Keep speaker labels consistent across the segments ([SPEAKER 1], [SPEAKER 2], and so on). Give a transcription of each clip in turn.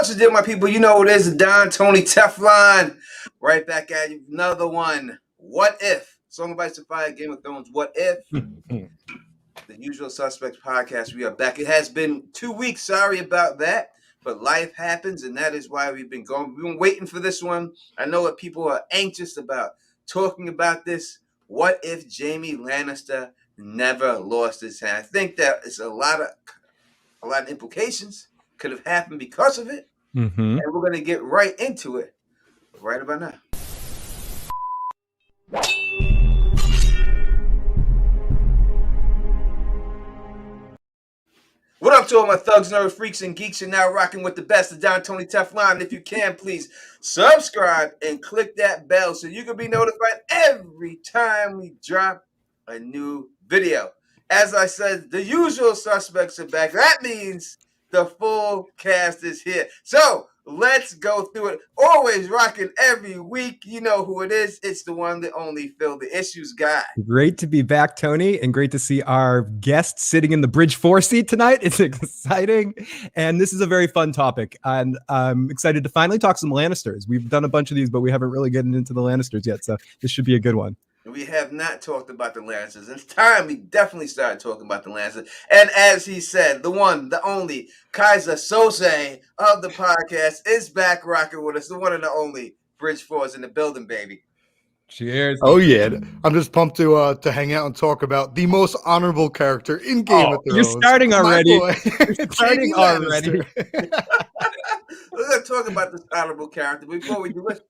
[SPEAKER 1] What's the deal, my people? You know what it is, Don Tony Teflon. Right back at you. Another one. What If? Song of Ice and Fire, Game of Thrones. What If? The Usual Suspects podcast. We are back. It has been 2 weeks. Sorry about that. But life happens, and that is why we've been going. We've been waiting for this one. I know that people are anxious about talking about this. What if Jaime Lannister never lost his hand? I think that it's a lot of implications could have happened because of it. And we're going to get right into it right about now. What up to all my thugs, nerds, freaks, and geeks? You're now rocking with the best of Don Tony Teflon. If you can, please subscribe and click that bell so you can be notified every time we drop a new video. As I said, the usual suspects are back. That means the full cast is here. So let's go through it. Always rocking every week. You know who it is. It's the one that only Phil, the issues guy.
[SPEAKER 2] Great to be back, Tony, and great to see our guest sitting in the Bridge 4 seat tonight. It's exciting, and this is a very fun topic, and I'm excited to finally talk some Lannisters. We've done a bunch of these, but we haven't really gotten into the Lannisters yet, so this should be a good one.
[SPEAKER 1] We have not talked about the Lannisters. It's time we definitely started talking about the Lannisters. And as he said, the one, the only, Kaiser Sose of the podcast is back rocking with us. The one and the only Bridge 4 is in the building, baby.
[SPEAKER 2] Cheers.
[SPEAKER 3] Oh, yeah. I'm just pumped to hang out and talk about the most honorable character in Game of Thrones.
[SPEAKER 2] You're starting already.
[SPEAKER 3] You're
[SPEAKER 2] starting already.
[SPEAKER 1] We're going to talk about this honorable character. Before we do it,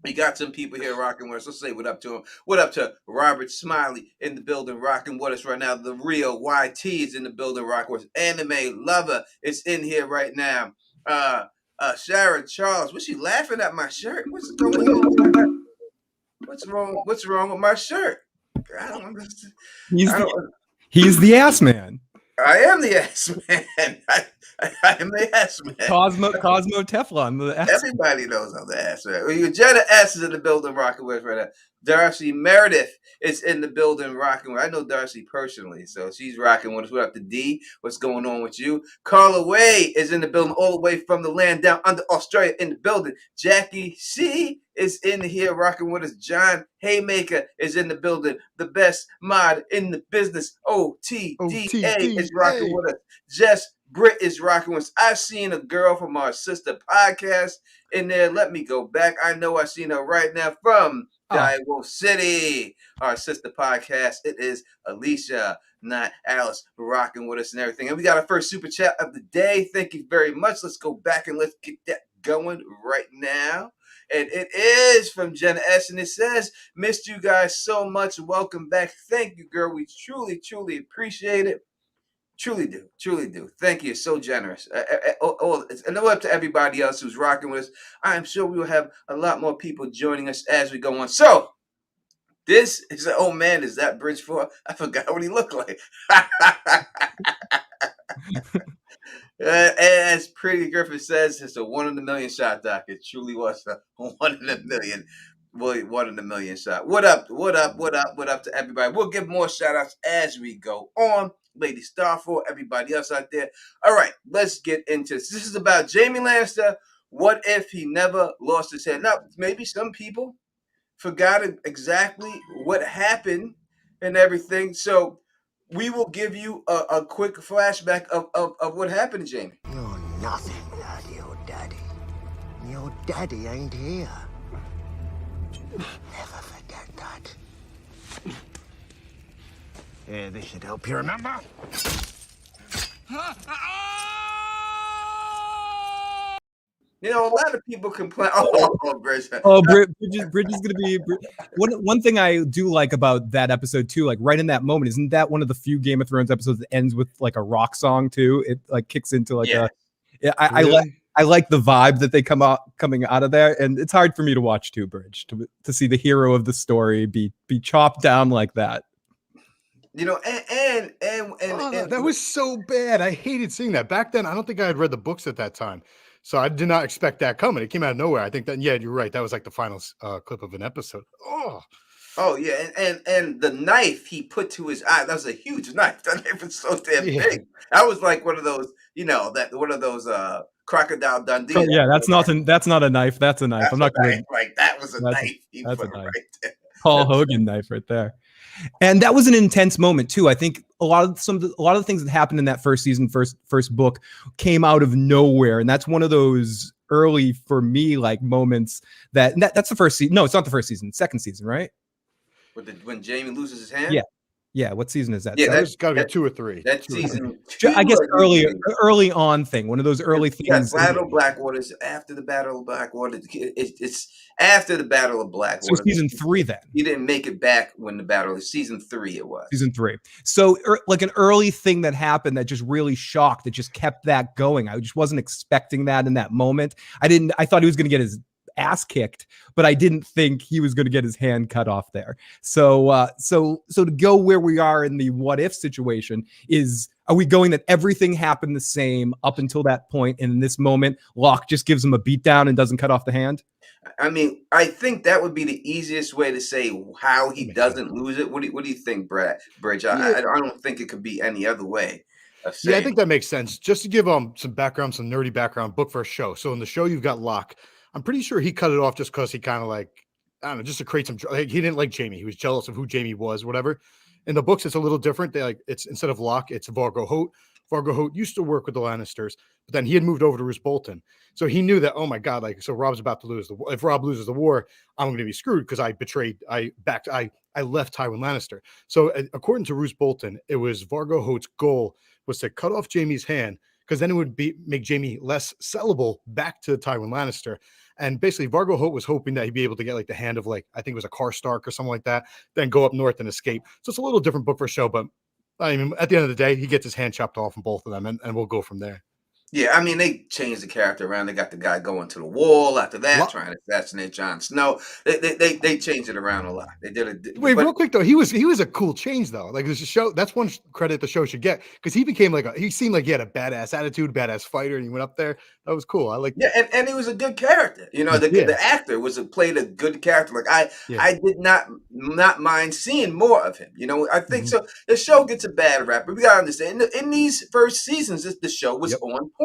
[SPEAKER 1] we got some people here rocking with us. Let's say what up to them. What up to Robert Smiley in the building rocking with us right now. The real YT is in the building rocking with us. Anime Lover is in here right now. Sharon Charles. Was she laughing at my shirt? What's going on? What's wrong with my shirt? I don't understand.
[SPEAKER 2] He's the ass man.
[SPEAKER 1] I am the ass man. I am the ass man.
[SPEAKER 2] Cosmo Teflon. The ass.
[SPEAKER 1] Everybody knows I'm the ass man. Jenna S is in the building rocking with us right now. Darcy Meredith is in the building rocking with. I know Darcy personally, so she's rocking with us. What up to D? What's going on with you? Carla Way is in the building all the way from the land down under Australia in the building. Jackie C is in here rocking with us. John Haymaker is in the building. The best mod in the business. OTDA is rocking with us. Jess Britt is rocking with us. I've seen a girl from our sister podcast in there. Let me go back. I know I've seen her right now from Wolf City, our sister podcast. It is Alicia, not Alice, rocking with us and everything. And we got our first super chat of the day. Thank you very much. Let's go back and let's get that going right now. And it is from Jenna S. And it says, missed you guys so much. Welcome back. Thank you, girl. We truly, truly appreciate it. Truly do. Thank you. So generous. And up to everybody else who's rocking with us. I am sure we will have a lot more people joining us as we go on. So, this is an old man. Is that Bridge 4? I forgot what he looked like. As Pretty Griffin says, it's a 1 in a million shot, Doc. It truly was a 1 in a million. Boy, 1 in a million shot. What up to everybody? We'll give more shout outs as we go on. Lady Starfall, everybody else out there. All right, let's get into this. This is about Jaime Lannister. What if he never lost his head? Now, maybe some people forgot exactly what happened and everything. So we will give you a quick flashback of what happened to Jaime.
[SPEAKER 4] You're nothing like your daddy. Your daddy ain't here. Never forget that. Yeah, this should help you remember.
[SPEAKER 1] You know, a lot of people complain. Bridge.
[SPEAKER 2] Bridge is going to be one thing I do like about that episode too. Like right in that moment, isn't that one of the few Game of Thrones episodes that ends with like a rock song too? It like kicks into like I like the vibe that they coming out of there, and it's hard for me to watch too, Bridge, to see the hero of the story be chopped down like that.
[SPEAKER 1] You know, and
[SPEAKER 3] that was so bad. I hated seeing that. Back then, I don't think I had read the books at that time. So I did not expect that coming. It came out of nowhere. I think that, yeah, you're right. That was like the final clip of an episode. Oh,
[SPEAKER 1] Oh yeah, and the knife he put to his eye, that was a huge knife. That knife was so damn
[SPEAKER 3] Yeah.
[SPEAKER 1] big. That was like one of those, that one of those Crocodile Dundee.
[SPEAKER 2] Yeah, that's not a knife. That's a knife.
[SPEAKER 1] That's
[SPEAKER 2] I'm
[SPEAKER 1] a
[SPEAKER 2] not gonna.
[SPEAKER 1] knife. Like that was a
[SPEAKER 2] That's a,
[SPEAKER 1] knife he
[SPEAKER 2] that's
[SPEAKER 1] put
[SPEAKER 2] a knife.
[SPEAKER 1] right there.
[SPEAKER 2] Paul Hogan knife right there. And that was an intense moment too. I think a lot of the things that happened in that first season, first book, came out of nowhere, and that's one of those early for me like moments that's the first season. No, it's not the first season. Second season, right?
[SPEAKER 1] When Jaime loses his hand.
[SPEAKER 2] Yeah. Yeah, what season is that?
[SPEAKER 1] Yeah,
[SPEAKER 3] That was got to be 2 or 3.
[SPEAKER 1] That's
[SPEAKER 3] Two or three.
[SPEAKER 1] season 2.
[SPEAKER 2] I guess early on thing. One of those early things.
[SPEAKER 1] Battle of Blackwater is after the Battle of Blackwater. It's after the Battle of Blackwater.
[SPEAKER 2] So season 3 then.
[SPEAKER 1] He didn't make it back when the battle is season 3. It was
[SPEAKER 2] season 3. So like an early thing that happened that just really shocked, that just kept that going. I just wasn't expecting that in that moment. I thought he was going to get his ass kicked, but I didn't think he was going to get his hand cut off there. So to go where we are in the what if situation are we going that everything happened the same up until that point, and in this moment Locke just gives him a beatdown and doesn't cut off the hand?
[SPEAKER 1] I mean, I think that would be the easiest way to say how he doesn't lose it. What do you think, Bridge? I don't think it could be any other way of saying.
[SPEAKER 3] Yeah, I think that makes sense. Just to give some background, some nerdy background, book for a show. So in the show, you've got Locke. I'm pretty sure he cut it off just because he kind of like, I don't know, just to create some. Like, he didn't like Jaime. He was jealous of who Jaime was, whatever. In the books, it's a little different. It's instead of Locke, it's Vargo Hoat. Vargo Hoat used to work with the Lannisters, but then he had moved over to Roose Bolton. So he knew that, oh my God, like, so Rob's about to lose the war. If Rob loses the war, I'm going to be screwed because I left Tywin Lannister. So according to Roose Bolton, it was Vargo Hoat's goal was to cut off Jaime's hand, because then it would make Jaime less sellable back to Tywin Lannister. And basically, Vargo Hoat was hoping that he'd be able to get like the hand of, like, I think it was a Karstark or something like that, then go up north and escape. So it's a little different book for a show, but I mean, at the end of the day, he gets his hand chopped off from both of them, and we'll go from there.
[SPEAKER 1] Yeah, I mean, they changed the character around. They got the guy going to the wall after that, trying to assassinate Jon Snow. They changed it around a lot. They did it.
[SPEAKER 3] Wait, real quick though, he was a cool change though. Like, there's a show. That's one credit the show should get, because he became he seemed like he had a badass attitude, badass fighter, and he went up there. That was cool. I like.
[SPEAKER 1] Yeah, and he was a good character. The actor played a good character. Like I did not mind seeing more of him. I think so. The show gets a bad rap, but we gotta understand in these first seasons, the show was on point.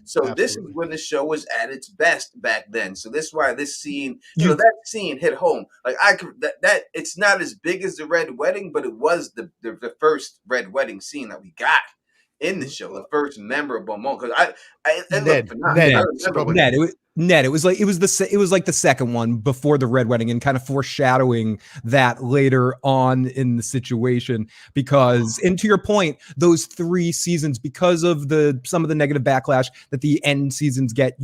[SPEAKER 1] So
[SPEAKER 3] Absolutely.
[SPEAKER 1] This is when the show was at its best back then. So this is why this scene, that scene hit home. Like that it's not as big as the Red Wedding, but it was the first Red Wedding scene that we got in the show, the first memorable moment. Because
[SPEAKER 2] Ned, it was like the second one before the Red Wedding, and kind of foreshadowing that later on in the situation. Because, and to your point, those 3 seasons, because of some of the negative backlash that the end seasons get,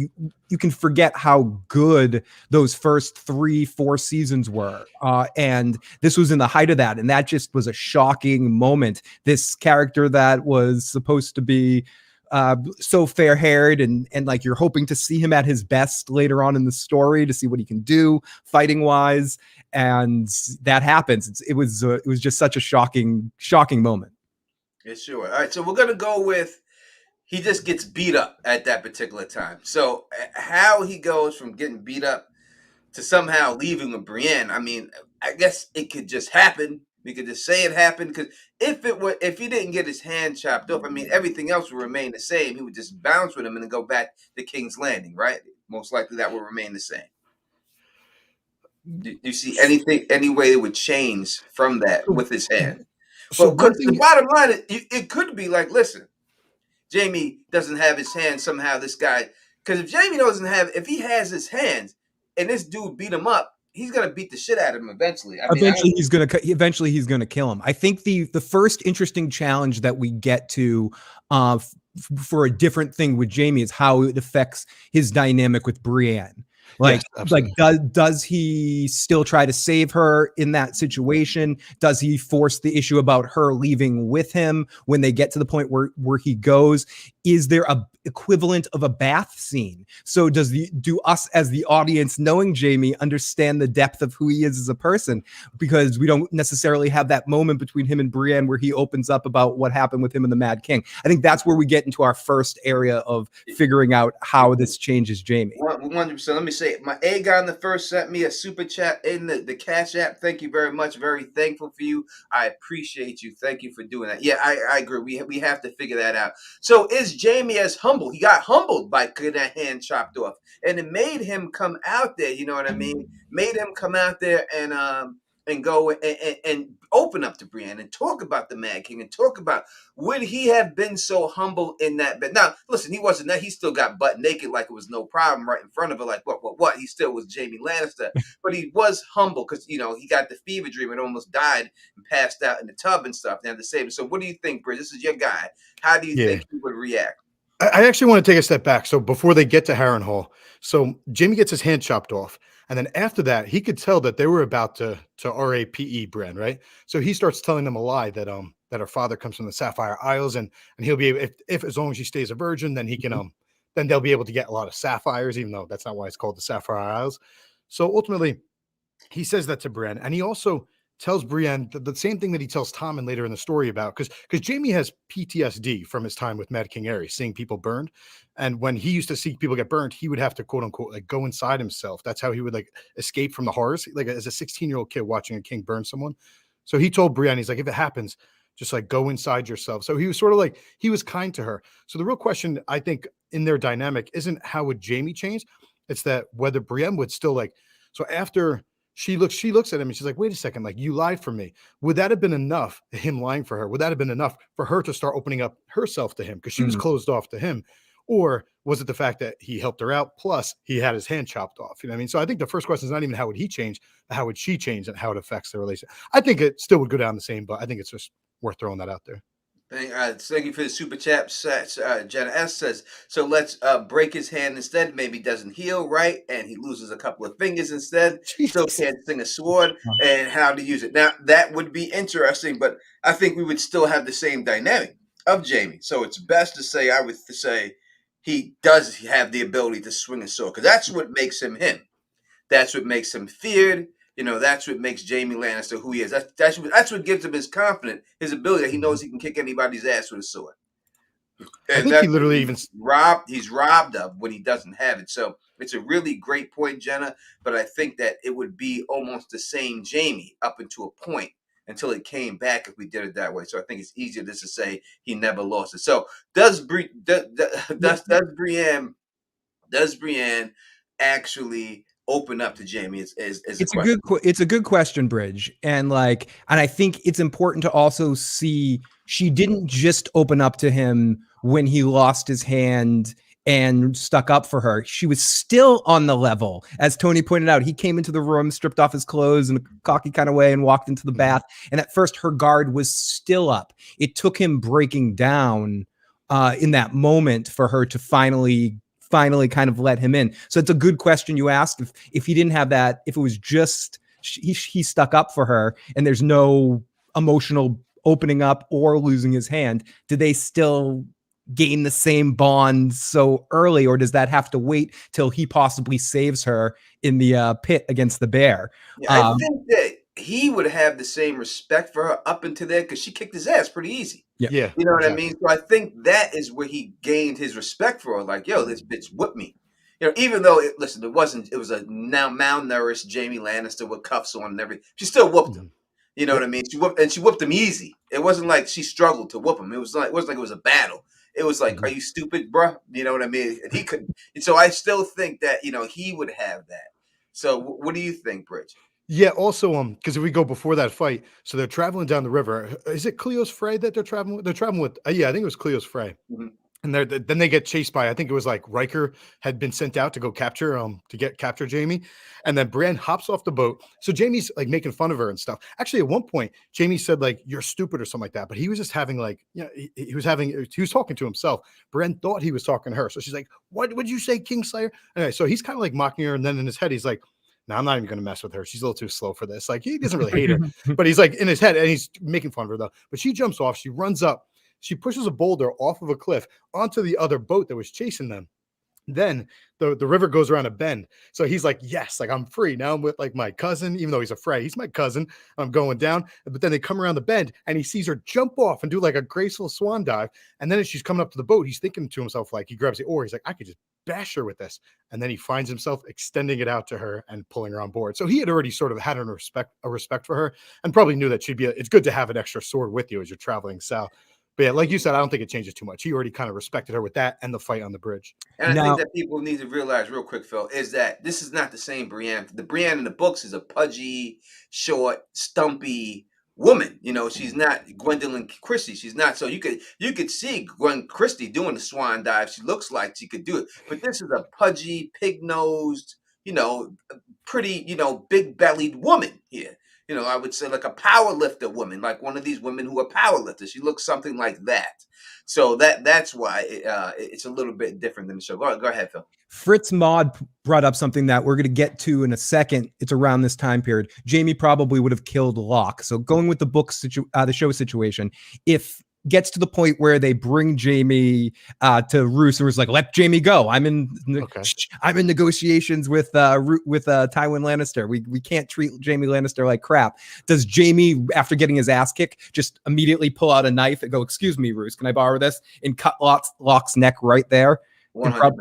[SPEAKER 2] you can forget how good those first 3-4 seasons were. And this was in the height of that, and that just was a shocking moment. This character that was supposed to be so fair-haired and like you're hoping to see him at his best later on in the story to see what he can do fighting wise, and that happens. It was just such a shocking moment.
[SPEAKER 1] Yeah, sure. All right, so we're gonna go with he just gets beat up at that particular time. So how he goes from getting beat up to somehow leaving with Brienne, I mean, I guess it could just happen. We could just say it happened, because if he didn't get his hand chopped off, I mean, everything else would remain the same. He would just bounce with him and then go back to King's Landing, right? Most likely that would remain the same. Do you see any way it would change from that with his hand? So the bottom line is, it could be like, listen, Jaime doesn't have his hand somehow. This guy, because if he has his hands and this dude beat him up, he's gonna beat the shit out of him eventually.
[SPEAKER 2] Eventually, he's gonna kill him. I think the first interesting challenge that we get to for a different thing with Jaime is how it affects his dynamic with Brienne. Does he still try to save her in that situation? Does he force the issue about her leaving with him when they get to the point where he goes? Is there a equivalent of a bath scene? So do us as the audience, knowing Jaime, understand the depth of who he is as a person? Because we don't necessarily have that moment between him and Brienne where he opens up about what happened with him and the Mad King. I think that's where we get into our first area of figuring out how this changes Jaime.
[SPEAKER 1] 100%. say my Aegon the First sent me a super chat in the Cash App. Thank you very much. Very thankful for you. I appreciate you. Thank you for doing that. Yeah, I agree. We have to figure that out. So is Jaime as humble? He got humbled by getting that hand chopped off, and it made him come out there. You know what I mean? Made him come out there and go and open up to Brienne and talk about the Mad King and talk about would he have been so humble in that bed? Now, listen, he wasn't that. He still got butt naked like it was no problem right in front of her. Like, what? He still was Jaime Lannister. But he was humble because, he got the fever dream and almost died and passed out in the tub and stuff. They had to save him. So what do you think, Bridge? This is your guy. How do you think he would react?
[SPEAKER 3] I actually want to take a step back. So before they get to Harrenhal, so Jaime gets his hand chopped off. And then after that, he could tell that they were about to RAPE Brienne, right? So he starts telling them a lie that her father comes from the Sapphire Isles, and he'll be able, if as long as she stays a virgin, then he can then they'll be able to get a lot of sapphires, even though that's not why it's called the Sapphire Isles. So ultimately, he says that to Brienne, and he also tells Brienne the same thing that he tells Tommen later in the story about, because Jaime has PTSD from his time with Mad King Aerys, seeing people burned. And when he used to see people get burned, he would have to, quote unquote, like go inside himself. That's how he would like escape from the horrors, like as a 16-year-old kid watching a king burn someone. So he told Brienne, he's like, if it happens, just like go inside yourself. So he was sort of like, he was kind to her. So the real question, I think, in their dynamic isn't how would Jaime change? It's that whether Brienne would still like, so after she looks at him and she's like, wait a second, like you lied for me. Would that have been enough, him lying for her? Would that have been enough for her to start opening up herself to him? Because she was closed off to him. Or was it the fact that he helped her out? Plus he had his hand chopped off. You know what I mean? So I think the first question is not even how would he change, how would she change and how it affects the relationship. I think it still would go down the same, but I think it's just worth throwing that out there.
[SPEAKER 1] Thank you for the super chat. Jenna S says, so let's break his hand instead. Maybe doesn't heal right, and he loses a couple of fingers instead. Still can't sing a sword, and how to use it. Now, that would be interesting, but I think we would still have the same dynamic of Jaime. So it's best to say, I would say, he does have the ability to swing a sword, because that's what makes him him. That's what makes him feared. That's what makes Jaime Lannister who he is. That's what gives him his confidence, his ability that he knows he can kick anybody's ass with a sword. And
[SPEAKER 3] I think he literally
[SPEAKER 1] he's robbed of when he doesn't have it. So it's a really great point, Jenna. But I think that it would be almost the same Jaime up until a point until it came back if we did it that way. So I think it's easier just to say he never lost it. So does Brienne actually open up to Jaime?
[SPEAKER 2] It's a good question, Bridge. And I think it's important to also see she didn't just open up to him when he lost his hand and stuck up for her. She was still on the level. As Tony pointed out, he came into the room, stripped off his clothes in a cocky kind of way and walked into the bath. And at first her guard was still up. It took him breaking down in that moment for her to finally kind of let him in. So it's a good question you asked. If he didn't have that, if it was just he stuck up for her and there's no emotional opening up or losing his hand, do they still gain the same bond so early, or does that have to wait till he possibly saves her in the pit against the bear?
[SPEAKER 1] Yeah, I think that he would have the same respect for her up until there because she kicked his ass pretty easy.
[SPEAKER 3] Yeah.
[SPEAKER 1] You know what I mean? So I think that is where he gained his respect for her. Like, yo, this bitch whooped me. Even though it was a now malnourished Jaime Lannister with cuffs on and everything. She still whooped him. You know what I mean? She whooped him easy. It wasn't like she struggled to whoop him. It wasn't like it was a battle. It was like, are you stupid, bruh? You know what I mean? And he couldn't. And so I still think that, he would have that. So what do you think, Bridge?
[SPEAKER 3] Yeah, also, because if we go before that fight, so they're traveling down the river. Is it Cleo's Frey that they're traveling with? They're traveling with, yeah, I think it was Cleo's Frey.
[SPEAKER 1] Mm-hmm.
[SPEAKER 3] And then they get chased by, I think it was like Riker had been sent out to go capture Jaime. And then Brienne hops off the boat. So Jaime's like making fun of her and stuff. Actually, at one point, Jaime said like, you're stupid or something like that. But he was just having like, he was talking to himself. Brienne thought he was talking to her. So she's like, what would you say, Kingslayer? Anyway, so he's kind of like mocking her. And then in his head, he's like, no, I'm not even going to mess with her. She's a little too slow for this. Like, he doesn't really hate her, but he's like in his head and he's making fun of her though. But she jumps off. She runs up. She pushes a boulder off of a cliff onto the other boat that was chasing them. Then the river goes around a bend. So he's like, yes, like I'm free. Now I'm with like my cousin, even though he's afraid. He's my cousin. I'm going down. But then they come around the bend and he sees her jump off and do like a graceful swan dive. And then as she's coming up to the boat, he's thinking to himself, like he grabs the oar. He's like, I could just bash her with this. And then he finds himself extending it out to her and pulling her on board. So he had already sort of had a respect for her, and probably knew that it's good to have an extra sword with you as you're traveling south. But yeah, like you said, I don't think it changes too much. He already kind of respected her with that and the fight on the bridge.
[SPEAKER 1] And I think that people need to realize real quick, Phil, is that this is not the same Brienne. The Brienne in the books is a pudgy, short, stumpy woman. You know, she's not Gwendolyn Christie. She's not. So you could see Gwen Christie doing the swan dive. She looks like she could do it. But this is a pudgy, pig-nosed, pretty, big-bellied woman here. I would say like a power lifter woman, like one of these women who are power lifters. She looks something like that. So that's why it's a little bit different than the show. Go ahead, Phil.
[SPEAKER 2] Fritz Maud brought up something that we're going to get to in a second. It's around this time period. Jaime probably would have killed Locke. So going with the show situation, if gets to the point where they bring Jaime to Roose and was like, let Jaime go. I'm in negotiations with Tywin Lannister. We can't treat Jaime Lannister like crap. Does Jaime, after getting his ass kicked, just immediately pull out a knife and go, excuse me, Roose, can I borrow this? And cut Locke's neck right there?
[SPEAKER 1] 100%.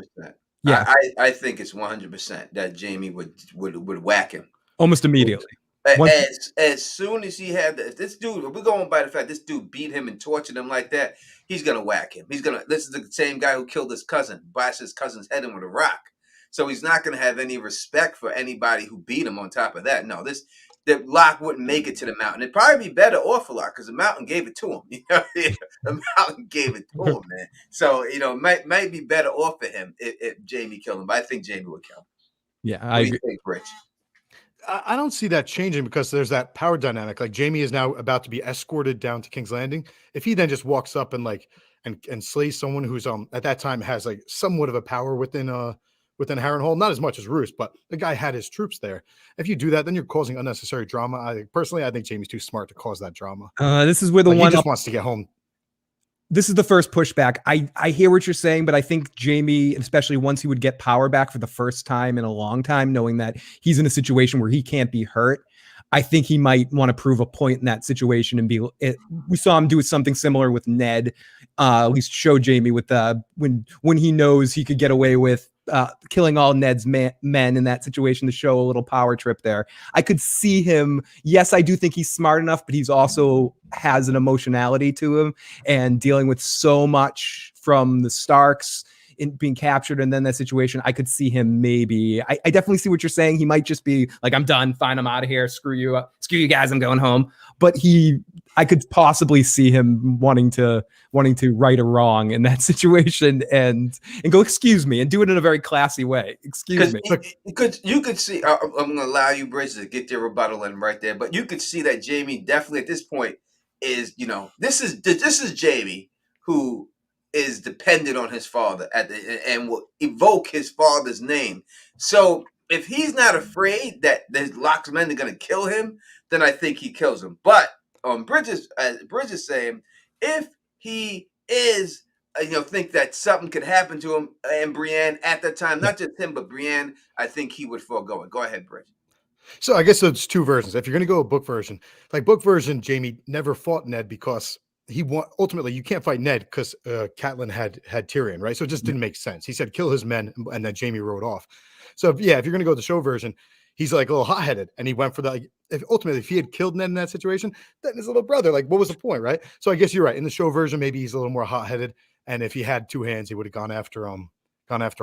[SPEAKER 2] Yeah.
[SPEAKER 1] I think it's 100% that Jaime would whack him.
[SPEAKER 2] Almost immediately.
[SPEAKER 1] As soon as he had this dude, we're going by the fact this dude beat him and tortured him like that, he's gonna whack him. This is the same guy who killed his cousin, bashed his cousin's head in with a rock. So he's not gonna have any respect for anybody who beat him on top of that. No, that Locke wouldn't make it to the mountain. It'd probably be better off for Locke because the mountain gave it to him. The mountain gave it to him, man. So, might be better off for him if Jaime killed him. But I think Jaime would kill him.
[SPEAKER 2] Yeah, I agree.
[SPEAKER 1] Think, Rich?
[SPEAKER 3] I don't see that changing because there's that power dynamic. Like Jaime is now about to be escorted down to King's Landing. If he then just walks up and and slays someone who's at that time has like somewhat of a power within Harrenhal, not as much as Roose, but the guy had his troops there. If you do that, then you're causing unnecessary drama. I think Jaime's too smart to cause that drama.
[SPEAKER 2] This is where he
[SPEAKER 3] just wants to get home.
[SPEAKER 2] This is the first pushback. I hear what you're saying, but I think Jaime, especially once he would get power back for the first time in a long time, knowing that he's in a situation where he can't be hurt, I think he might want to prove a point in that situation and we saw him do something similar with Ned, at least show Jaime with when he knows he could get away with killing all Ned's men in that situation to show a little power trip there. I could see him. Yes, I do think he's smart enough, but he's also has an emotionality to him and dealing with so much from the Starks in being captured and then that situation. I could see him maybe. I definitely see what you're saying. He might just be like, I'm done. Fine, I'm out of here. Screw you guys. I'm going home. But I could possibly see him wanting to right a wrong in that situation and go, excuse me, and do it in a very classy way. Excuse me.
[SPEAKER 1] Because you could see, I'm going to allow you, Bridges, to get your rebuttal in right there. But you could see that Jaime definitely at this point is, this is Jaime who is dependent on his father and will evoke his father's name. So if he's not afraid that the Locke's men are going to kill him, then I think he kills him. But Bridges saying, if he is, think that something could happen to him and Brienne at that time, not just him, but Brienne, I think he would forego it. Go ahead, Bridges.
[SPEAKER 3] So I guess there's two versions. If you're going to go a book version, Jaime never fought Ned because ultimately you can't fight Ned because Catelyn had Tyrion, right? So it just didn't make sense. He said kill his men, and then Jaime rode off. So if you're going to go the show version, he's like a little hot-headed, and he went for that. If he had killed Ned in that situation, then his little brother, what was the point, right? So I guess you're right. In the show version, maybe he's a little more hot-headed, and if he had two hands, he would have gone after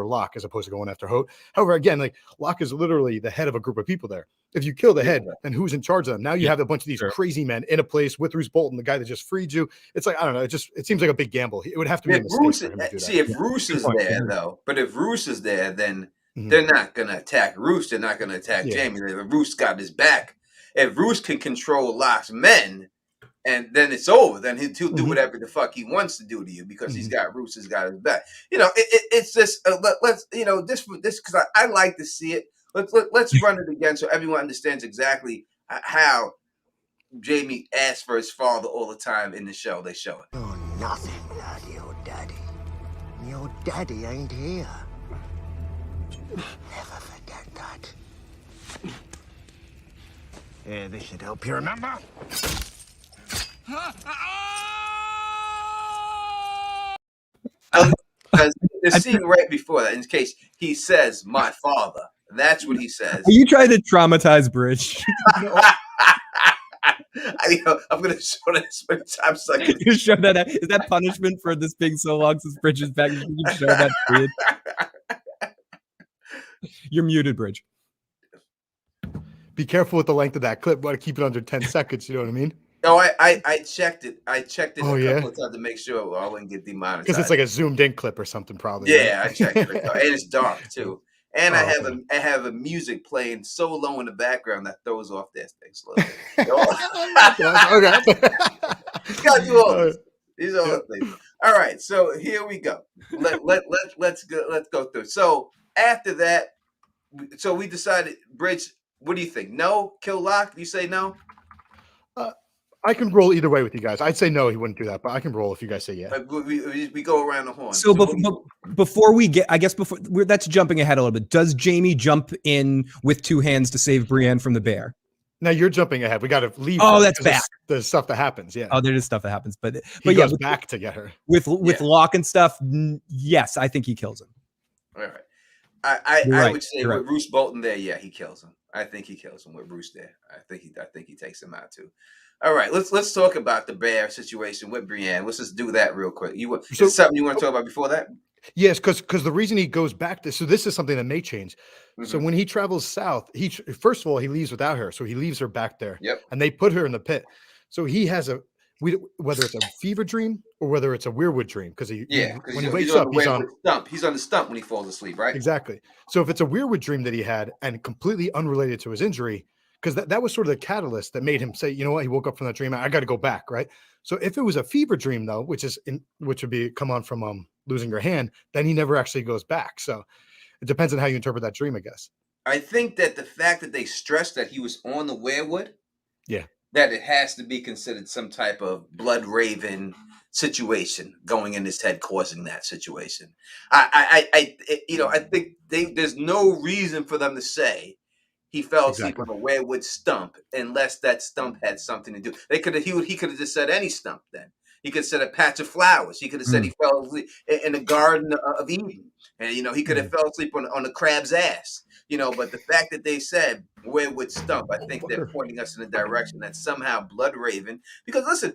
[SPEAKER 3] Locke as opposed to going after Hoat. However, again, Locke is literally the head of a group of people there. If you kill the head, then who's in charge of them? Now you have a bunch of these crazy men in a place with Roose Bolton, the guy that just freed you. It's like, I don't know. It seems like a big gamble. It would have to be a mistake for him to do that.
[SPEAKER 1] See, if Roose is there, though, but if Roose is there, then they're not going to attack Roose. They're not going to attack Jaime. Roose got his back. If Roose can control Locke's men, and then it's over. Then he'll do whatever the fuck he wants to do to you because Roose has got his back. It's just let's this because I like to see it. Let's run it again so everyone understands exactly how Jaime asked for his father all the time in the show. They show it.
[SPEAKER 4] You're nothing without your daddy. Your daddy ain't here. Never forget that. Yeah, this should help you remember.
[SPEAKER 1] the scene right before that, in case he says, "My father." That's what he says.
[SPEAKER 2] Are you trying to traumatize Bridge?
[SPEAKER 1] I'm gonna show that as many times as I can.
[SPEAKER 2] You show that is that punishment for this being so long since Bridge is back? You show that scene. You're muted, Bridge.
[SPEAKER 3] Be careful with the length of that clip. Want to keep it under 10 seconds. You know what I mean?
[SPEAKER 1] No, I checked it. I checked it
[SPEAKER 3] Oh,
[SPEAKER 1] a
[SPEAKER 3] yeah?
[SPEAKER 1] couple of times to make sure I wouldn't get demonetized.
[SPEAKER 3] Because it's like a zoomed in clip or something, probably.
[SPEAKER 1] Yeah,
[SPEAKER 3] right?
[SPEAKER 1] I checked it. And it's dark too. And
[SPEAKER 3] Oh,
[SPEAKER 1] I have a music playing so low in the background that throws off their things a little bit.
[SPEAKER 3] Okay.
[SPEAKER 1] You gotta do all this. These are all the things. All right, so here we go. Let's go through. So after that, so we decided, Bridge. What do you think? No, kill Locke. You say no?
[SPEAKER 3] I can roll either way with you guys. I'd say no, he wouldn't do that, but I can roll if you guys say yeah.
[SPEAKER 1] We go around the horn.
[SPEAKER 2] So before we get, I guess that's jumping ahead a little bit. Does Jaime jump in with two hands to save Brienne from the bear?
[SPEAKER 3] Now you're jumping ahead. We got to leave.
[SPEAKER 2] Oh, that's back.
[SPEAKER 3] The stuff that happens. Yeah.
[SPEAKER 2] Oh, there is stuff that happens, but
[SPEAKER 3] he
[SPEAKER 2] yeah,
[SPEAKER 3] goes back to get her
[SPEAKER 2] with Locke and stuff. Yes, I think he kills him.
[SPEAKER 1] All right. I would say with Roose Bolton there, yeah, he kills him. I think he kills him with Roose there. I think he takes him out too. All right, let's talk about the bear situation with Brienne. Let's just do that real quick. Is something you want to talk about before that?
[SPEAKER 3] Yes, because the reason he goes back to, so this is something that may change.
[SPEAKER 1] Mm-hmm.
[SPEAKER 3] So when he travels south, first of all he leaves without her, so he leaves her back there.
[SPEAKER 1] Yep.
[SPEAKER 3] And they put her in the pit. So he has whether it's a fever dream or whether it's a weirwood dream, because when he wakes up, he's
[SPEAKER 1] on the stump when he falls asleep, right?
[SPEAKER 3] Exactly. So if it's a weirwood dream that he had and completely unrelated to his injury, because that was sort of the catalyst that made him say, you know what, he woke up from that dream, I got to go back, right? So if it was a fever dream though, which would be come on from losing your hand, then he never actually goes back. So it depends on how you interpret that dream, I guess.
[SPEAKER 1] I think that the fact that they stressed that he was on the weirwood,
[SPEAKER 3] yeah,
[SPEAKER 1] that it has to be considered some type of blood raven situation going in his head, causing that situation. I think there's no reason for them to say he fell asleep on a weirwood stump unless that stump had something to do. He could have just said any stump then. He could have said a patch of flowers. He could have said he fell asleep in the Garden of Eden. And, he could have fell asleep on a crab's ass. But the fact that they said weirwood stump, I think they're pointing us in a direction that somehow Blood Raven, because listen,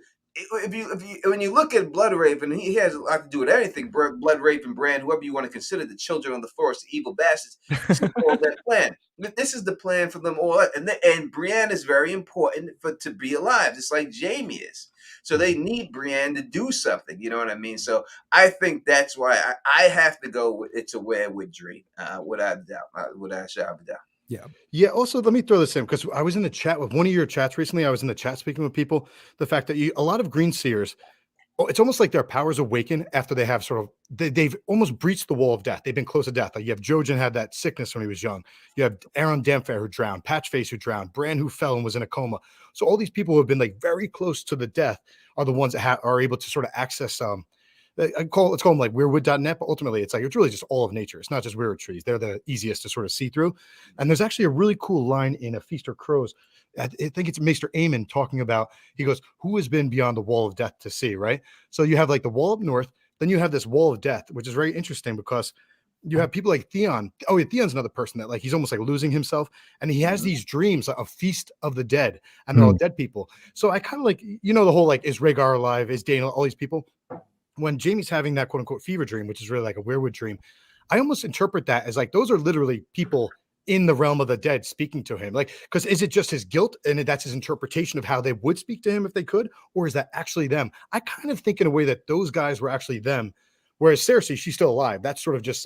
[SPEAKER 1] when you look at Blood Raven, he has a lot to do with anything. Blood Raven, Bran, whoever you want to consider, the children of the forest, the evil bastards, all that plan. This is the plan for them all, and Brienne is very important to be alive, just like Jaime is. So they need Brienne to do something. You know what I mean? So I think that's why I have to go with it's a weirwood dream, without a doubt, without a shadow of a doubt.
[SPEAKER 3] Yeah. Also, let me throw this in, because I was in the chat with one of your chats recently. I was in the chat speaking with people. The fact that a lot of green seers, it's almost like their powers awaken after they have they've almost breached the wall of death. They've been close to death. Like you have Jojen had that sickness when he was young. You have Aaron Demphair who drowned, Patchface who drowned, Bran who fell and was in a coma. So all these people who have been like very close to the death are the ones that are able to sort of access let's call them like weirwood.net, but ultimately it's really just all of nature. It's not just weirwood trees. They're the easiest to sort of see through. And there's actually a really cool line in A Feast or Crows. I think it's Maester Aemon talking about, he goes, who has been beyond the wall of death to see, right? So you have like the wall up north, then you have this wall of death, which is very interesting because you have people like Theon. Oh, yeah, Theon's another person that he's almost like losing himself. And he has these dreams of Feast of the Dead, and they're all dead people. So I kind of the whole is Rhaegar alive? Is Daniel, all these people? When Jaime's having that quote unquote fever dream, which is really like a weirwood dream, I almost interpret that as those are literally people in the realm of the dead speaking to him. Because is it just his guilt and that's his interpretation of how they would speak to him if they could? Or is that actually them? I kind of think in a way that those guys were actually them. Whereas Cersei, she's still alive. That's sort of just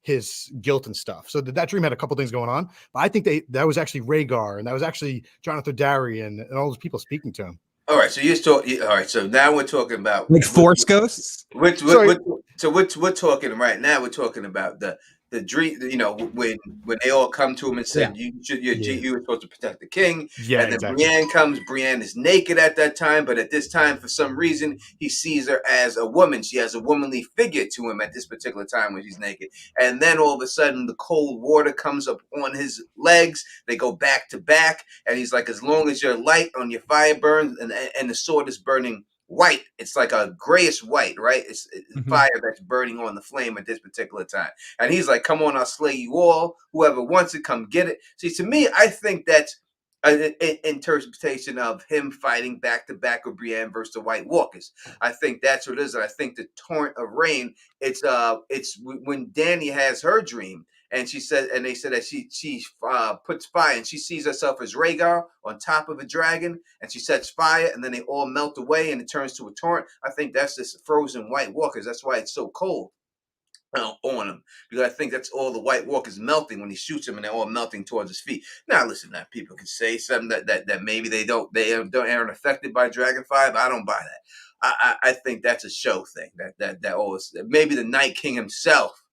[SPEAKER 3] his guilt and stuff. So that dream had a couple things going on. But I think that was actually Rhaegar, and that was actually Jonathan Darry and all those people speaking to him.
[SPEAKER 1] All right, all right, so now we're talking about
[SPEAKER 2] Force ghosts.
[SPEAKER 1] We're talking right now. We're talking about the dream. When they all come to him and said, you were supposed to protect the king.
[SPEAKER 3] Yeah,
[SPEAKER 1] and then Brienne comes. Brienne is naked at that time, but at this time, for some reason, he sees her as a woman. She has a womanly figure to him at this particular time when she's naked. And then all of a sudden, the cold water comes up on his legs. They go back to back, and he's like, as long as your light on your fire burns and the sword is burning white. It's like a grayish white, right? It's
[SPEAKER 2] Mhm.
[SPEAKER 1] fire that's burning on the flame at this particular time. And he's like, come on, I'll slay you all. Whoever wants it, come get it. See, to me, I think that's an interpretation of him fighting back to back with Brienne versus the White Walkers. I think that's what it is. And I think the torrent of rain, it's when Dany has her dream. And she said, and they said that she puts fire, and she sees herself as Rhaegar on top of a dragon, and she sets fire, and then they all melt away, and it turns to a torrent. I think that's just frozen White Walkers. That's why it's so cold on him, because I think that's all the White Walkers melting when he shoots them, and they're all melting towards his feet. Now, listen, that people can say something that maybe they aren't affected by Dragonfire, but I don't buy that. I think that's a show thing. That always maybe the Night King himself.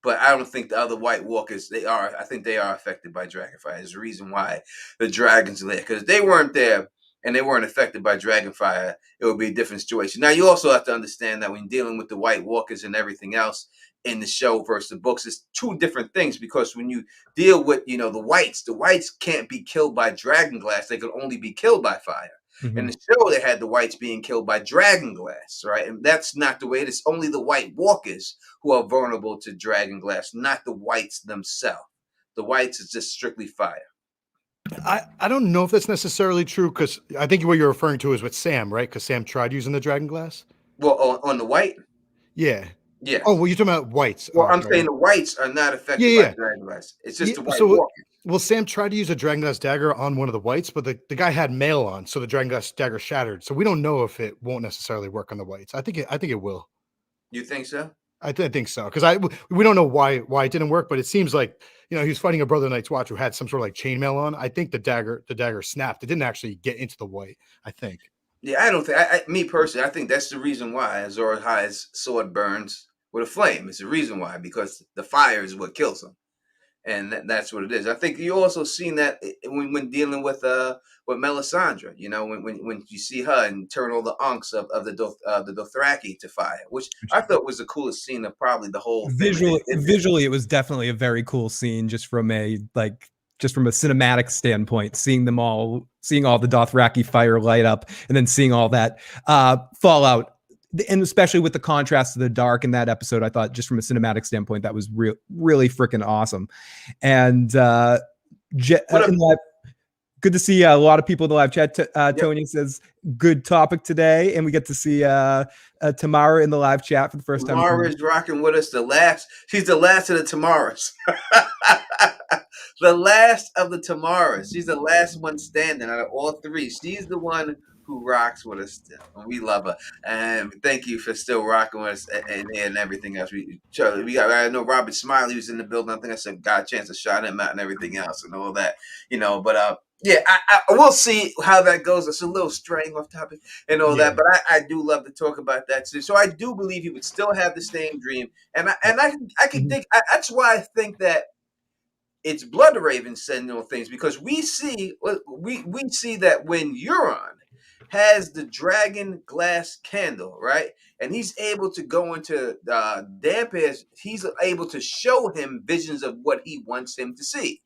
[SPEAKER 1] But I don't think the other White Walkers, I think they are affected by Dragonfire. There's a reason why the dragons are there. Because if they weren't there and they weren't affected by Dragonfire, it would be a different situation. Now, you also have to understand that when dealing with the White Walkers and everything else in the show versus the books, it's two different things. Because when you deal with, the whites can't be killed by dragonglass. They can only be killed by fire.
[SPEAKER 2] Mhm.
[SPEAKER 1] In the show, they had the whites being killed by dragonglass, right? And that's not the way it is. Only the White Walkers who are vulnerable to dragonglass, not the whites themselves. The whites is just strictly fire.
[SPEAKER 3] I don't know if that's necessarily true, because I think what you're referring to is with Sam, right? Because Sam tried using the dragonglass.
[SPEAKER 1] Well, on the white?
[SPEAKER 3] Yeah.
[SPEAKER 1] Yeah.
[SPEAKER 3] Oh, well, you're talking about whites.
[SPEAKER 1] Well,
[SPEAKER 3] Oh,
[SPEAKER 1] I'm
[SPEAKER 3] sorry.
[SPEAKER 1] saying the whites are not affected
[SPEAKER 3] Yeah,
[SPEAKER 1] by dragonglass. It's just
[SPEAKER 3] Yeah,
[SPEAKER 1] the White
[SPEAKER 3] so-
[SPEAKER 1] Walkers.
[SPEAKER 3] Well, Sam tried to use a dragonglass dagger on one of the whites, but the guy had mail on, so the dragonglass dagger shattered. So we don't know if it won't necessarily work on the whites. I think it will.
[SPEAKER 1] You think so?
[SPEAKER 3] I think so, because we don't know why it didn't work, but it seems like he was fighting a Brother Night's Watch who had some sort of like chainmail on. I think the dagger snapped. It didn't actually get into the white, I think.
[SPEAKER 1] Yeah, I don't think. Me personally, I think that's the reason why Azor Ahai's sword burns with a flame. It's the reason why, because the fire is what kills him, and that's what it is. I think you also seen that when dealing with Melisandre. When you see her and turn all the unks of the Dothraki to fire, which I thought was the coolest scene of probably the whole thing.
[SPEAKER 2] Visually, it was definitely a very cool scene, just from a cinematic standpoint, seeing all the Dothraki fire light up, and then seeing all that fallout. And especially with the contrast to the dark in that episode, I thought just from a cinematic standpoint, that was really freaking awesome. And good to see a lot of people in the live chat. Tony says, good topic today. And we get to see Tamara in the live chat for the first time.
[SPEAKER 1] Tamara is rocking with us. She's the last of the Tamaras. The last of the Tamaras. She's the last one standing out of all three. She's the one who rocks with us still. And we love her. And thank you for still rocking with us and everything else. I know Robert Smiley was in the building. I think I said got a chance to shout him out and everything else and all that. But yeah, I we'll see how that goes. It's a little straying off topic and all that, but I do love to talk about that too. So I do believe he would still have the same dream, and I can think that's why I think that it's Bloodraven sending on things, because we see that when Euron has the dragon glass candle, right, and he's able to go into Dampers, he's able to show him visions of what he wants him to see.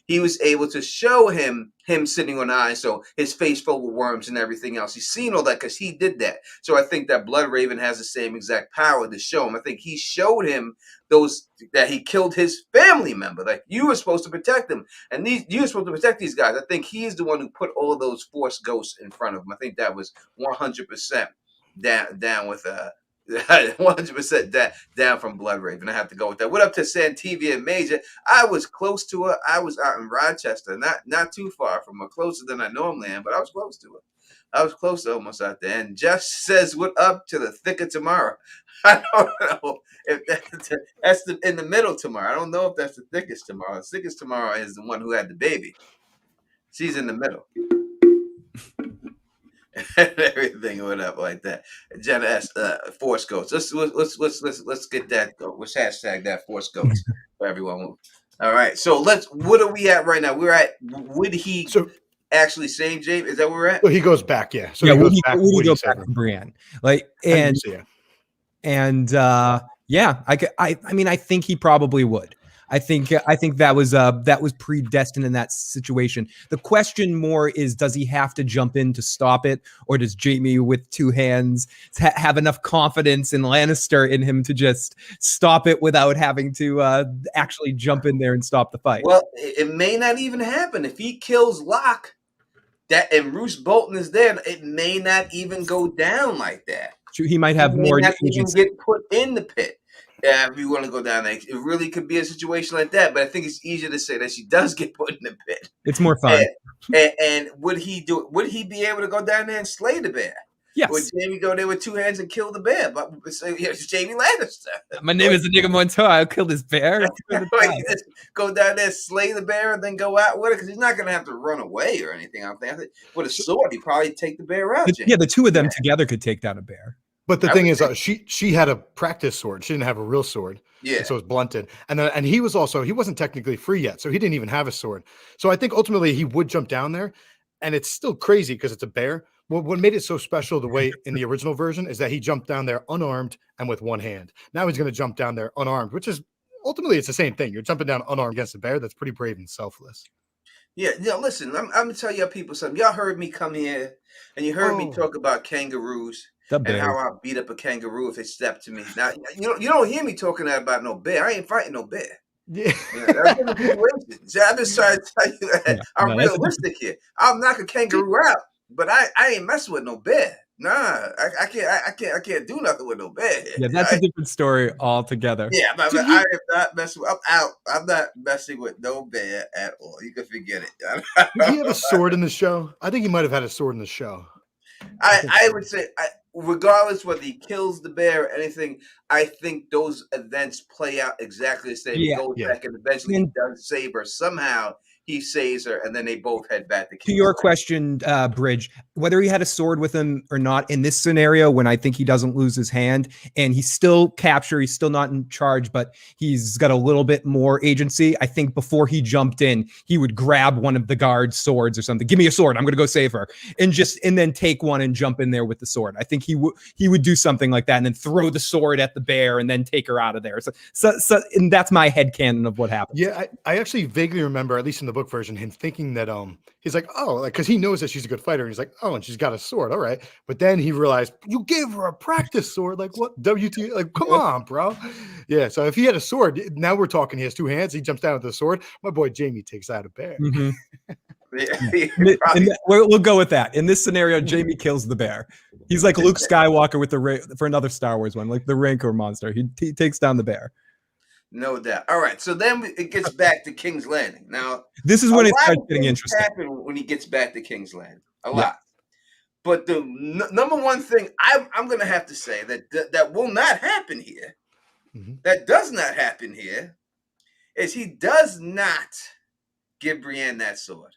[SPEAKER 1] He was able to show him sitting on eyes, so his face full with worms and everything else. He's seen all that because he did that. So I think that Bloodraven has the same exact power to show him. I think he showed him that he killed his family member. Like, you were supposed to protect him, and you were supposed to protect these guys. I think he's the one who put all of those Force ghosts in front of him. I think that was 100% down with 100% down from Bloodraven. I have to go with that. What up to Santivia Major? I was close to her. I was out in Rochester, not too far from her, closer than I normally am, but I was close to her. I was close to almost out there. And Jeff says, what up to the thick of tomorrow? I don't know if that's in the middle tomorrow. I don't know if that's the thickest tomorrow. The thickest tomorrow is the one who had the baby. She's in the middle. And everything went up like that. Jenna asked, Force Ghosts. Let's get that. Let's hashtag that Force Ghosts for everyone. All right. So what are we at right now? We're at, would he actually same James? Is that where we're at?
[SPEAKER 3] Well, he goes back, yeah. So
[SPEAKER 2] yeah,
[SPEAKER 3] he goes back.
[SPEAKER 2] Would he go back to Brienne? Like, I mean, I think he probably would. I think that was predestined in that situation. The question more is, does he have to jump in to stop it, or does Jaime with two hands have enough confidence in Lannister in him to just stop it without having to actually jump in there and stop the fight?
[SPEAKER 1] Well, it may not even happen if he kills Locke. That and Roose Bolton is there. It may not even go down like that.
[SPEAKER 2] He might have
[SPEAKER 1] He
[SPEAKER 2] more
[SPEAKER 1] may not even
[SPEAKER 2] agency.
[SPEAKER 1] get put in the pit. If you want to go down there, it really could be a situation like that. But I think it's easier to say that she does get put in the pit.
[SPEAKER 2] It's more fun.
[SPEAKER 1] And would he do it? Would he be able to go down there and slay the bear?
[SPEAKER 2] Yes.
[SPEAKER 1] Would Jaime go there with two hands and kill the bear? But it's Jaime Lannister.
[SPEAKER 2] My name is Inigo Montoya. I'll kill this bear.
[SPEAKER 1] Go down there, slay the bear, and then go out with it, because he's not going to have to run away or anything. I think with a sword, he'd probably take the bear out.
[SPEAKER 2] Yeah, the two of them together could take down a bear.
[SPEAKER 3] But the thing is, she had a practice sword. She didn't have a real sword.
[SPEAKER 1] Yeah.
[SPEAKER 3] So it was blunted. And he wasn't technically free yet. So he didn't even have a sword. So I think ultimately he would jump down there. And it's still crazy because it's a bear. What made it so special the way in the original version is that he jumped down there unarmed and with one hand. Now he's going to jump down there unarmed, which is ultimately it's the same thing. You're jumping down unarmed against a bear. That's pretty brave and selfless.
[SPEAKER 1] Yeah, listen, I'm going to tell y'all people something. Y'all heard me come here and you heard me talk about kangaroos and how I beat up a kangaroo if they step to me. Now, you don't hear me talking about no bear. I ain't fighting no bear.
[SPEAKER 3] Yeah.
[SPEAKER 1] See, I'm just trying to tell you that I'm realistic here. I'll knock a kangaroo out, but I ain't messing with no bear. Nah, I can't do nothing with no bear.
[SPEAKER 2] Yeah, that's a different story altogether.
[SPEAKER 1] Yeah, but I am not messing. I'm out. I'm not messing with no bear at all. You can forget it.
[SPEAKER 3] Did he have a sword in the show? I think he might have had a sword in the show.
[SPEAKER 1] I would say, regardless whether he kills the bear or anything, I think those events play out exactly the same. He goes back and eventually he does save her. Somehow he saves her, and then they both head back to King's
[SPEAKER 2] your
[SPEAKER 1] Landing.
[SPEAKER 2] question, Bridge, whether he had a sword with him or not, in this scenario, when I think he doesn't lose his hand and he's still captured, he's still not in charge, but he's got a little bit more agency. I think before he jumped in, he would grab one of the guard's swords or something. Give me a sword. I'm going to go save her, and then take one and jump in there with the sword. I think he would do something like that, and then throw the sword at the bear and then take her out of there. So and that's my headcanon of what happened.
[SPEAKER 3] Yeah, I actually vaguely remember, at least in the book version, him thinking that he's like, oh, like, because he knows that she's a good fighter, and he's like, oh, and she's got a sword, all right. But then he realized, you gave her a practice sword, like what? WT, like, come on, bro. Yeah, so if he had a sword, now we're talking, he has two hands, he jumps down with the sword. My boy Jaime takes out a bear.
[SPEAKER 2] Mm-hmm. We'll go with that. In this scenario, Jaime kills the bear. He's like Luke Skywalker with for another Star Wars one, like the Rancor monster. He takes down the bear.
[SPEAKER 1] No doubt. All right, so then it gets back to King's Landing. Now,
[SPEAKER 2] this is when it starts getting interesting.
[SPEAKER 1] Happen when he gets back to King's Landing, a lot. But the number one thing I'm going to have to say that will not happen here, that does not happen here, is he does not give Brienne that sword.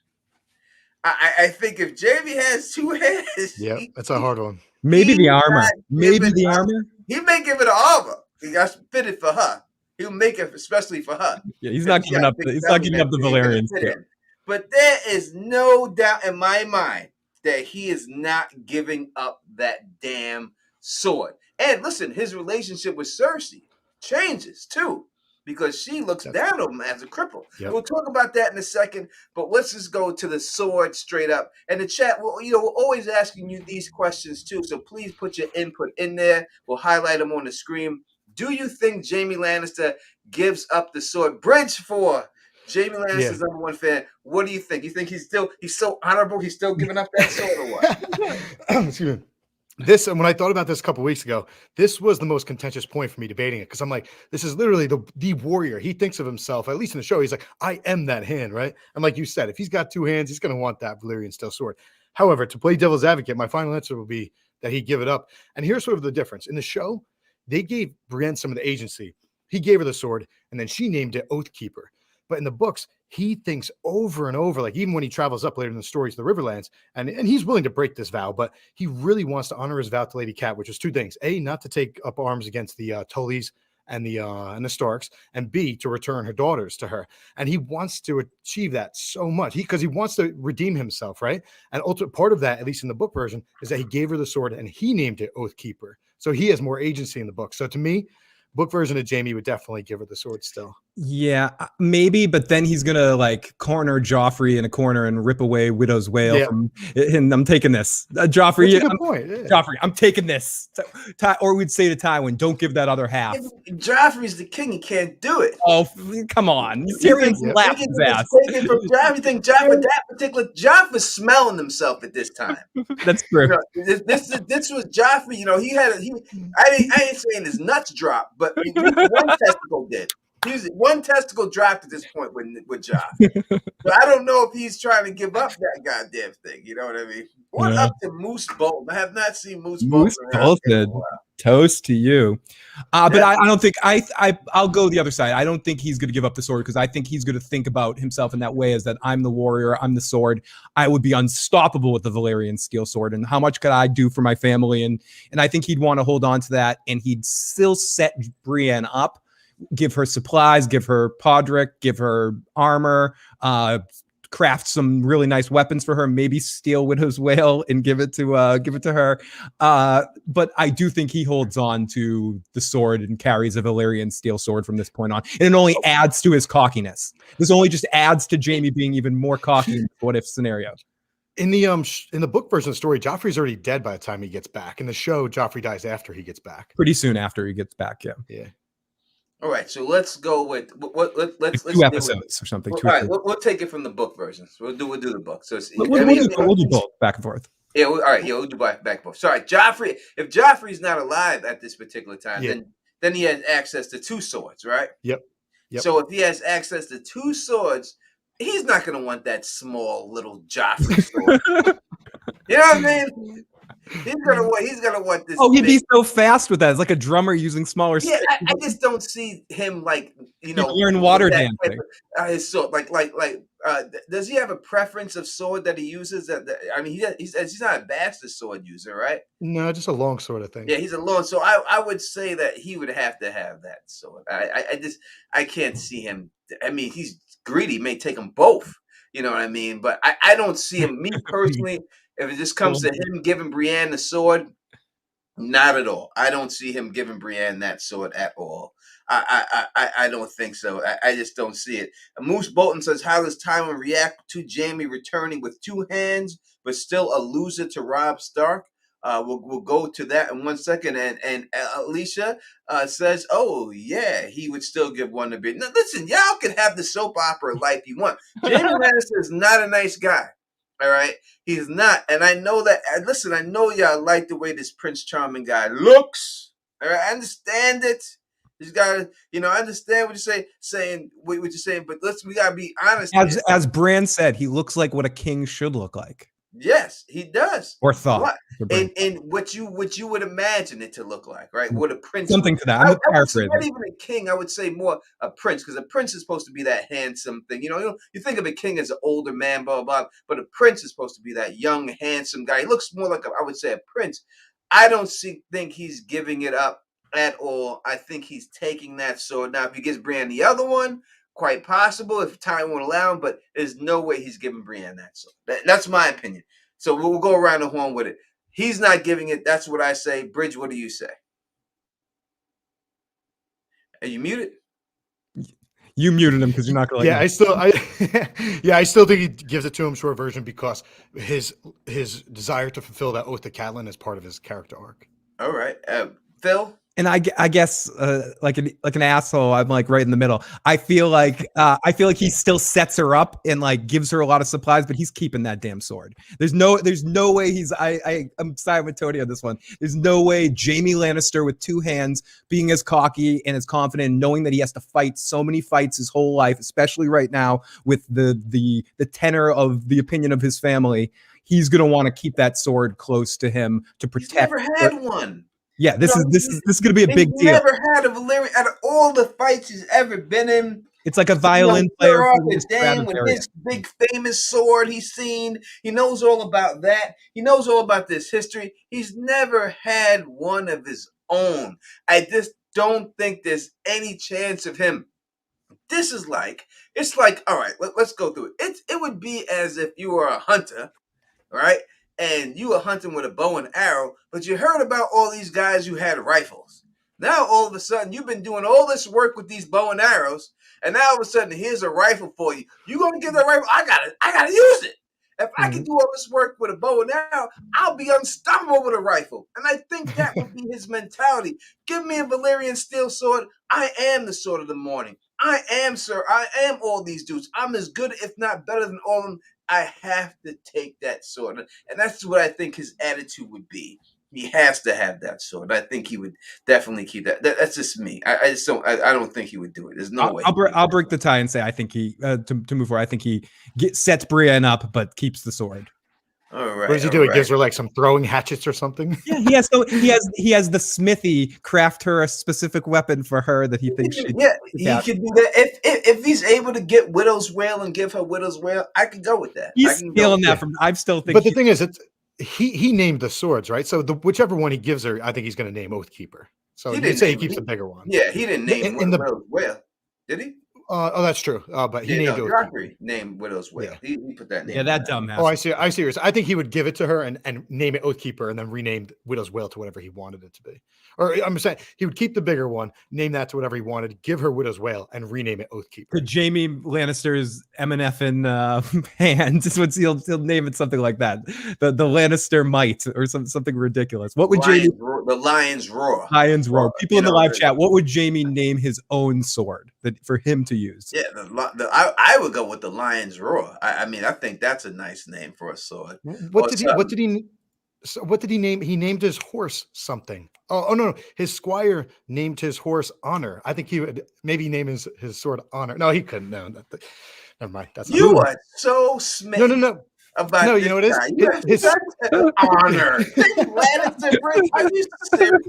[SPEAKER 1] I think if Jaime has two hands,
[SPEAKER 3] that's a hard one.
[SPEAKER 2] Maybe the armor. Maybe the armor.
[SPEAKER 1] He may give it an armor. He got fitted for her. He'll make it especially for her.
[SPEAKER 2] Yeah, he's not giving up. He's not giving up the Valerians.
[SPEAKER 1] But there is no doubt in my mind that he is not giving up that damn sword. And listen, his relationship with Cersei changes too, because she looks down on him as a cripple. Yep. We'll talk about that in a second, but let's just go to the sword straight up. And the chat, we're always asking you these questions too, so please put your input in there. We'll highlight them on the screen. Do you think Jaime Lannister gives up the sword? Bridge for Jaime Lannister's number one fan. What do you think? You think he's so honorable, he's still giving up that sword or what?
[SPEAKER 3] Excuse me. This, and when I thought about this a couple weeks ago, this was the most contentious point for me debating it, because I'm like, this is literally the warrior. He thinks of himself, at least in the show, he's like, I am that hand, right? And like you said, if he's got two hands, he's going to want that Valyrian steel sword. However, to play devil's advocate, my final answer will be that he'd give it up. And here's sort of the difference. In the show, they gave Brienne some of the agency. He gave her the sword, and then she named it Oathkeeper. But in the books, he thinks over and over, like even when he travels up later in the stories to the Riverlands, and he's willing to break this vow, but he really wants to honor his vow to Lady Cat, which is two things: A, not to take up arms against the Tullys and the Starks, and B, to return her daughters to her. And he wants to achieve that so much, because he wants to redeem himself, right? And ultimate part of that, at least in the book version, is that he gave her the sword and he named it Oathkeeper. So he has more agency in the book. So to me, Book version of Jaime would definitely give her the sword still.
[SPEAKER 2] Yeah, maybe, but then he's gonna like corner Joffrey in a corner and rip away Widow's Wail from. And I'm taking this, Joffrey.
[SPEAKER 3] That's a good point. Yeah.
[SPEAKER 2] Joffrey, I'm taking this. Or we'd say to Tywin, "Don't give that other half."
[SPEAKER 1] Joffrey's the king; he can't do it.
[SPEAKER 2] Oh, come on! Tyrion's lapped his ass.
[SPEAKER 1] Taken from Joffrey. You think Joffrey's smelling himself at this time?
[SPEAKER 2] That's true.
[SPEAKER 1] This was Joffrey. I ain't saying his nuts dropped, but one testicle did. One testicle dropped at this point with Joff. But I don't know if he's trying to give up that goddamn thing. You know what I mean? What up to Moose Bolton? I have not seen Moose Bolton.
[SPEAKER 2] Toast to you. But I don't think I'll go the other side. I don't think he's going to give up the sword because I think he's going to think about himself in that way as that I'm the warrior, I'm the sword. I would be unstoppable with the Valyrian steel sword. And how much could I do for my family? And I think he'd want to hold on to that. And he'd still set Brienne up, give her supplies, give her podrick, give her armor, craft some really nice weapons for her, maybe steal Widow's Wail and give it to her. But I do think he holds on to the sword and carries a Valyrian steel sword from this point on. And it only adds to his cockiness. This only just adds to Jaime being even more cocky in the what if scenario.
[SPEAKER 3] In the book version of the story, Joffrey's already dead by the time he gets back. In the show, Joffrey dies after he gets back.
[SPEAKER 2] Pretty soon after he gets back, yeah.
[SPEAKER 3] Yeah.
[SPEAKER 1] All right, so let's go with let's
[SPEAKER 2] 2 episodes or something.
[SPEAKER 1] All right, we'll take it from the book versions. We'll do the book. So
[SPEAKER 2] we'll do both back and forth.
[SPEAKER 1] Yeah, all right. Yeah, we'll do back and forth. Sorry, Joffrey. If Joffrey's not alive at this particular time, then he has access to 2 swords, right?
[SPEAKER 3] Yep.
[SPEAKER 1] So if he has access to 2 swords, he's not going to want that small little Joffrey sword. You know what I mean? He's gonna want this.
[SPEAKER 2] Oh, he'd be so fast with that. It's like a drummer using smaller.
[SPEAKER 1] Yeah, I just don't see him
[SPEAKER 2] learn water dancing.
[SPEAKER 1] His sword, does he have a preference of sword that he uses? He's not a bastard sword user, right?
[SPEAKER 3] No, just a long sword, I think.
[SPEAKER 1] Yeah, he's a long. So I would say that he would have to have that sword. I can't see him. I mean, he's greedy. He may take them both. You know what I mean? But I don't see him. Me personally. If it just comes to him giving Brienne the sword, not at all. I don't see him giving Brienne that sword at all. I don't think so. I just don't see it. Moose Bolton says, how does Tywin react to Jaime returning with 2 hands, but still a loser to Robb Stark? We'll go to that in 1 second. And Alicia says, oh, yeah, he would still give one to Brienne. Now, listen, y'all can have the soap opera life you want. Jaime Lannister is not a nice guy. All right, he's not, and I know that. Listen, I know y'all like the way this Prince Charming guy looks. All right, I understand it. He's got, I understand what you're saying, what you're saying, but we gotta be honest.
[SPEAKER 2] As Bran said, he looks like what a king should look like.
[SPEAKER 1] Yes, he does.
[SPEAKER 2] Or thought.
[SPEAKER 1] And what you would imagine it to look like, right? What a prince.
[SPEAKER 2] Something to that. I'm paraphrasing.
[SPEAKER 1] Not even a king. I would say more a prince, because a prince is supposed to be that handsome thing. You think of a king as an older man, blah, blah, blah, but a prince is supposed to be that young, handsome guy. He looks more like, I would say, a prince. I don't think he's giving it up at all. I think he's taking that sword. Now, if he gives Brienne the other one, quite possible if Tywin won't allow him, but there's no way he's giving Brienne that sword. That's my opinion. So we'll go around the horn with it. He's not giving it. That's what I say. Bridge, what do you say? Are you muted?
[SPEAKER 2] You muted him because you're not going to.
[SPEAKER 3] I still think he gives it to him short version because his desire to fulfill that oath to Catelyn is part of his character arc.
[SPEAKER 1] All right, Phil.
[SPEAKER 2] And I guess like an asshole, I'm like right in the middle. I feel like he still sets her up and like gives her a lot of supplies, but he's keeping that damn sword. There's no way he's. I'm siding with Tony on this one. There's no way Jaime Lannister with 2 hands, being as cocky and as confident, knowing that he has to fight so many fights his whole life, especially right now with the tenor of the opinion of his family. He's gonna want to keep that sword close to him to protect. He's
[SPEAKER 1] never had one.
[SPEAKER 2] Yeah, this is going to be a big deal.
[SPEAKER 1] Never had a Valyrian out of all the fights he's ever been in.
[SPEAKER 2] It's like a violin player
[SPEAKER 1] with his big famous sword he's seen. He knows all about that. He knows all about this history. He's never had one of his own. I just don't think there's any chance of him. It's like, all right, let's go through it. It would be as if you were a hunter, right? And you were hunting with a bow and arrow, but you heard about all these guys who had rifles. Now all of a sudden you've been doing all this work with these bow and arrows, and now all of a sudden here's a rifle for you. You gonna get that rifle? I gotta use it. If I can do all this work with a bow and arrow, I'll be unstoppable with a rifle. And I think that would be his mentality. Give me a Valyrian steel sword. I am the sword of the morning. I am, sir. I am all these dudes. I'm as good, if not better than all of them. I have to take that sword. And that's what I think his attitude would be. He has to have that sword. I think he would definitely keep that. That's just me. I just don't. I don't think he would do it. There's no way.
[SPEAKER 2] I'll break the tie and say I think he to move forward. I think he sets Brienne up, but keeps the sword.
[SPEAKER 1] All right.
[SPEAKER 3] What does he do? He gives her like some throwing hatchets or something.
[SPEAKER 2] Yeah, he has the smithy craft her a specific weapon for her that he thinks she.
[SPEAKER 1] Yeah, he could do that. If he's able to get Widow's Wail and give her Widow's Wail, I could go with that.
[SPEAKER 2] He's stealing that from. I'm still thinking.
[SPEAKER 3] But the thing is, he named the swords, right? So whichever one he gives her, I think he's going to name Oathkeeper. So he didn't say he keeps the bigger one.
[SPEAKER 1] Yeah, he didn't name Widow's Wail, did he?
[SPEAKER 3] Oh, that's true. But he named
[SPEAKER 1] Joffrey named Widow's Wail. Yeah. He put that name.
[SPEAKER 2] Yeah, that dumbass.
[SPEAKER 3] Oh, I see. I see. I think he would give it to her and name it Oathkeeper, and then rename Widow's Wail to whatever he wanted it to be. Or I'm saying he would keep the bigger one, name that to whatever he wanted, give her Widow's Wail, and rename it Oathkeeper.
[SPEAKER 2] The Jaime Lannister's M&F hand. He'll name it something like that. The Lannister might or something ridiculous. What would Jaime?
[SPEAKER 1] The Lion's Roar.
[SPEAKER 2] Lion's Roar. People in the live chat. What would Jaime name his own sword for him to use?
[SPEAKER 1] Yeah, I would go with the Lion's Roar. I mean, I think that's a nice name for a sword.
[SPEAKER 3] What did he name? He named his horse something. Oh no, his squire named his horse Honor. I think he would maybe name his sword Honor. No, he couldn't. No, never mind. That's
[SPEAKER 1] you are so smitten.
[SPEAKER 3] No.
[SPEAKER 1] About
[SPEAKER 3] no, you know what it is?
[SPEAKER 1] His honor. Are you serious?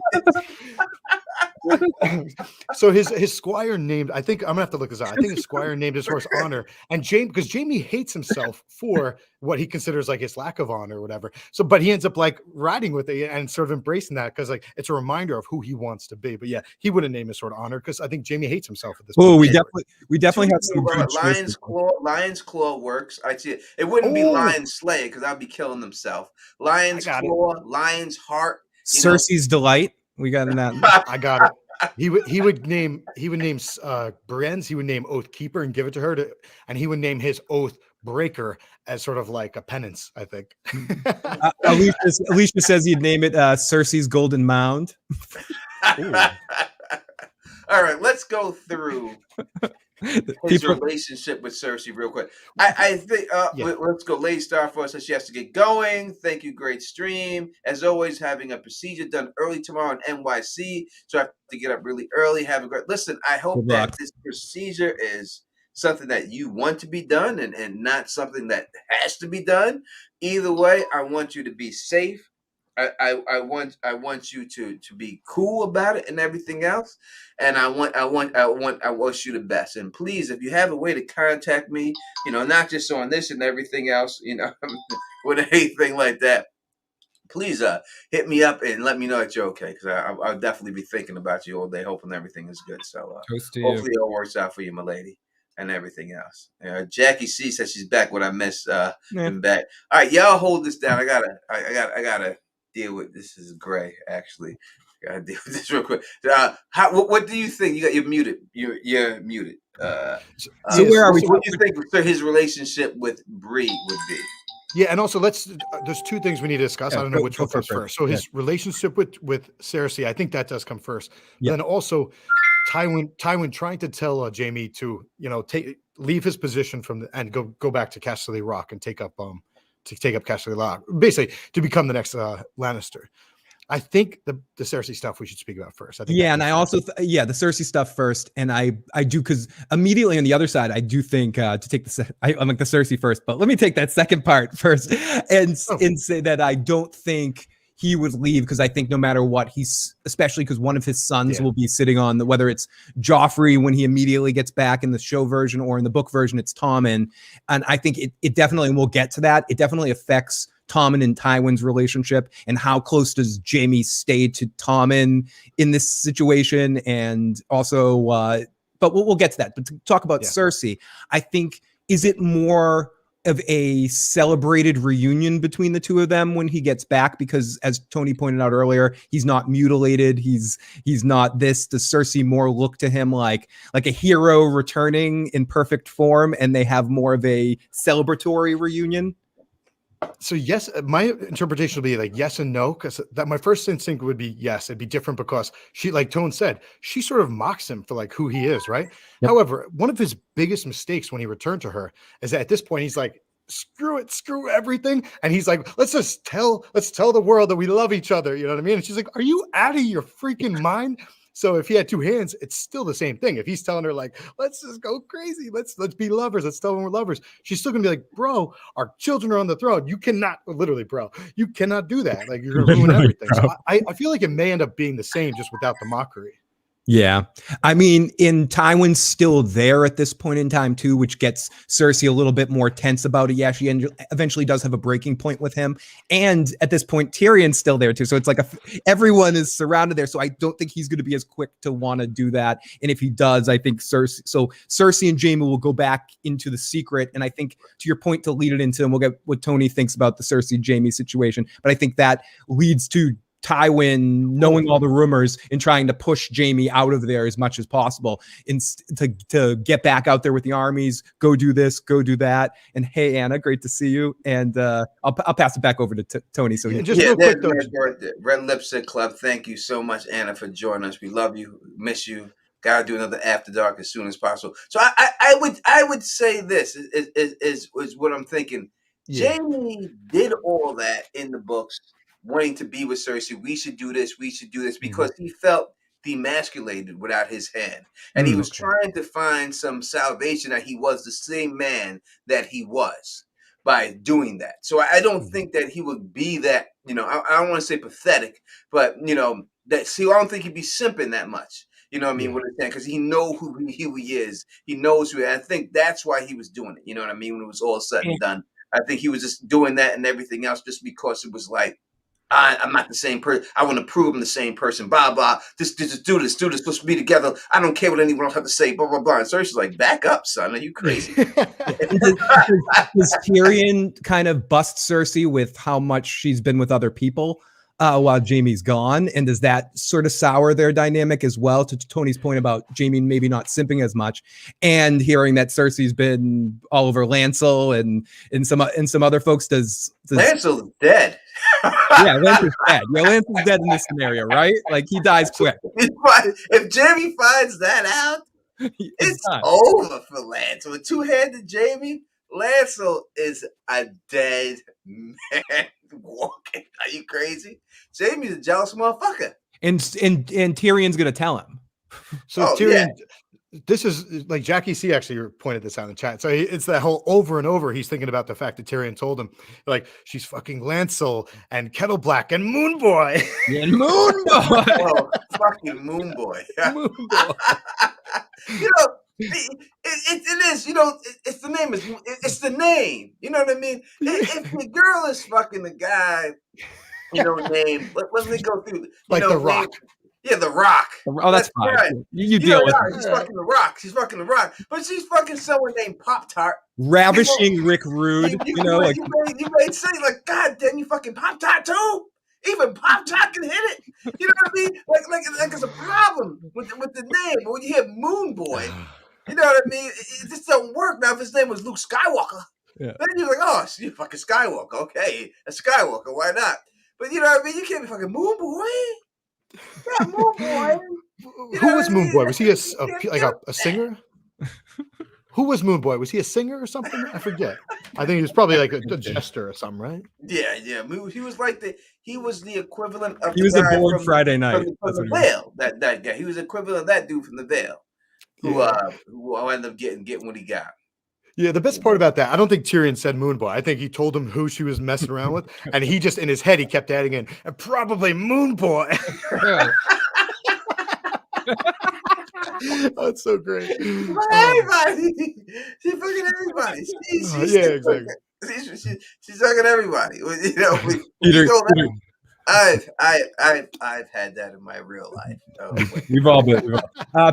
[SPEAKER 3] So his squire named, I think I'm gonna have to look this out. I think his squire named his horse Honor, and because Jaime hates himself for what he considers like his lack of honor or whatever. So, but he ends up like riding with it and sort of embracing that because like it's a reminder of who he wants to be. But yeah, he wouldn't name his sword Honor because I think Jaime hates himself at this point.
[SPEAKER 2] Oh, we definitely have some good
[SPEAKER 1] Lion's Claw works. I see it. It wouldn't be Lion's Slayer because I'd be killing himself. Lion's Claw, Lion's Heart,
[SPEAKER 2] Cersei's Delight. We got in that.
[SPEAKER 3] I got it. He would name Brienne's. He would name Oathkeeper and give it to her and he would name his Oath Breaker as sort of like a penance. I think.
[SPEAKER 2] Alicia says he'd name it Cersei's Golden Mound.
[SPEAKER 1] All right, let's go through his relationship with Cersei real quick. I think let's go. Lady Starfall says she has to get going. Thank you, great stream. As always, having a procedure done early tomorrow in NYC, so I have to get up really early. Have a great listen. I hope that this procedure is something that you want to be done and not something that has to be done. Either way, I want you to be safe. I want you to be cool about it and everything else, and I wish you the best. And please, if you have a way to contact me, not just on this and everything else, with anything like that, please hit me up and let me know that you're okay, because I'll definitely be thinking about you all day, hoping everything is good. So hopefully it all works out for you, my lady, and everything else. Jackie C says she's back. What I missed, been back. All right, y'all hold this down. I gotta deal with this. Is gray actually. Gotta deal with this real quick. What do you think? You're muted. You're muted.
[SPEAKER 2] So where are we?
[SPEAKER 1] What do you think his relationship with Bree would be?
[SPEAKER 3] Yeah, and also there's two things we need to discuss. I don't know which one comes first. So his relationship with Cersei, I think that does come first. Yep. Then also Tywin trying to tell Jaime to leave his position and go back to Casterly Rock and take up Casterly Rock, basically to become the next Lannister. I think the Cersei stuff we should speak about first. I think
[SPEAKER 2] and I also the Cersei stuff first, and I do, because immediately on the other side I do think to take I'm like the Cersei first, but let me take that second part first and say that I don't think he would leave, because I think no matter what, especially because one of his sons will be sitting on whether it's Joffrey when he immediately gets back in the show version or in the book version, it's Tommen. And I think it definitely, and we'll get to that, it definitely affects Tommen and Tywin's relationship, and how close does Jaime stay to Tommen in this situation. And also, but we'll get to that. But to talk about Cersei, I think, is it more of a celebrated reunion between the two of them when he gets back, because as Tony pointed out earlier, he's not mutilated, he's not this. Does Cersei more look to him like a hero returning in perfect form, and they have more of a celebratory reunion?
[SPEAKER 3] So yes, my interpretation will be like yes and no, because that my first instinct would be yes. It'd be different because she, like Tone said, she sort of mocks him for like who he is, right?
[SPEAKER 2] Yep.
[SPEAKER 3] However, one of his biggest mistakes when he returned to her is that at this point he's like, screw it, screw everything, and he's like, let's tell the world that we love each other. You know what I mean? And she's like, are you out of your freaking mind? So if he had two hands, it's still the same thing. If he's telling her like, let's just go crazy, let's be lovers, let's tell them we're lovers, she's still gonna be like, bro, our children are on the throne. You cannot, literally, bro, you cannot do that. Like you're gonna ruin everything. So I feel like it may end up being the same just without the mockery.
[SPEAKER 2] Yeah. I mean, Tywin's still there at this point in time too, which gets Cersei a little bit more tense about it. Yeah, she eventually does have a breaking point with him. And at this point, Tyrion's still there too. So it's like everyone is surrounded there. So I don't think he's going to be as quick to want to do that. And if he does, I think Cersei and Jaime will go back into the secret. And I think to your point, to lead it into, and we'll get what Tony thinks about the Cersei Jaime situation. But I think that leads to Tywin knowing all the rumors and trying to push Jaime out of there as much as possible, to get back out there with the armies, go do this, go do that. And hey, Anna, great to see you. And I'll pass it back over to Tony. So
[SPEAKER 3] just real quick, though,
[SPEAKER 1] Red Lipstick Club, thank you so much, Anna, for joining us. We love you, miss you. Gotta do another After Dark as soon as possible. So I would say this is what I'm thinking.
[SPEAKER 3] Yeah.
[SPEAKER 1] Jaime did all that in the books, wanting to be with Cersei. We should do this, because he felt demasculated without his hand. And he was trying to find some salvation that he was the same man that he was by doing that. So I don't think that he would be that, I don't want to say pathetic, but, I don't think he'd be simping that much. You know what I mean? What I'm saying? Because he knows who he is. He knows who he is. I think that's why he was doing it. You know what I mean? When it was all said and done. I think he was just doing that and everything else just because it was like, I'm not the same person. I want to prove I'm the same person. Blah, blah. Just do this. Let's be together. I don't care what anyone else have to say. Blah, blah, blah. And Cersei's like, back up, son. Are you crazy?
[SPEAKER 2] Does Tyrion kind of bust Cersei with how much she's been with other people while Jaime's gone? And does that sort of sour their dynamic as well, to Tony's point about Jaime maybe not simping as much, and hearing that Cersei's been all over Lancel and some other folks? Does
[SPEAKER 1] Lancel's dead?
[SPEAKER 2] Yeah, Lancel's dead. Yeah, Lancel's dead in this scenario, right? Like he dies quick.
[SPEAKER 1] If Jaime finds that out, it's over for Lancel. With two-handed Jaime, Lancel is a dead man walking. Are you crazy? Jaime's a jealous motherfucker.
[SPEAKER 2] And Tyrion's gonna tell him.
[SPEAKER 3] So Tyrion, this is like Jackie C actually pointed this out in the chat. So it's that whole over and over. He's thinking about the fact that Tyrion told him, like, she's fucking Lancel and Kettle Black and Moon Boy.
[SPEAKER 2] And Moon Boy.
[SPEAKER 1] Oh, fucking Moon Boy.
[SPEAKER 2] Moon Boy.
[SPEAKER 1] It is, it's the name. It's the name. You know what I mean? If the girl is fucking the guy, name, let me go through.
[SPEAKER 3] Like The Rock.
[SPEAKER 1] Yeah, The Rock.
[SPEAKER 2] Oh, that's fine. Right. You deal with it.
[SPEAKER 1] She's fucking The Rock. She's fucking The Rock. But she's fucking someone named Pop-Tart.
[SPEAKER 2] Ravishing Rick Rude.
[SPEAKER 1] You may say, like, God damn, you fucking Pop-Tart too? Even Pop-Tart can hit it. You know what I mean? Like it's a problem with the name. But when you hear Moon Boy, you know what I mean? It just don't work. Now, if his name was Luke Skywalker, then you're like, oh, you're fucking Skywalker. Okay, a Skywalker. Why not? But you know what I mean? You can't be fucking Moon Boy. Yeah, Moon Boy.
[SPEAKER 3] Who was Moon Boy? Was he a singer? Who was Moon Boy? Was he a singer or something? I forget. I think he was probably like a jester or something, right?
[SPEAKER 1] Yeah. He was the equivalent of.
[SPEAKER 2] He was a bored Friday night.
[SPEAKER 1] From the Vale. That guy. He was the equivalent of that dude from the Vale, who ended up getting what he got.
[SPEAKER 3] Yeah, the best part about that, I don't think Tyrion said Moon Boy. I think he told him who she was messing around with, and he just in his head he kept adding in, and probably Moon Boy. That's so great.
[SPEAKER 1] Everybody, she's fucking everybody. Exactly. She's fucking everybody. I've had that in my real life. Oh,
[SPEAKER 2] We've all been.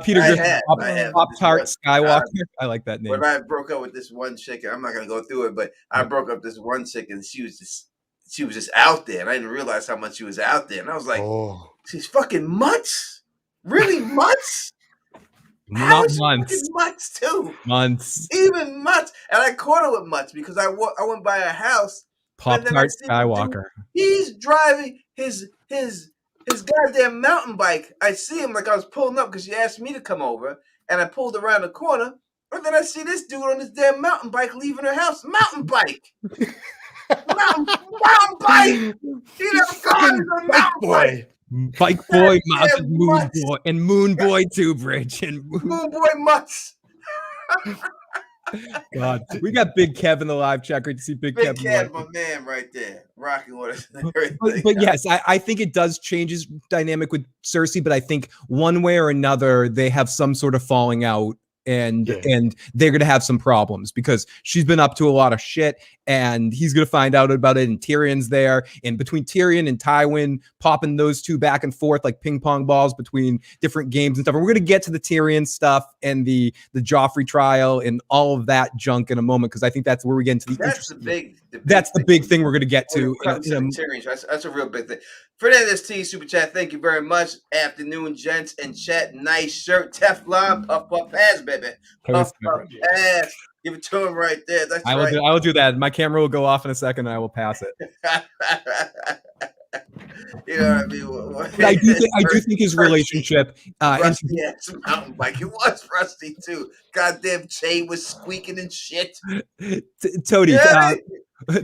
[SPEAKER 2] Peter
[SPEAKER 1] I
[SPEAKER 2] Griffin,
[SPEAKER 1] have. I have.
[SPEAKER 2] Pop
[SPEAKER 1] This
[SPEAKER 2] Tart
[SPEAKER 1] one,
[SPEAKER 2] Skywalker. I like that name.
[SPEAKER 1] when I broke up with this one chick, and I'm not gonna go through it, but I broke up with this one chick, and she was just out there, and I didn't realize how much she was out there, and I was like,
[SPEAKER 3] Oh,
[SPEAKER 1] she's fucking mutts, really mutts. How
[SPEAKER 2] Not
[SPEAKER 1] is she fucking
[SPEAKER 2] months.
[SPEAKER 1] mutts too?
[SPEAKER 2] Months.
[SPEAKER 1] Even mutts, and I caught her with mutts because I went by her house,
[SPEAKER 2] Pop
[SPEAKER 1] and then I
[SPEAKER 2] Tart
[SPEAKER 1] see the dude.
[SPEAKER 2] Skywalker.
[SPEAKER 1] He's driving his goddamn mountain bike. I see him like I was pulling up because she asked me to come over, and I pulled around the corner, and then I see this dude on his damn mountain bike leaving her house. Mountain bike, mountain bike. He never gone on a mountain bike.
[SPEAKER 2] Bike Boy,
[SPEAKER 1] Yeah,
[SPEAKER 2] Mountain Moon
[SPEAKER 1] mutts.
[SPEAKER 2] Boy, and Moon Boy Two Bridge, and
[SPEAKER 1] Moon boy mutts.
[SPEAKER 2] God, we got Big Kev in the live chat. Great to see Big
[SPEAKER 1] Big
[SPEAKER 2] Kev.
[SPEAKER 1] Cat, my man, right there, rocking with us. And everything.
[SPEAKER 2] But yes, I think it does change his dynamic with Cersei, but I think one way or another they have some sort of falling out, and they're gonna have some problems because she's been up to a lot of shit, and he's gonna find out about it. And Tyrion's there, and between Tyrion and Tywin, popping those two back and forth like ping pong balls between different games and stuff. And we're gonna get to the Tyrion stuff and the Joffrey trial and all of that junk in a moment because I think that's where we get into the
[SPEAKER 1] That's the
[SPEAKER 2] interesting. Big thing we're gonna get to.
[SPEAKER 1] Tyrion. That's a real big thing. Fernandez T Super Chat, thank you very much. Afternoon, gents and chat. Nice shirt, Teflon, puff ass, baby. Puff ass. Give it to him right there. That's
[SPEAKER 2] I will do that. My camera will go off in a second, and I will pass it.
[SPEAKER 1] You know what I mean?
[SPEAKER 2] But I do think his relationship.
[SPEAKER 1] Rusty had some mountain bike. It was rusty too. Goddamn chain was squeaking and shit.
[SPEAKER 2] Toady.
[SPEAKER 1] Yeah.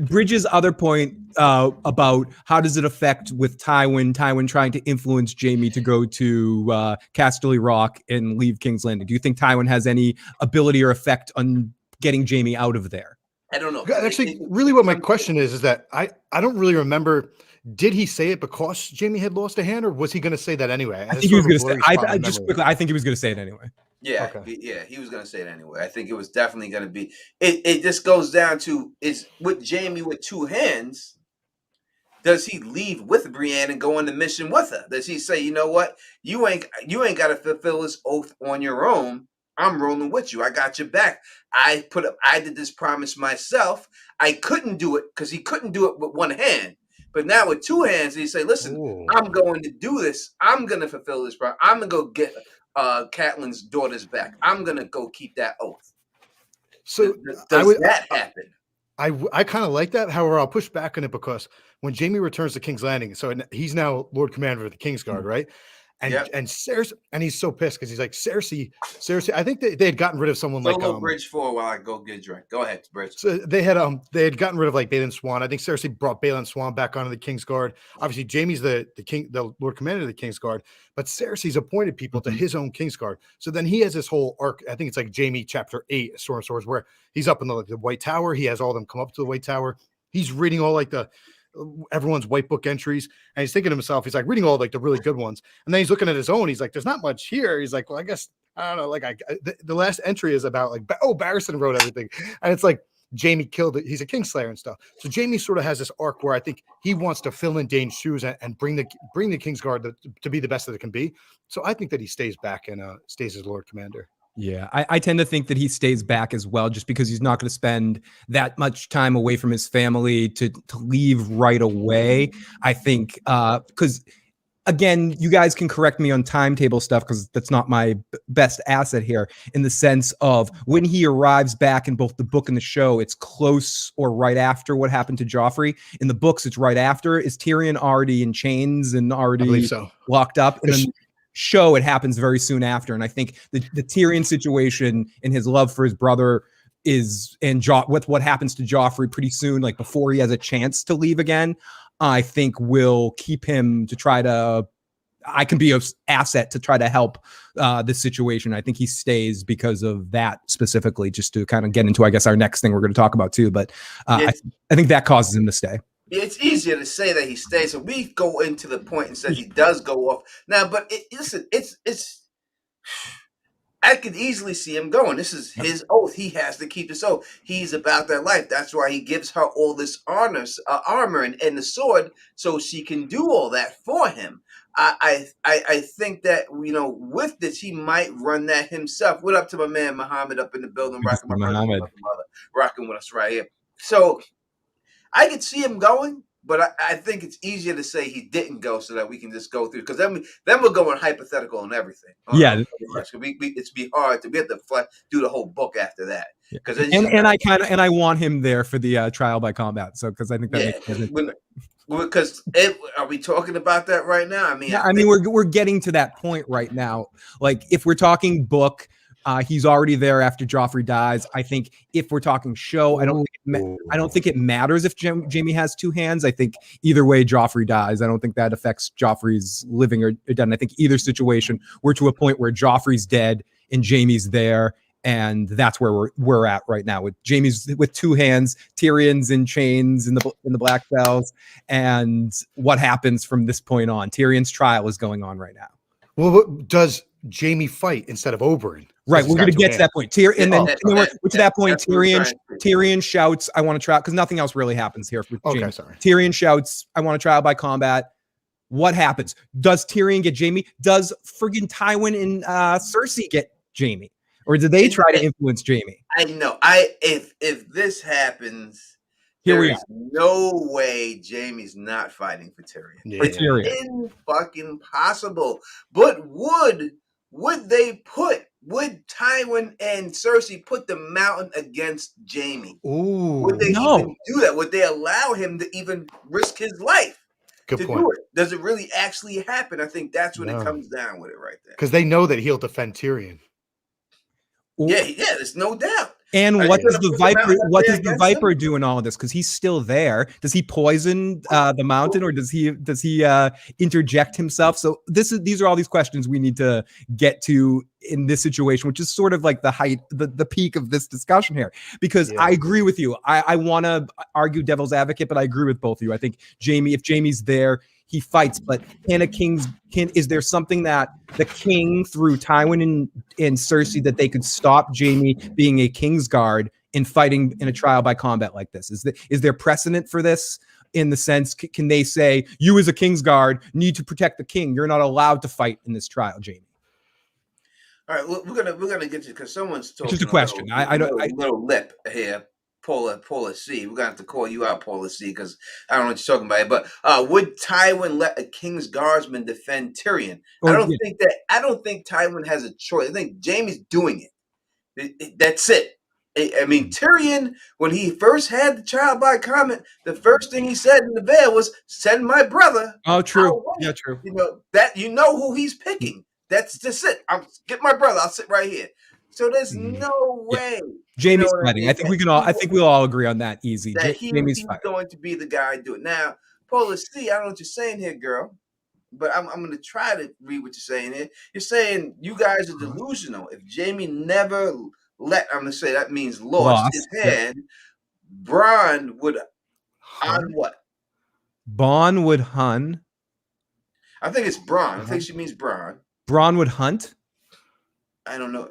[SPEAKER 2] Bridges' other point about how does it affect with Tywin trying to influence Jaime to go to Casterly Rock and leave King's Landing. Do you think Tywin has any ability or effect on getting Jaime out of there?
[SPEAKER 1] I don't know.
[SPEAKER 3] Actually, really what my question is that I don't really remember. Did he say it because Jaime had lost a hand, or was he going to say that anyway?
[SPEAKER 2] I think he was going to say. I think he was going to say it anyway.
[SPEAKER 1] Yeah, okay. He was going to say it anyway. I think it was definitely going to be. It just goes down to is with Jaime with two hands. Does he leave with Brienne and go on the mission with her? Does he say, you know what, you ain't got to fulfill this oath on your own? I'm rolling with you. I got your back. I did this promise myself. I couldn't do it because he couldn't do it with one hand. But now with two hands, he say, listen, I'm going to do this. I'm going to fulfill this promise. I'm going to go get Catelyn's daughters back. I'm going to go keep that oath.
[SPEAKER 3] So
[SPEAKER 1] does that happen?
[SPEAKER 3] I kind of like that. However, I'll push back on it because when Jaime returns to King's Landing, so he's now Lord Commander of the Kingsguard, right? And Cersei, and he's so pissed because he's like, Cersei. I think they had gotten rid of someone like
[SPEAKER 1] Bridge 4 while I go get a drink. Go ahead, Bridge.
[SPEAKER 3] So they had gotten rid of like Balon Swan. I think Cersei brought Balon Swan back onto the Kingsguard. Obviously, Jaime's the Lord Commander of the Kingsguard, but Cersei's appointed people to his own Kingsguard. So then he has this whole arc. I think it's like Jaime chapter 8, Sword of Swords, where he's up in the White Tower. He has all of them come up to the White Tower. He's reading all like everyone's white book entries, and he's thinking to himself, he's like reading all like the really good ones, and then he's looking at his own. He's like, there's not much here. He's like, well, I guess I don't know. Like the last entry is about like, Barristan wrote everything, and it's like Jaime killed it. He's a Kingslayer and stuff. So Jaime sort of has this arc where I think he wants to fill in Dane's shoes and bring the Kingsguard to be the best that it can be. So I think that he stays back and stays as Lord Commander.
[SPEAKER 2] Yeah, I tend to think that he stays back as well, just because he's not going to spend that much time away from his family to leave right away. I think because, again, you guys can correct me on timetable stuff because that's not my best asset here, in the sense of when he arrives back in both the book and the show, it's close or right after what happened to Joffrey. In the books, it's right after. Is Tyrion already in chains and already locked up? And then show it happens very soon after, and I think the Tyrion situation and his love for his brother with what happens to Joffrey pretty soon, like before he has a chance to leave again, I think will keep him to try to. I can be an asset to try to help this situation. I think he stays because of that specifically, just to kind of get into, I guess, our next thing we're going to talk about too. But I think that causes him to stay.
[SPEAKER 1] It's easier to say that he stays, and we go into the point and say he does go off now. But listen, it's I could easily see him going. This is his oath. He has to keep this oath. He's about that life. That's why he gives her all this armor and the sword, so she can do all that for him. I think that, you know, with this, he might run that himself. What up to my man Muhammad up in the building, rocking my brother, rocking with us right here. So I could see him going, but I think it's easier to say he didn't go so that we can just go through, because then we're going hypothetical on everything. It's be hard to have to do the whole book after that. Because
[SPEAKER 2] I want him there for the trial by combat. So because I think that makes sense.
[SPEAKER 1] Because are we talking about that right now?
[SPEAKER 2] I mean, we're getting to that point right now. Like if we're talking book, he's already there after Joffrey dies. I think if we're talking show, I don't think it matters if Jaime has two hands. I think either way Joffrey dies, I don't think that affects Joffrey's living or dead. I think either situation, we're to a point where Joffrey's dead and Jaime's there. And that's where we're at right now with Jaime's with two hands, Tyrion's in chains in the Black Cells, and what happens from this point on. Tyrion's trial is going on right now.
[SPEAKER 3] Well, does Jaime fight instead of Oberyn?
[SPEAKER 2] Right, we're going to get to that point. We're to that point. Tyrion shouts, "I want to trial," because nothing else really happens here.
[SPEAKER 3] Okay, sorry.
[SPEAKER 2] Tyrion shouts, "I want to trial by combat." What happens? Does Tyrion get Jaime? Does friggin' Tywin and Cersei get Jaime? Or did they try to influence Jaime?
[SPEAKER 1] I know. If this happens,
[SPEAKER 2] here we are.
[SPEAKER 1] No way Jaime's not fighting for Tyrion.
[SPEAKER 2] Yeah. For Tyrion.
[SPEAKER 1] Fucking possible. But would Tywin and Cersei put the mountain against Jaime?
[SPEAKER 3] Ooh,
[SPEAKER 1] would they even do that? Would they allow him to even risk his life?
[SPEAKER 3] Good point.
[SPEAKER 1] Do it? Does it really actually happen? I think that's when it comes down with it right there.
[SPEAKER 3] Because they know that he'll defend Tyrion.
[SPEAKER 1] Yeah, there's no doubt.
[SPEAKER 2] And what does the Viper? What does the Viper do in all of this? Because he's still there. Does he poison the mountain, or does he interject himself? So these are all these questions we need to get to in this situation, which is sort of like the height, the peak of this discussion here. Because I agree with you. I want to argue devil's advocate, but I agree with both of you. I think if Jaime's there, he fights, but is there something that the king through Tywin and Cersei that they could stop Jaime being a Kingsguard in fighting in a trial by combat like this? Is there precedent for this in the sense, can they say, you as a Kingsguard need to protect the king? You're not allowed to fight in this trial, Jaime.
[SPEAKER 1] All right, we're gonna get to, because someone's talking.
[SPEAKER 2] It's just a question. I don't.
[SPEAKER 1] Little lip here. Paula C. We're gonna have to call you out, Paula C, because I don't know what you're talking about. But would Tywin let a King's Guardsman defend Tyrion? I don't think Tywin has a choice. I think Jaime's doing it. That's it. I mean, Tyrion, when he first had the trial by comment, the first thing he said in the Vale was, "Send my brother."
[SPEAKER 2] Oh, true. Yeah, true.
[SPEAKER 1] You know who he's picking. That's just it. I'll get my brother. I'll sit right here. So there's no way.
[SPEAKER 2] Jaime's fighting. I think we can all. I think we'll all agree on that. Easy.
[SPEAKER 1] That he's going to be the guy to do it. Now, Paula C, I don't know what you're saying here, girl, but I'm going to try to read what you're saying here. You're saying you guys are delusional. If Jaime never let, I'm going to say that means lost his hand, Bronn would on what?
[SPEAKER 2] Bronn would hun.
[SPEAKER 1] I think it's Bronn. I think she means Bronn.
[SPEAKER 2] Bronn would hunt.
[SPEAKER 1] I don't know.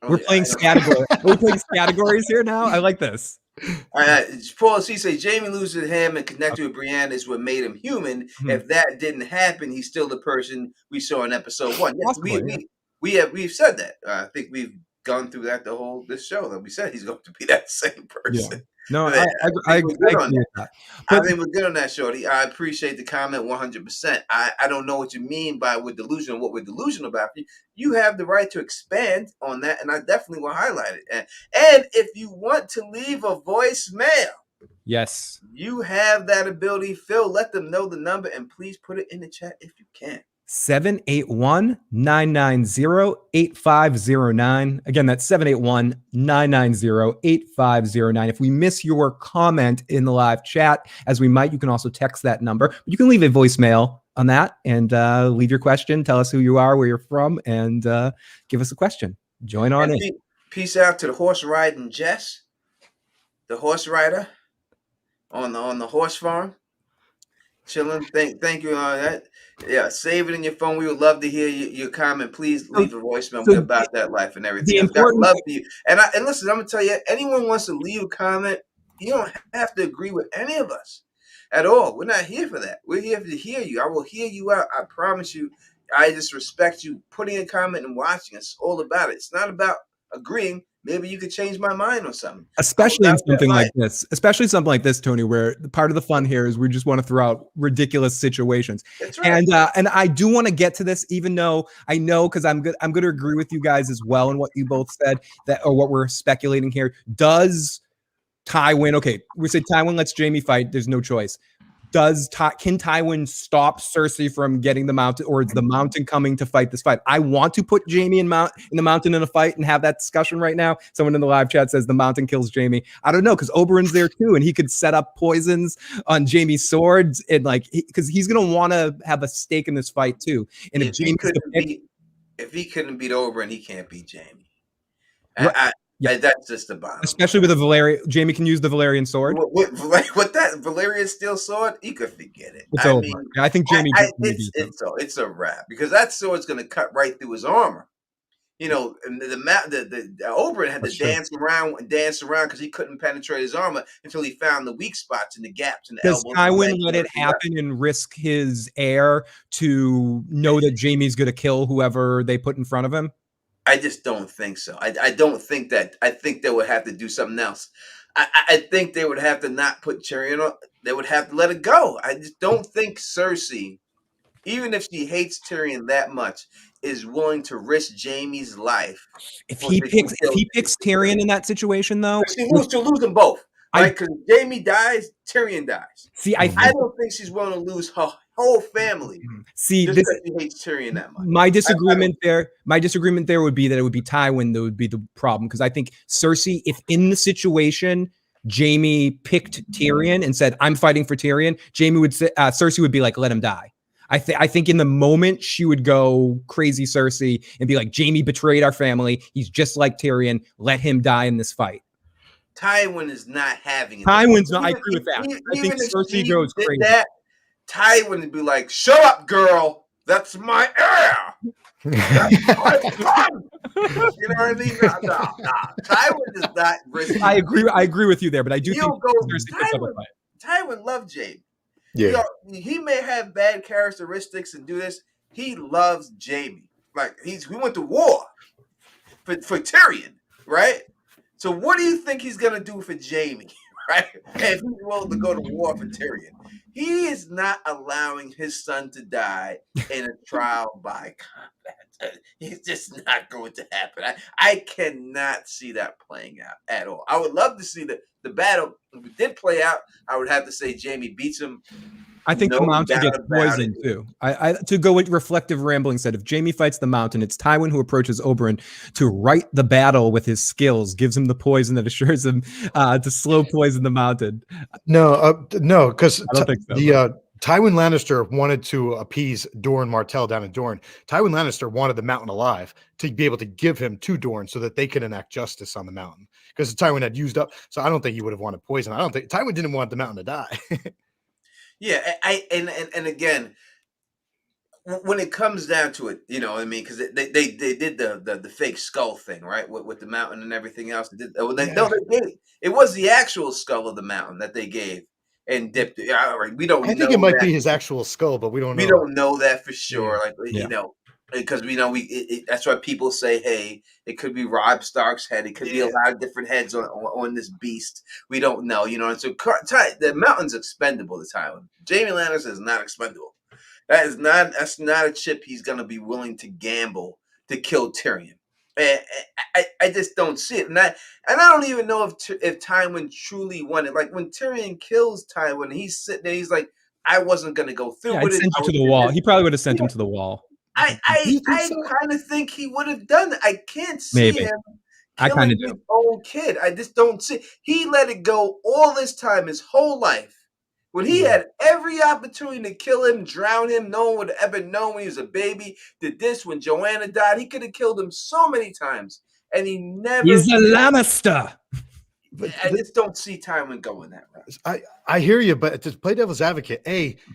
[SPEAKER 2] We're playing categories. We're playing categories here now. I like this.
[SPEAKER 1] Paul C says Jaime losing him and connecting with Brienne is what made him human. Mm-hmm. If that didn't happen, he's still the person we saw in episode 1. Yes, we've said that. I think we've gone through that this show that we said he's going to be that same person.
[SPEAKER 2] Yeah. No, I agree with that.
[SPEAKER 1] I think we're good on that, Shorty. I appreciate the comment 100%. I don't know what you mean by we're delusional. What we're delusional about. You have the right to expand on that, and I definitely will highlight it. And if you want to leave a voicemail,
[SPEAKER 2] yes,
[SPEAKER 1] you have that ability. Phil, let them know the number, and please put it in the chat if you can.
[SPEAKER 2] 781-990-8509. Again, that's 781-990-8509. If we miss your comment in the live chat, as we might, you can also text that number. But you can leave a voicemail on that and leave your question. Tell us who you are, where you're from, and give us a question. Join on in.
[SPEAKER 1] Peace out to the horse riding Jess, the horse rider on the horse farm. Chilling. Thank you on that. Yeah, save it in your phone. We would love to hear your comment. Please
[SPEAKER 2] So,
[SPEAKER 1] leave a voicemail. We're
[SPEAKER 2] so
[SPEAKER 1] about that life and everything
[SPEAKER 2] the
[SPEAKER 1] else. Got
[SPEAKER 2] important
[SPEAKER 1] love to you. And listen, I'm gonna tell you, anyone wants to leave a comment, you don't have to agree with any of us at all. We're not here for that. We're here to hear you. I will hear you out. I promise you. I just respect you putting a comment and watching. It's all about it. It's not about agreeing. Maybe you could change my mind or something.
[SPEAKER 2] especially in something like this, Tony, where part of the fun here is we just want to throw out ridiculous situations.
[SPEAKER 1] That's right.
[SPEAKER 2] And I do want to get to this, even though I know, because I'm going to agree with you guys as well in what you both said, that or what we're speculating here. Does Tywin, okay, we say Tywin lets Jaime fight, there's no choice. Can Tywin stop Cersei from getting the mountain, or is the mountain coming to fight this fight? I want to put Jaime in the mountain in a fight and have that discussion right now. Someone in the live chat says the mountain kills Jaime. I don't know, because Oberyn's there too, and he could set up poisons on Jaime's swords, and because he's gonna want to have a stake in this fight too. And if
[SPEAKER 1] he couldn't beat Oberyn, he can't beat Jaime.
[SPEAKER 2] Right.
[SPEAKER 1] That's just the bottom.
[SPEAKER 2] Especially with a Valyrian, Jaime can use the Valyrian sword.
[SPEAKER 1] What that Valyrian steel sword? You could forget it.
[SPEAKER 2] It's over. I think Jaime.
[SPEAKER 1] It's a wrap, because that sword's going to cut right through his armor. You know, the Oberyn had to dance around because he couldn't penetrate his armor until he found the weak spots and the gaps in the elbows.
[SPEAKER 2] Does Tywin let it happen and risk his heir to know that Jaime's going to kill whoever they put in front of him?
[SPEAKER 1] I just don't think so. I don't think that. I think they would have to do something else. I think they would have to not put Tyrion on. They would have to let it go. I just don't think Cersei, even if she hates Tyrion that much, is willing to risk Jaime's life.
[SPEAKER 2] If he picks Tyrion in that situation, though,
[SPEAKER 1] she'll lose them both. Right? Because Jaime dies, Tyrion dies.
[SPEAKER 2] See, I
[SPEAKER 1] don't think she's willing to lose her whole family.
[SPEAKER 2] See,
[SPEAKER 1] just because she hates Tyrion that much.
[SPEAKER 2] My disagreement there would be that it would be Tywin that would be the problem, because I think Cersei, if in the situation Jaime picked Tyrion and said, "I'm fighting for Tyrion," Jaime would say, Cersei would be like, "Let him die." I think in the moment she would go crazy Cersei and be like, "Jaime betrayed our family. He's just like Tyrion. Let him die in this fight."
[SPEAKER 1] Tywin is not having it.
[SPEAKER 2] Tywin's not. I agree with that. I think Cersei goes crazy.
[SPEAKER 1] Tywin would be like, "Shut up, girl. That's my heir. That's my son." You know what I mean? No. Tywin is not risky.
[SPEAKER 2] I agree with you there, but I do think
[SPEAKER 1] Tywin loved Jaime. Yeah, he may have bad characteristics and do this. He loves Jaime. Like we went to war for Tyrion, right? So what do you think he's gonna do for Jaime, right? If he's willing to go to war for Tyrion, he is not allowing his son to die in a trial by combat. He's just not going to happen. I cannot see that playing out at all. I would love to see the battle. If it did play out, I would have to say Jaime beats him.
[SPEAKER 2] I think the mountain gets poisoned too. I to go with reflective rambling said, if Jaime fights the mountain, it's Tywin who approaches Oberyn to right the battle with his skills, gives him the poison that assures him to slow poison the mountain.
[SPEAKER 3] No, because
[SPEAKER 2] I don't think so.
[SPEAKER 3] Tywin Lannister wanted to appease Dorne Martell down in Dorne. Tywin Lannister wanted the mountain alive to be able to give him to Dorne so that they could enact justice on the mountain, because Tywin had used up. So I don't think he would have wanted poison. I don't think Tywin didn't want the mountain to die.
[SPEAKER 1] Yeah, and again, when it comes down to it, you know what I mean? Because they did the fake skull thing, right? With the mountain and everything else. It was the actual skull of the mountain that they gave and dipped it. We don't.
[SPEAKER 3] I think it might be his actual skull, but we don't know.
[SPEAKER 1] We don't know that for sure. You know, because we know that's why people say, hey, it could be Robb Stark's head. It could be a lot of different heads on this beast. We don't know, you know. And so the mountain's expendable to Tywin. Jaime Lannister is not expendable. That's not a chip he's going to be willing to gamble to kill Tyrion. And I just don't see it. And I don't even know if Tywin truly wanted. Like when Tyrion kills Tywin, he's sitting there, he's like, I wasn't going to go through with it.
[SPEAKER 2] Sent you to the wall. He probably would have sent him to the wall.
[SPEAKER 1] I kind of think he would have done that. I can't see him killing his own kid. I just don't see. He let it go all this time, his whole life. When he had every opportunity to kill him, drown him, no one would have ever known when he was a baby. Did this when Joanna died. He could have killed him so many times. And he never.
[SPEAKER 2] He's a Lannister.
[SPEAKER 1] I just don't see Tywin going that route.
[SPEAKER 3] I hear you, but to play devil's advocate,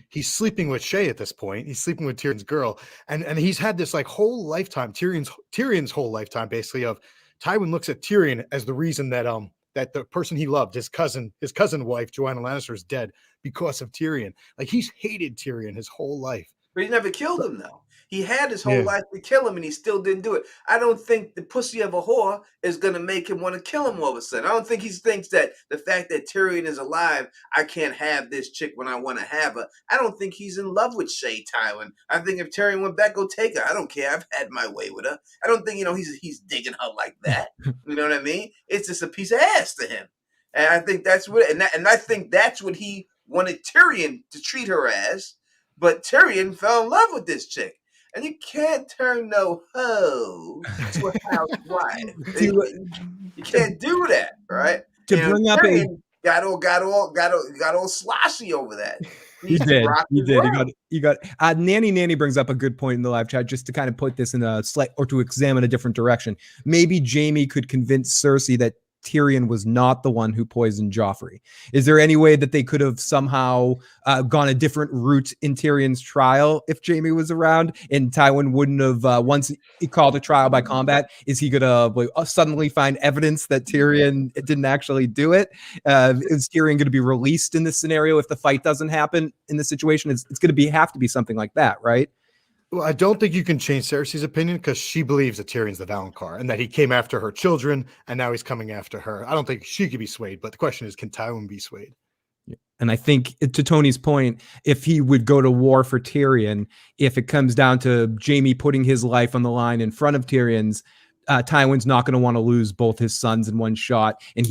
[SPEAKER 3] he's sleeping with Shay at this point. He's sleeping with Tyrion's girl, and he's had this like whole lifetime, Tyrion's whole lifetime, basically, of Tywin looks at Tyrion as the reason that that the person he loved, his cousin wife, Joanna Lannister, is dead because of Tyrion. Like, he's hated Tyrion his whole life.
[SPEAKER 1] But he never killed him, though. He had his whole life to kill him, and he still didn't do it. I don't think the pussy of a whore is going to make him want to kill him all of a sudden. I don't think he thinks that the fact that Tyrion is alive, I can't have this chick when I want to have her. I don't think he's in love with Shay Tywin. I think if Tyrion went back, go take her. I don't care. I've had my way with her. I don't think, he's digging her like that. You know what I mean? It's just a piece of ass to him. And I think that's what, and I think that's what he wanted Tyrion to treat her as. But Tyrion fell in love with this chick. And you can't turn no hoe to a housewife. You can't do that, right?
[SPEAKER 2] To bring up
[SPEAKER 1] Tyrion got all sloshy over that.
[SPEAKER 2] He did. He got. Nanny brings up a good point in the live chat, just to kind of put this in a slight, or to examine a different direction. Maybe Jaime could convince Cersei that Tyrion was not the one who poisoned Joffrey. Is there any way that they could have somehow gone a different route in Tyrion's trial if Jaime was around, and Tywin wouldn't have, once he called a trial by combat, is he going to suddenly find evidence that Tyrion didn't actually do it? Is Tyrion going to be released in this scenario if the fight doesn't happen in this situation? It's going to have to be something like that, right?
[SPEAKER 3] Well, I don't think you can change Cersei's opinion, because she believes that Tyrion's the Valonqar and that he came after her children, and now he's coming after her. I don't think she could be swayed, but the question is, can Tywin be swayed?
[SPEAKER 2] And I think, to Tony's point, if he would go to war for Tyrion, if it comes down to Jaime putting his life on the line in front of Tyrion's, Tywin's not going to want to lose both his sons in one shot, and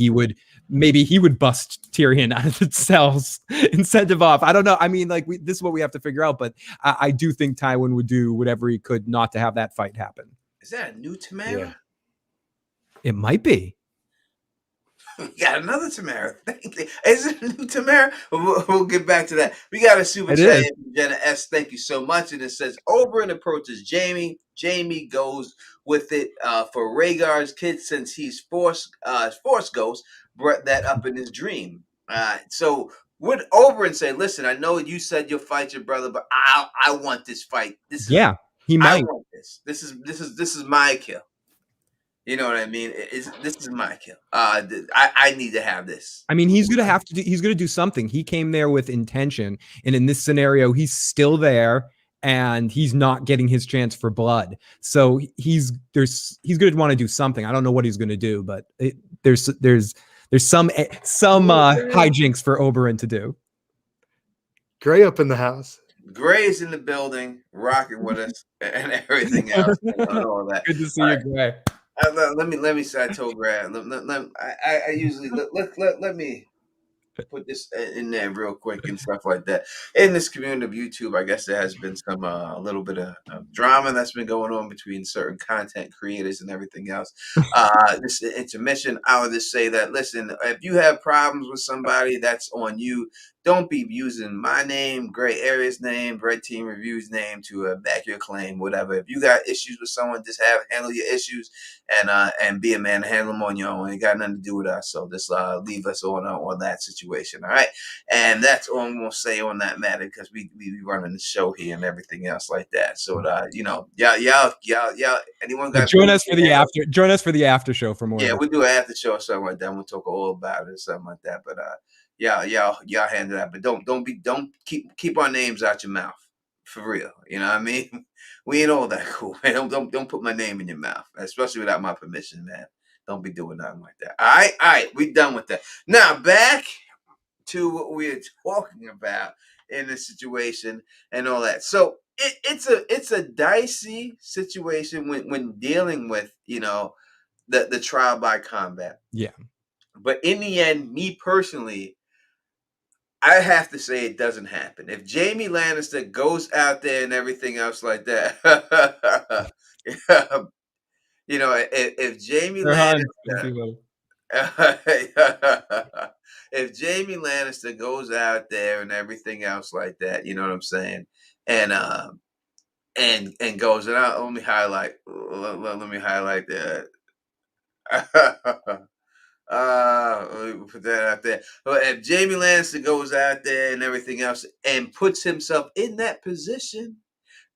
[SPEAKER 2] maybe he would bust Tyrion out of the cells and send him off. I don't know. I mean, this is what we have to figure out, but I do think Tywin would do whatever he could not to have that fight happen.
[SPEAKER 1] Is that a new Tamara?
[SPEAKER 3] Yeah.
[SPEAKER 2] It might be.
[SPEAKER 1] We got another Tamara. Is it a new Tamara? We'll get back to that. We got a super chat from Jenna S. Thank you so much. And it says, Oberyn approaches Jaime. Jaime goes with it for Rhaegar's kid, since he's Force Ghost, brought that up in his dream. So would Oberyn say, listen, I know you said you'll fight your brother, but I want this fight.
[SPEAKER 2] He might.
[SPEAKER 1] I want this. This is my kill. You know what I mean? This is my kill. I need to have this.
[SPEAKER 2] I mean, he's going to do something. He came there with intention, and in this scenario, he's still there, and he's not getting his chance for blood. So he's going to want to do something. I don't know what he's going to do, but there's some hijinks for Oberyn to do.
[SPEAKER 3] Gray up in the house.
[SPEAKER 1] Gray's in the building, rocking with us, and everything else, and all that.
[SPEAKER 2] Good to see you, Gray.
[SPEAKER 1] Let me say, I told Grant. I usually let me put this in there real quick and stuff like that. In this community of YouTube, I guess there has been some a little bit of drama that's been going on between certain content creators and everything else. This intermission, I would just say that, listen, if you have problems with somebody, that's on you. Don't be using my name, Gray Area's name, Red Team Review's name to back your claim, whatever. If you got issues with someone, just handle your issues and be a man, handle them on your own. It got nothing to do with us, so just leave us on that situation, all right? And that's all I'm gonna say on that matter, because we running the show here and everything else like that. So y'all, anyone got
[SPEAKER 2] join us for the after show for more.
[SPEAKER 1] Yeah, we'll do an after show or something like that. We'll talk all about it or something like that. But y'all handle that. But don't keep our names out your mouth. For real. You know what I mean? We ain't all that cool, man. Don't put my name in your mouth, especially without my permission, man. Don't be doing nothing like that. All right, we done with that. Now back to what we're talking about in this situation and all that. So it's a dicey situation when dealing with, the trial by combat.
[SPEAKER 2] Yeah.
[SPEAKER 1] But in the end, me personally, I have to say it doesn't happen. If Jaime Lannister goes out there and everything else like that, if Jaime Lannister, if Jaime Lannister goes out there and everything else like that, you know what I'm saying, and goes, and let me highlight that. Let me put that out there. But if Jaime Lannister goes out there and everything else and puts himself in that position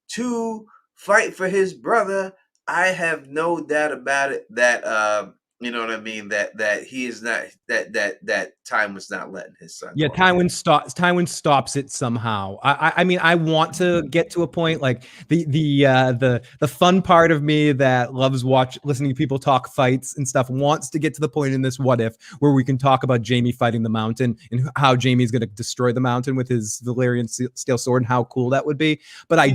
[SPEAKER 1] to fight for his brother, I have no doubt about it that you know what I mean, that he is not that time was not letting his son
[SPEAKER 2] Yeah,
[SPEAKER 1] go.
[SPEAKER 2] Tywin stops it somehow. I mean, I want to get to a point like the fun part of me that loves listening to people talk fights and stuff wants to get to the point in this what if where we can talk about Jaime fighting the mountain and how Jaime's going to destroy the mountain with his Valyrian steel sword and how cool that would be. But I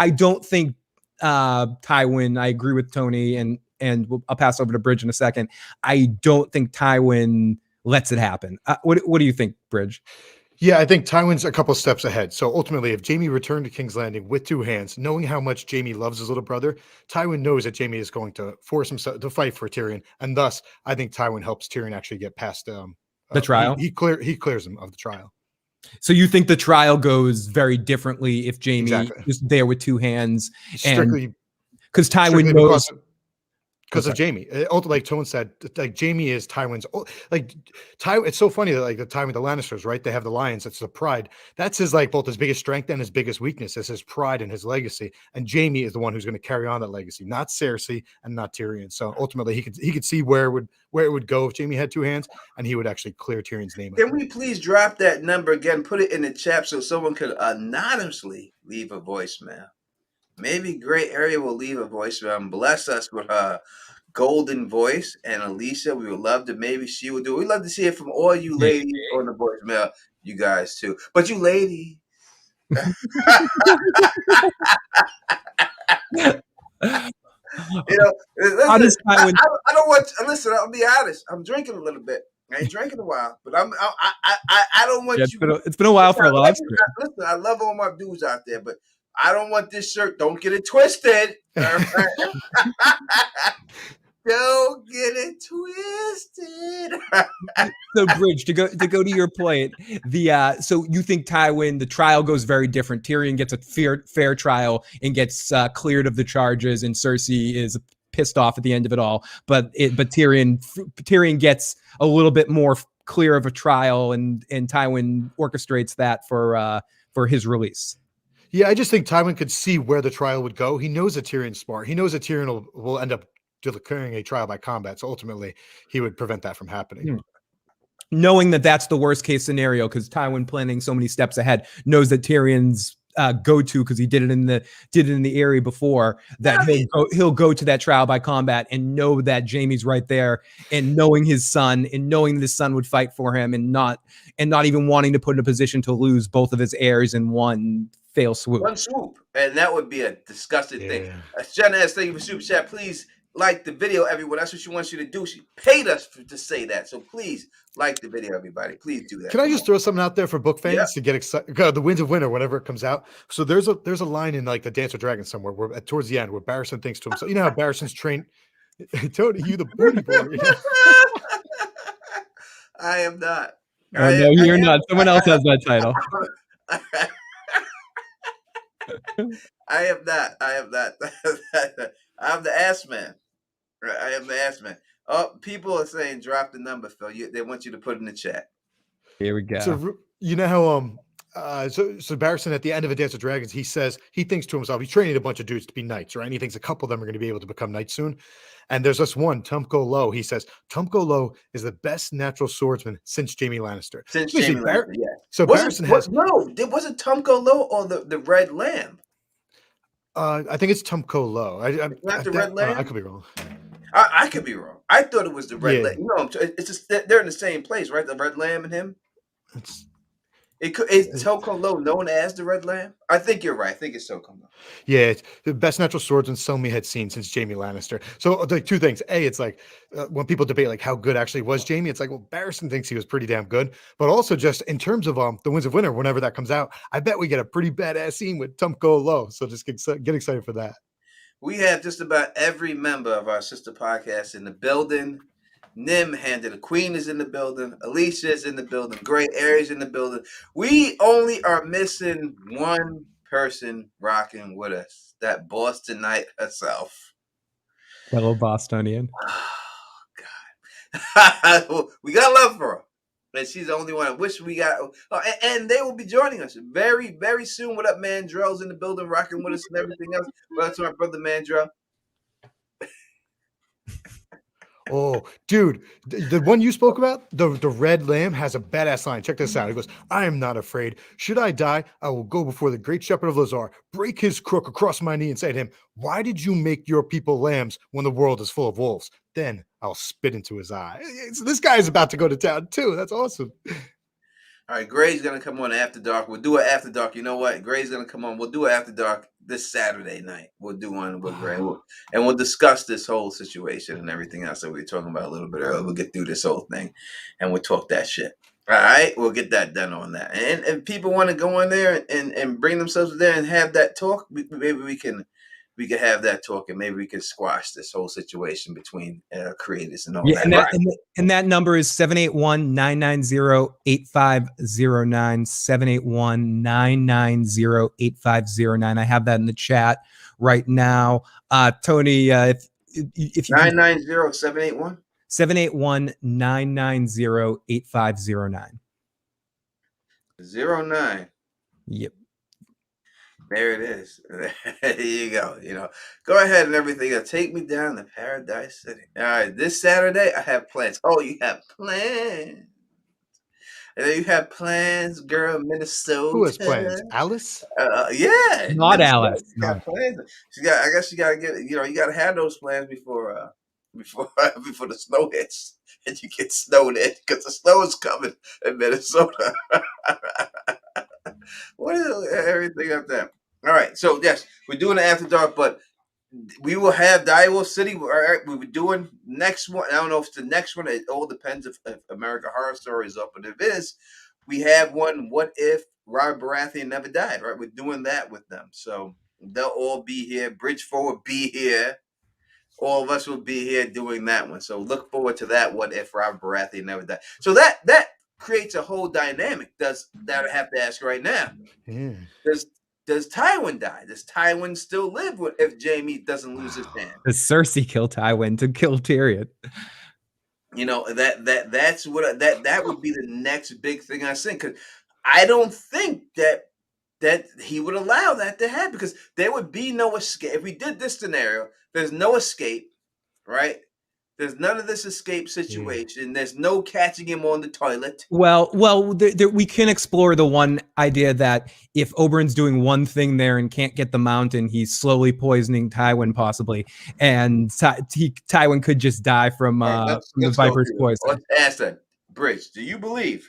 [SPEAKER 2] don't think Tywin. I agree with Tony, and I'll pass over to Bridge in a second. I don't think Tywin lets it happen. What do you think, Bridge?
[SPEAKER 3] Yeah, I think Tywin's a couple steps ahead. So ultimately, if Jaime returned to King's Landing with two hands, knowing how much Jaime loves his little brother, Tywin knows that Jaime is going to force himself to fight for Tyrion, and thus, I think Tywin helps Tyrion actually get past
[SPEAKER 2] the trial.
[SPEAKER 3] He clears him of the trial.
[SPEAKER 2] So you think the trial goes very differently if Jaime is there with two hands,
[SPEAKER 3] strictly
[SPEAKER 2] because Tywin knows.
[SPEAKER 3] Because of Jaime. Ultimately, like Tone said, like Jaime is Tywin's. Like Tywin, it's so funny that like the Tywin, the Lannisters, right? They have the lions. It's the pride. That's his like both his biggest strength and his biggest weakness is his pride and his legacy. And Jaime is the one who's going to carry on that legacy, not Cersei and not Tyrion. So ultimately, he could see where it would go if Jaime had two hands, and he would actually clear Tyrion's name.
[SPEAKER 1] Can we please drop that number again? Put it in the chat so someone could anonymously leave a voicemail. Maybe Gray Area will leave a voicemail and bless us with her golden voice. And Alicia, we would love to. Maybe she will do it. We'd love to see it from all you ladies on the voicemail. You guys too, but you ladies. You know, listen, I don't want. Listen, I'll be honest. I'm drinking a little bit. I ain't drinking a while, but I don't want you.
[SPEAKER 2] It's been a while for a lot.
[SPEAKER 1] Listen, I love all my dudes out there, but I don't want this shirt. Don't get it twisted. Don't get it twisted.
[SPEAKER 2] So, Bridge, to go to your point, so you think Tywin, the trial goes very different. Tyrion gets a fair trial and gets cleared of the charges, and Cersei is pissed off at the end of it all. But Tyrion gets a little bit more clear of a trial, and Tywin orchestrates that for his release.
[SPEAKER 3] Yeah, I just think Tywin could see where the trial would go. He knows that Tyrion's smart. He knows that Tyrion will end up declaring a trial by combat. So ultimately, he would prevent that from happening.
[SPEAKER 2] Knowing that that's the worst case scenario, because Tywin, planning so many steps ahead, knows that Tyrion's go-to, because he did it in the area before, that he'll go to that trial by combat and know that Jaime's right there, and knowing his son and knowing his son would fight for him, and not even wanting to put in a position to lose both of his heirs in one fail swoop.
[SPEAKER 1] One swoop, and that would be a disgusting thing. Jenna S, thank you for super chat. Please like the video, everyone. That's what she wants you to do. She paid us to say that, so please like the video, everybody. Please do that.
[SPEAKER 3] Can I just throw something out there for book fans to get excited? The Winds of Winter, whenever it comes out. So there's a line in like the Dance of Dragons somewhere where towards the end where Barristan thinks to himself, you know how Barristan's trained. Tony, you the booty boy.
[SPEAKER 1] I am not.
[SPEAKER 2] Oh, no, you're not. Someone else has that title.
[SPEAKER 1] I am not. I'm the ass man. I am the ass man. Oh, people are saying drop the number, Phil. They want you to put it in the chat.
[SPEAKER 2] Here we go.
[SPEAKER 3] So you know how so Barristan at the end of A Dance of Dragons, he says he thinks to himself, he's training a bunch of dudes to be knights, right? And he thinks a couple of them are going to be able to become knights soon. And there's this one, Tumco Low. He says Tumco Low is the best natural swordsman since Jaime Lannister.
[SPEAKER 1] Since Jaime Lannister, yeah.
[SPEAKER 3] So Barristan has
[SPEAKER 1] it wasn't Tumco Low or the Red Lamb.
[SPEAKER 3] I think it's Tumco Low.
[SPEAKER 1] Not the Red Lamb.
[SPEAKER 3] I could be wrong.
[SPEAKER 1] I could be wrong. I thought it was the Red Lamb. No, it's just they're in the same place, right? The Red Lamb and him. Is Tumco Low known as the Red Lamb? I think you're right. I think it's Tumco Low.
[SPEAKER 3] Yeah, it's the best natural swordsman Selmy had seen since Jaime Lannister. So like two things. A, it's like when people debate like how good actually was Jaime, it's like, well, Barristan thinks he was pretty damn good. But also just in terms of the Winds of Winter, whenever that comes out, I bet we get a pretty badass scene with Tumco Low. So just get excited for that.
[SPEAKER 1] We have just about every member of our sister podcast in the building. Nim Handed, the Queen is in the building. Alicia is in the building. Gray Area's in the building. We only are missing one person rocking with us. That Bostonite herself.
[SPEAKER 2] Fellow Bostonian.
[SPEAKER 1] Oh, God. We got love for her. And she's the only one I wish we got. And they will be joining us very, very soon. What up, Mandrell's in the building, rocking with us and everything else. What up to my brother Mandrell?
[SPEAKER 3] Oh, dude, the one you spoke about, the red lamb has a badass line. Check this out. He goes, "I am not afraid. Should I die, I will go before the great shepherd of Lazar, break his crook across my knee and say to him, why did you make your people lambs when the world is full of wolves? Then I'll spit into his eye." So this guy is about to go to town too. That's awesome.
[SPEAKER 1] All right, Gray's gonna come on After Dark. We'll do it After Dark. You know what? Gray's gonna come on. We'll do it After Dark this Saturday night. We'll do one with Gray, and we'll discuss this whole situation and everything else that we were talking about a little bit earlier. We'll get through this whole thing, and we'll talk that shit. All right, we'll get that done on that. And if people want to go in there and bring themselves there and have that talk, maybe we can have that talk, and maybe we can squash this whole situation between creators and all that.
[SPEAKER 2] And that number is 781-990-8509, 781-990-8509. I have that in the chat right now. Tony, if you
[SPEAKER 1] 990-781?
[SPEAKER 2] 781-990-8509.
[SPEAKER 1] 09.
[SPEAKER 2] Yep.
[SPEAKER 1] There it is. There you go. Go ahead and everything. Take me down to Paradise City. All right, this Saturday I have plans. Oh, you have plans. And then you have plans, girl, Minnesota.
[SPEAKER 3] Who has plans? Alice?
[SPEAKER 1] Yeah.
[SPEAKER 2] Not Alice.
[SPEAKER 1] Got plans. I guess you gotta get. You gotta have those plans before the snow hits, and you get snowed in because the snow is coming in Minnesota. What is everything up there? All right, so yes, we're doing the After Dark, but we will have Direwolf City. All right, we were doing next one. I don't know if it's the next one. It all depends if American Horror Story is up, but if it is, we have one. What if Robert Baratheon never died? Right, we're doing that with them, so they'll all be here. Bridgeford will be here. All of us will be here doing that one. So look forward to that. What if Robert Baratheon never died? So that creates a whole dynamic. That I have to ask right now.
[SPEAKER 3] Yeah.
[SPEAKER 1] Does Tywin die? Does Tywin still live if Jaime doesn't lose his hand?
[SPEAKER 2] Does Cersei kill Tywin to kill Tyrion?
[SPEAKER 1] That's what that would be the next big thing I think, because I don't think that he would allow that to happen, because there would be no escape. If we did this scenario, there's no escape, right? There's none of this escape situation. Yeah. There's no catching him on the toilet.
[SPEAKER 2] Well, we can explore the one idea that if Oberyn's doing one thing there and can't get the mountain, he's slowly poisoning Tywin possibly, and Tywin could just die from the Viper's poison.
[SPEAKER 1] Let's ask that. Bridge, do you believe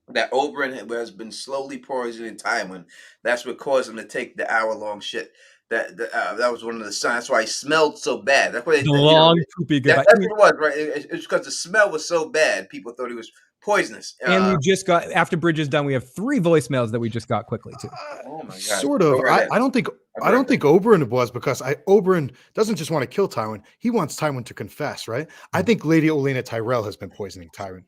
[SPEAKER 1] that Oberyn has been slowly poisoning Tywin? That's what caused him to take the hour-long shit. That was one of the signs. That's why he smelled so bad. That's why
[SPEAKER 2] poopy goodbye.
[SPEAKER 1] That's what it was, right? It's because the smell was so bad. People thought he was poisonous.
[SPEAKER 2] And we just got, after Bridge is done, we have 3 voicemails that we just got quickly too.
[SPEAKER 1] Oh my god!
[SPEAKER 3] Sort of. I don't think Oberyn was, because Oberyn doesn't just want to kill Tywin. He wants Tywin to confess, right? I think Lady Olenna Tyrell has been poisoning Tywin.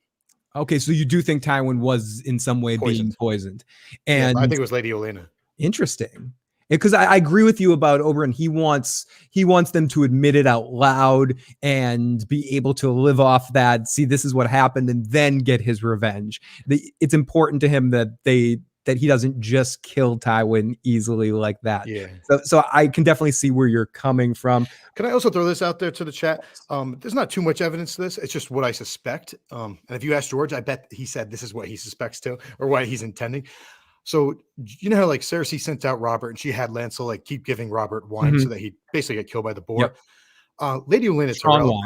[SPEAKER 2] Okay, so you do think Tywin was in some way being poisoned? And
[SPEAKER 3] I think it was Lady Olenna.
[SPEAKER 2] Interesting. Because I agree with you about Oberyn. He wants them to admit it out loud and be able to live off that. See, this is what happened, and then get his revenge. It's important to him that he doesn't just kill Tywin easily like that.
[SPEAKER 3] Yeah.
[SPEAKER 2] So I can definitely see where you're coming from.
[SPEAKER 3] Can I also throw this out there to the chat? There's not too much evidence to this. It's just what I suspect. And if you ask George, I bet he said this is what he suspects too, or what he's intending. So you know how like Cersei sent out Robert and she had Lancel like keep giving Robert wine so that he basically get killed by the boar. Yep. Lady Olenna Tyrell,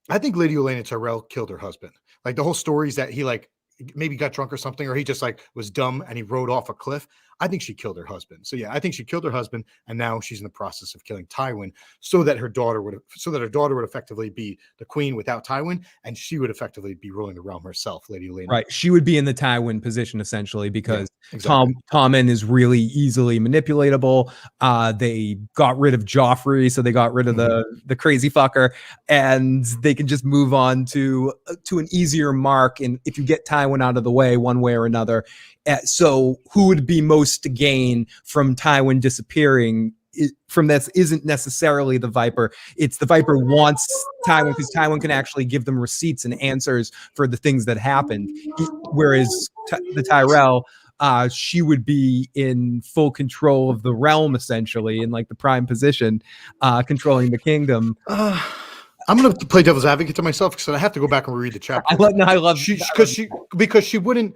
[SPEAKER 3] I think Lady Olenna Tyrell killed her husband. Like the whole story is that he like maybe got drunk or something, or he just like was dumb and he rode off a cliff. I think she killed her husband. So yeah, I think she killed her husband, and now she's in the process of killing Tywin, so that her daughter would effectively be the queen without Tywin, and she would effectively be ruling the realm herself, Lady Olenna.
[SPEAKER 2] Right, she would be in the Tywin position essentially, because Tommen is really easily manipulatable. They got rid of Joffrey, so they got rid of the crazy fucker, and they can just move on to an easier mark. And if you get Tywin out of the way, one way or another. So who would be most to gain from Tywin disappearing? from this isn't necessarily the Viper. It's the Viper wants Tywin because Tywin can actually give them receipts and answers for the things that happened. Whereas the Tyrell, she would be in full control of the realm, essentially, in like the prime position, controlling the kingdom.
[SPEAKER 3] I'm gonna play devil's advocate to myself because I have to go back and reread the chapter. Because she wouldn't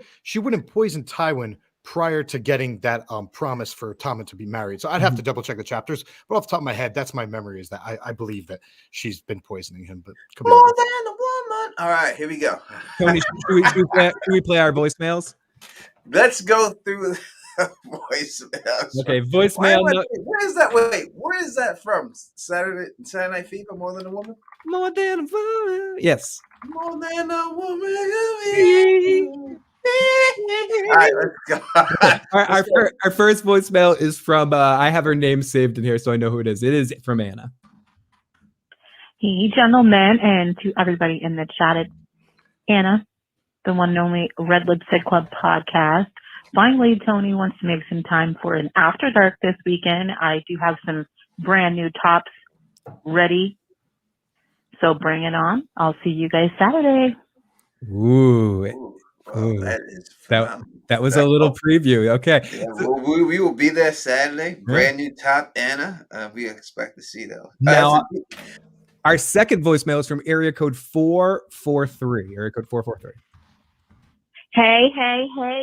[SPEAKER 3] poison Tywin prior to getting that promise for Tommen to be married. So I'd have to double check the chapters. But off the top of my head, that's my memory, is that I believe that she's been poisoning him. But
[SPEAKER 1] more than a woman. All right, here we go.
[SPEAKER 2] Tony, should we play our voicemails?
[SPEAKER 1] Let's go through voicemails.
[SPEAKER 2] Okay, voicemail.
[SPEAKER 1] Where is that? Wait, where is that from? Saturday Night Fever, More Than a Woman?
[SPEAKER 2] More than a woman. Yes.
[SPEAKER 1] More than a woman. All right, let's go.
[SPEAKER 2] Our first voicemail is from, I have her name saved in here so I know who it is. It is from Anna.
[SPEAKER 5] Hey, gentlemen, and to everybody in the chat, it's Anna, the one and only Red Lipstick Club podcast. Finally, Tony wants to make some time for an After Dark this weekend. I do have some brand new tops ready, so bring it on. I'll see you guys Saturday.
[SPEAKER 2] Ooh.
[SPEAKER 1] That is
[SPEAKER 2] that was a little preview. Okay.
[SPEAKER 1] Yeah, we will be there Saturday. Brand new top, Anna. We expect to see those.
[SPEAKER 2] Now, our second voicemail is from area code 443. Area code 443.
[SPEAKER 5] Hey,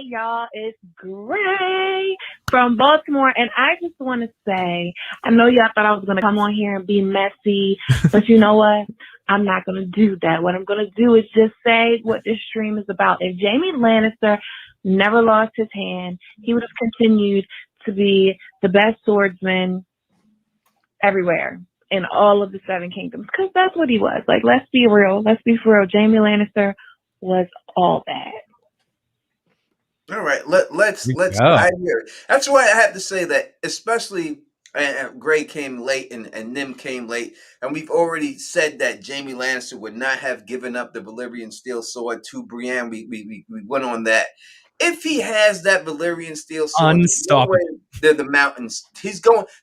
[SPEAKER 5] y'all. It's Gray from Baltimore. And I just want to say, I know y'all thought I was going to come on here and be messy, but you know what? I'm not going to do that. What I'm going to do is just say what this stream is about. If Jaime Lannister never lost his hand, he would have continued to be the best swordsman everywhere in all of the Seven Kingdoms, because that's what he was. Like, let's be real. Let's be for real. Jaime Lannister was all that.
[SPEAKER 1] All right, let's I hear it. That's why I have to say that, especially Gray came late and Nim came late, and we've already said that Jaime Lannister would not have given up the Valyrian steel sword to Brienne. We went on that. If he has that Valyrian steel sword,
[SPEAKER 2] unstoppable.
[SPEAKER 1] They're the mountains.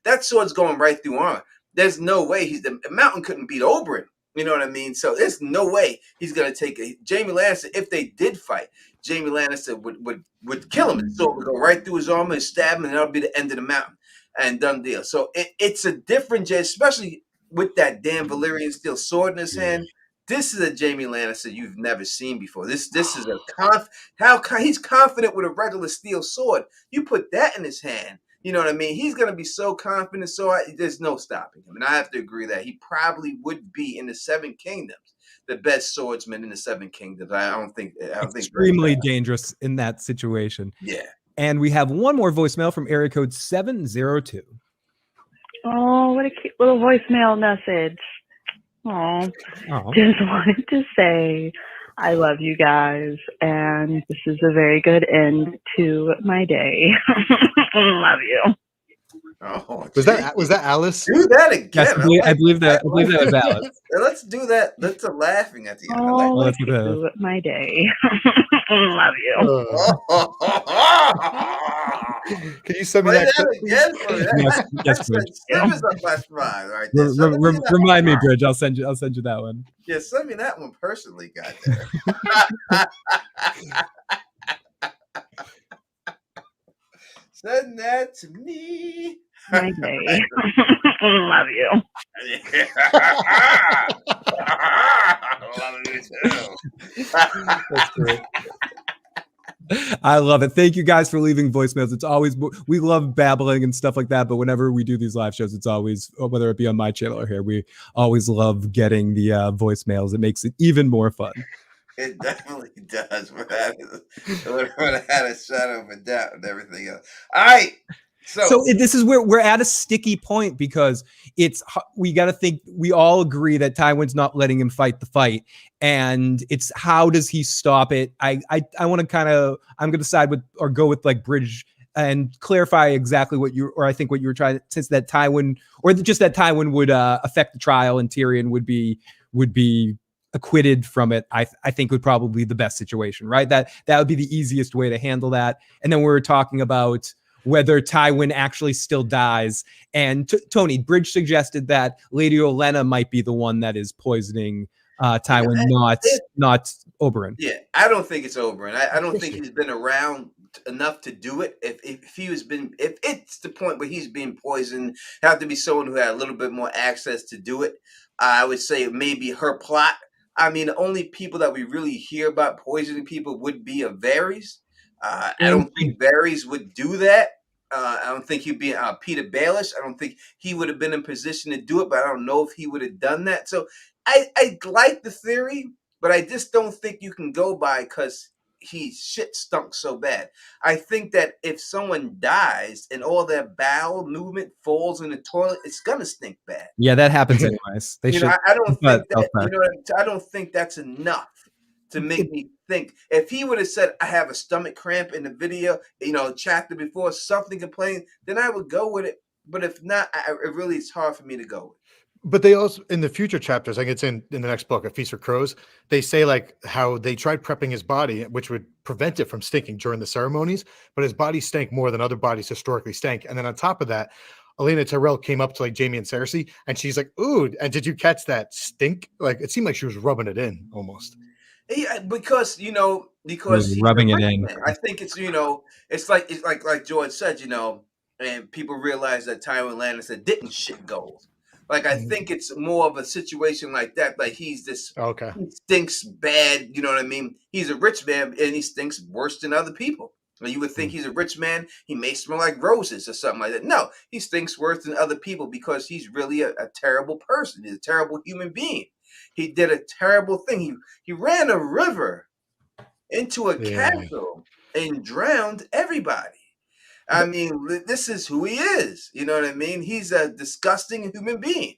[SPEAKER 1] That sword's going right through armor. There's no way the mountain couldn't beat Oberyn. You know what I mean? So there's no way he's gonna take it. Jaime Lannister, if they did fight, Jaime Lannister would kill him. His sword would go right through his armor and stab him, and that'll be the end of the mountain. And done deal. So it's a different, especially with that damn Valyrian steel sword in his hand. This is a Jaime Lannister you've never seen before. This is he's confident with a regular steel sword. You put that in his hand, you know what I mean? He's gonna be so confident. So there's no stopping him. And I have to agree that he probably would be in the Seven Kingdoms the best swordsman in the Seven Kingdoms. I don't think
[SPEAKER 2] extremely dangerous in that situation.
[SPEAKER 1] Yeah.
[SPEAKER 2] And we have one more voicemail from area code 702.
[SPEAKER 5] Oh, what a cute little voicemail message. Oh, just wanted to say I love you guys, and this is a very good end to my day. Love you.
[SPEAKER 1] Oh,
[SPEAKER 3] was that Alice?
[SPEAKER 1] Do that again.
[SPEAKER 2] Yes, I believe that was Alice.
[SPEAKER 1] Let's do that. Let's laughing at the end.
[SPEAKER 5] Oh, let's do my day. Love you.
[SPEAKER 3] Can you send me that
[SPEAKER 1] again?
[SPEAKER 2] Yes, Bridge.
[SPEAKER 1] Right,
[SPEAKER 2] remind me, Bridge. I'll send you that one.
[SPEAKER 1] Yeah, send me that one personally, goddamn. Send that to me.
[SPEAKER 5] My day. Love you.
[SPEAKER 1] Love you too.
[SPEAKER 2] That's great. I love it. Thank you guys for leaving voicemails. It's always, we love babbling and stuff like that, but whenever we do these live shows, it's always, whether it be on my channel or here, we always love getting the voicemails. It makes it even more fun.
[SPEAKER 1] It definitely does. We're gonna have a shadow of a doubt and everything else. All right. So
[SPEAKER 2] this is where we're at a sticky point, because we got to think, we all agree that Tywin's not letting him fight the fight, and it's how does he stop it? I want to I'm going to side with, or go with, like, Bridge and clarify exactly what you were trying, since that Tywin, or just that Tywin would affect the trial and Tyrion would be acquitted from it. I think would probably be the best situation, right? That would be the easiest way to handle that. And then we were talking about whether Tywin actually still dies. And Tony, Bridge suggested that Lady Olenna might be the one that is poisoning Tywin, not Oberyn.
[SPEAKER 1] Yeah, I don't think it's Oberyn. I don't think he's been around enough to do it. If it's the point where he's being poisoned, have to be someone who had a little bit more access to do it. I would say maybe her plot. I mean, the only people that we really hear about poisoning people would be Varys. I don't think Varys would do that. I don't think he'd be Peter Baelish. I don't think he would have been in position to do it, but I don't know if he would have done that. So I like the theory, but I just don't think you can go by because he shit stunk so bad. I think that if someone dies and all their bowel movement falls in the toilet, it's gonna stink bad.
[SPEAKER 2] Yeah, that happens anyways. They should.
[SPEAKER 1] I don't think that. I don't think that's enough to make me think. If he would have said, "I have a stomach cramp" in the video, chapter before, something complaining, then I would go with it. But if not, it's hard for me to go with.
[SPEAKER 3] But they also, in the future chapters, like it's in the next book, A Feast for Crows, they say like how they tried prepping his body, which would prevent it from stinking during the ceremonies, but his body stank more than other bodies historically stank. And then on top of that, Olenna Tyrell came up to like Jaime and Cersei, and she's like, "Ooh, and did you catch that stink?" Like it seemed like she was rubbing it in almost.
[SPEAKER 1] Yeah, because he's
[SPEAKER 2] rubbing it in.
[SPEAKER 1] I think it's it's like George said, and people realize that Tywin Lannister didn't shit gold. Like I think it's more of a situation like that. Like he's this he stinks bad, you know what I mean? He's a rich man and he stinks worse than other people. Well, you would think he's a rich man, he may smell like roses or something like that. No, he stinks worse than other people because he's really a terrible person. He's a terrible human being. He did a terrible thing. He ran a river into a castle and drowned everybody. I mean, this is who he is. You know what I mean? He's a disgusting human being.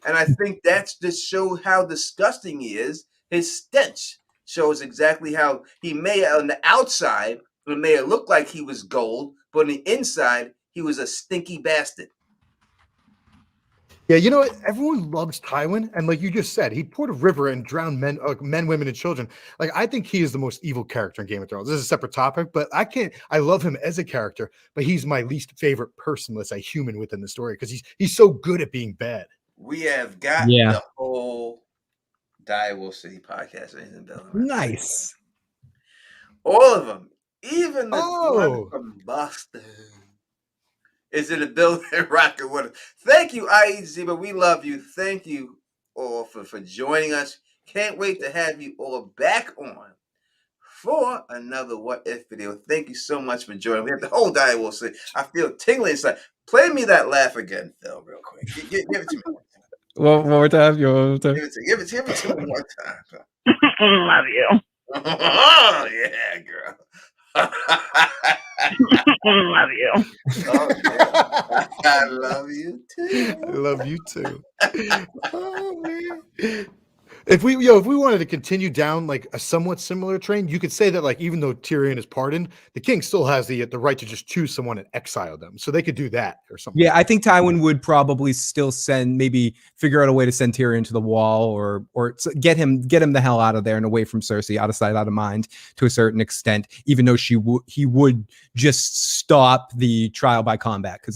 [SPEAKER 1] And I think that's just show how disgusting he is. His stench shows exactly how he may, on the outside, it may have looked like he was gold, but on the inside, he was a stinky bastard.
[SPEAKER 3] Yeah, you know what? Everyone loves Tywin, and like you just said, he poured a river and drowned men, women, and children. Like I think he is the most evil character in Game of Thrones. This is a separate topic, but I love him as a character, but he's my least favorite person, let's say, human within the story because he's so good at being bad.
[SPEAKER 1] We have got the whole Direwolf City podcast.
[SPEAKER 2] Nice,
[SPEAKER 1] all of them, even the one from Boston. Is in the building rocking with us. Thank you, IEZ, but we love you. Thank you all for joining us. Can't wait to have you all back on for another What If video. Thank you so much for joining. We have the whole Direwolf City. I feel tingling inside. Play me that laugh again, Phil, real quick. Give it to me.
[SPEAKER 2] One more time. Give it to
[SPEAKER 1] me one more time.
[SPEAKER 5] Love you.
[SPEAKER 1] Oh, yeah, girl.
[SPEAKER 5] Love you.
[SPEAKER 1] Oh, yeah. I love you too.
[SPEAKER 3] I love you too. Oh man. If we wanted to continue down like a somewhat similar train, you could say that like even though Tyrion is pardoned, the king still has the right to just choose someone and exile them. So they could do that or something.
[SPEAKER 2] Yeah, I think Tywin would probably still figure out a way to send Tyrion to the wall or get him the hell out of there and away from Cersei, out of sight, out of mind to a certain extent, even though he would just stop the trial by combat because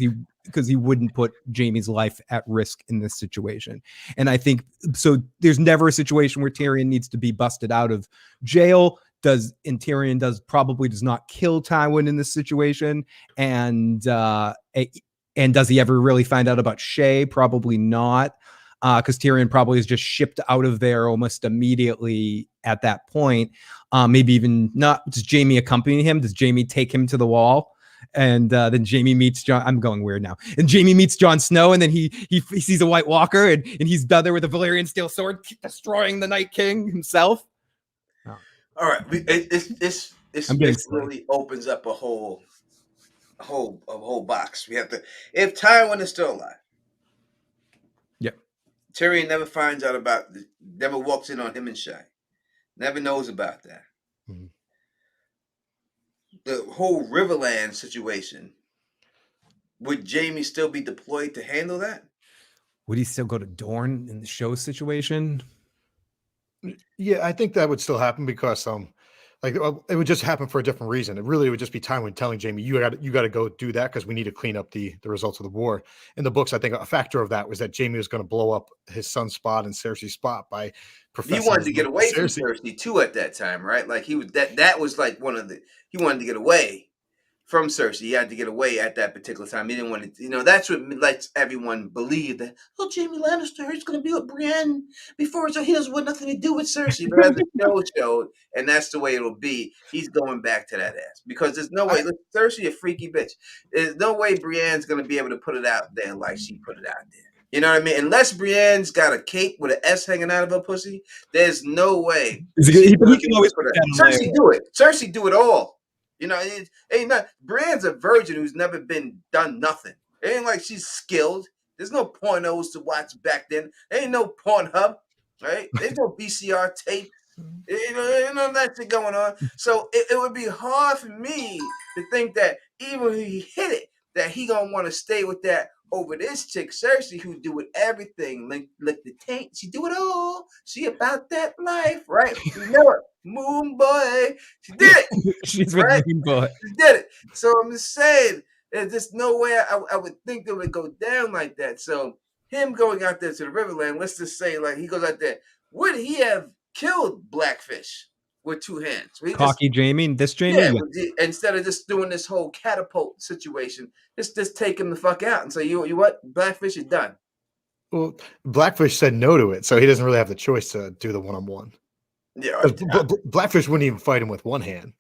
[SPEAKER 2] he wouldn't put Jaime's life at risk in this situation. And I think so there's never a situation where Tyrion needs to be busted out of jail. Tyrion probably does not kill Tywin in this situation. And does he ever really find out about Shay? Probably not. Because Tyrion probably is just shipped out of there almost immediately at that point. Maybe even not. Does Jaime accompany him? Does Jaime take him to the wall? And then Jaime meets John. I'm going weird now. And Jaime meets Jon Snow, and then he sees a White Walker, and he's down there with a Valyrian steel sword, destroying the Night King himself.
[SPEAKER 1] Oh. All right, this really opens up a whole box. We have to. If Tywin is still alive, Tyrion never finds out never walks in on him and Shay, never knows about that. Mm-hmm. The whole Riverland situation, would Jaime still be deployed to handle that?
[SPEAKER 2] Would he still go to Dorne in the show situation?
[SPEAKER 3] Yeah, I think that would still happen because Like it would just happen for a different reason. It really would just be Tywin telling Jaime, you got to go do that because we need to clean up the results of the war. In the books, I think a factor of that was that Jaime was going to blow up his son's spot and Cersei's spot by professing.
[SPEAKER 1] He wanted to get away from Cersei too at that time, right? Like he was that was like he wanted to get away from Cersei. He had to get away at that particular time. He didn't want to, that's what lets everyone believe that, Jaime Lannister is going to be with Brienne before, so he doesn't want nothing to do with Cersei. But as the show showed, and that's the way it'll be, he's going back to that ass. Because there's no way, look, Cersei a freaky bitch. There's no way Brienne's going to be able to put it out there like she put it out there. You know what I mean? Unless Brienne's got a cape with an S hanging out of her pussy, there's no way.
[SPEAKER 2] Cersei
[SPEAKER 1] do it. Cersei do it all. It ain't not. Brienne's a virgin who's never been done nothing. It ain't like she's skilled. There's no pornos to watch back then. There ain't no Pornhub, right? There's no VCR tape. Ain't none of that shit going on. So it would be hard for me to think that even if he hit it, that he gonna want to stay with that over this chick Cersei, who do with everything, lick the taint. She do it all. She about that life, right? You know it. Moon boy, she did it.
[SPEAKER 2] She's with
[SPEAKER 1] right?
[SPEAKER 2] Moon boy.
[SPEAKER 1] She did it. So I'm just saying, there's just no way I would think it would go down like that. So him going out there to the Riverland, let's just say, like he goes out there, would he have killed Blackfish with two hands?
[SPEAKER 2] Cocky Jaime, this Jaime,
[SPEAKER 1] instead of just doing this whole catapult situation, just take him the fuck out and say, you what, Blackfish is done.
[SPEAKER 3] Well, Blackfish said no to it, so he doesn't really have the choice to do the one-on-one.
[SPEAKER 1] Yeah,
[SPEAKER 3] Blackfish wouldn't even fight him with one hand.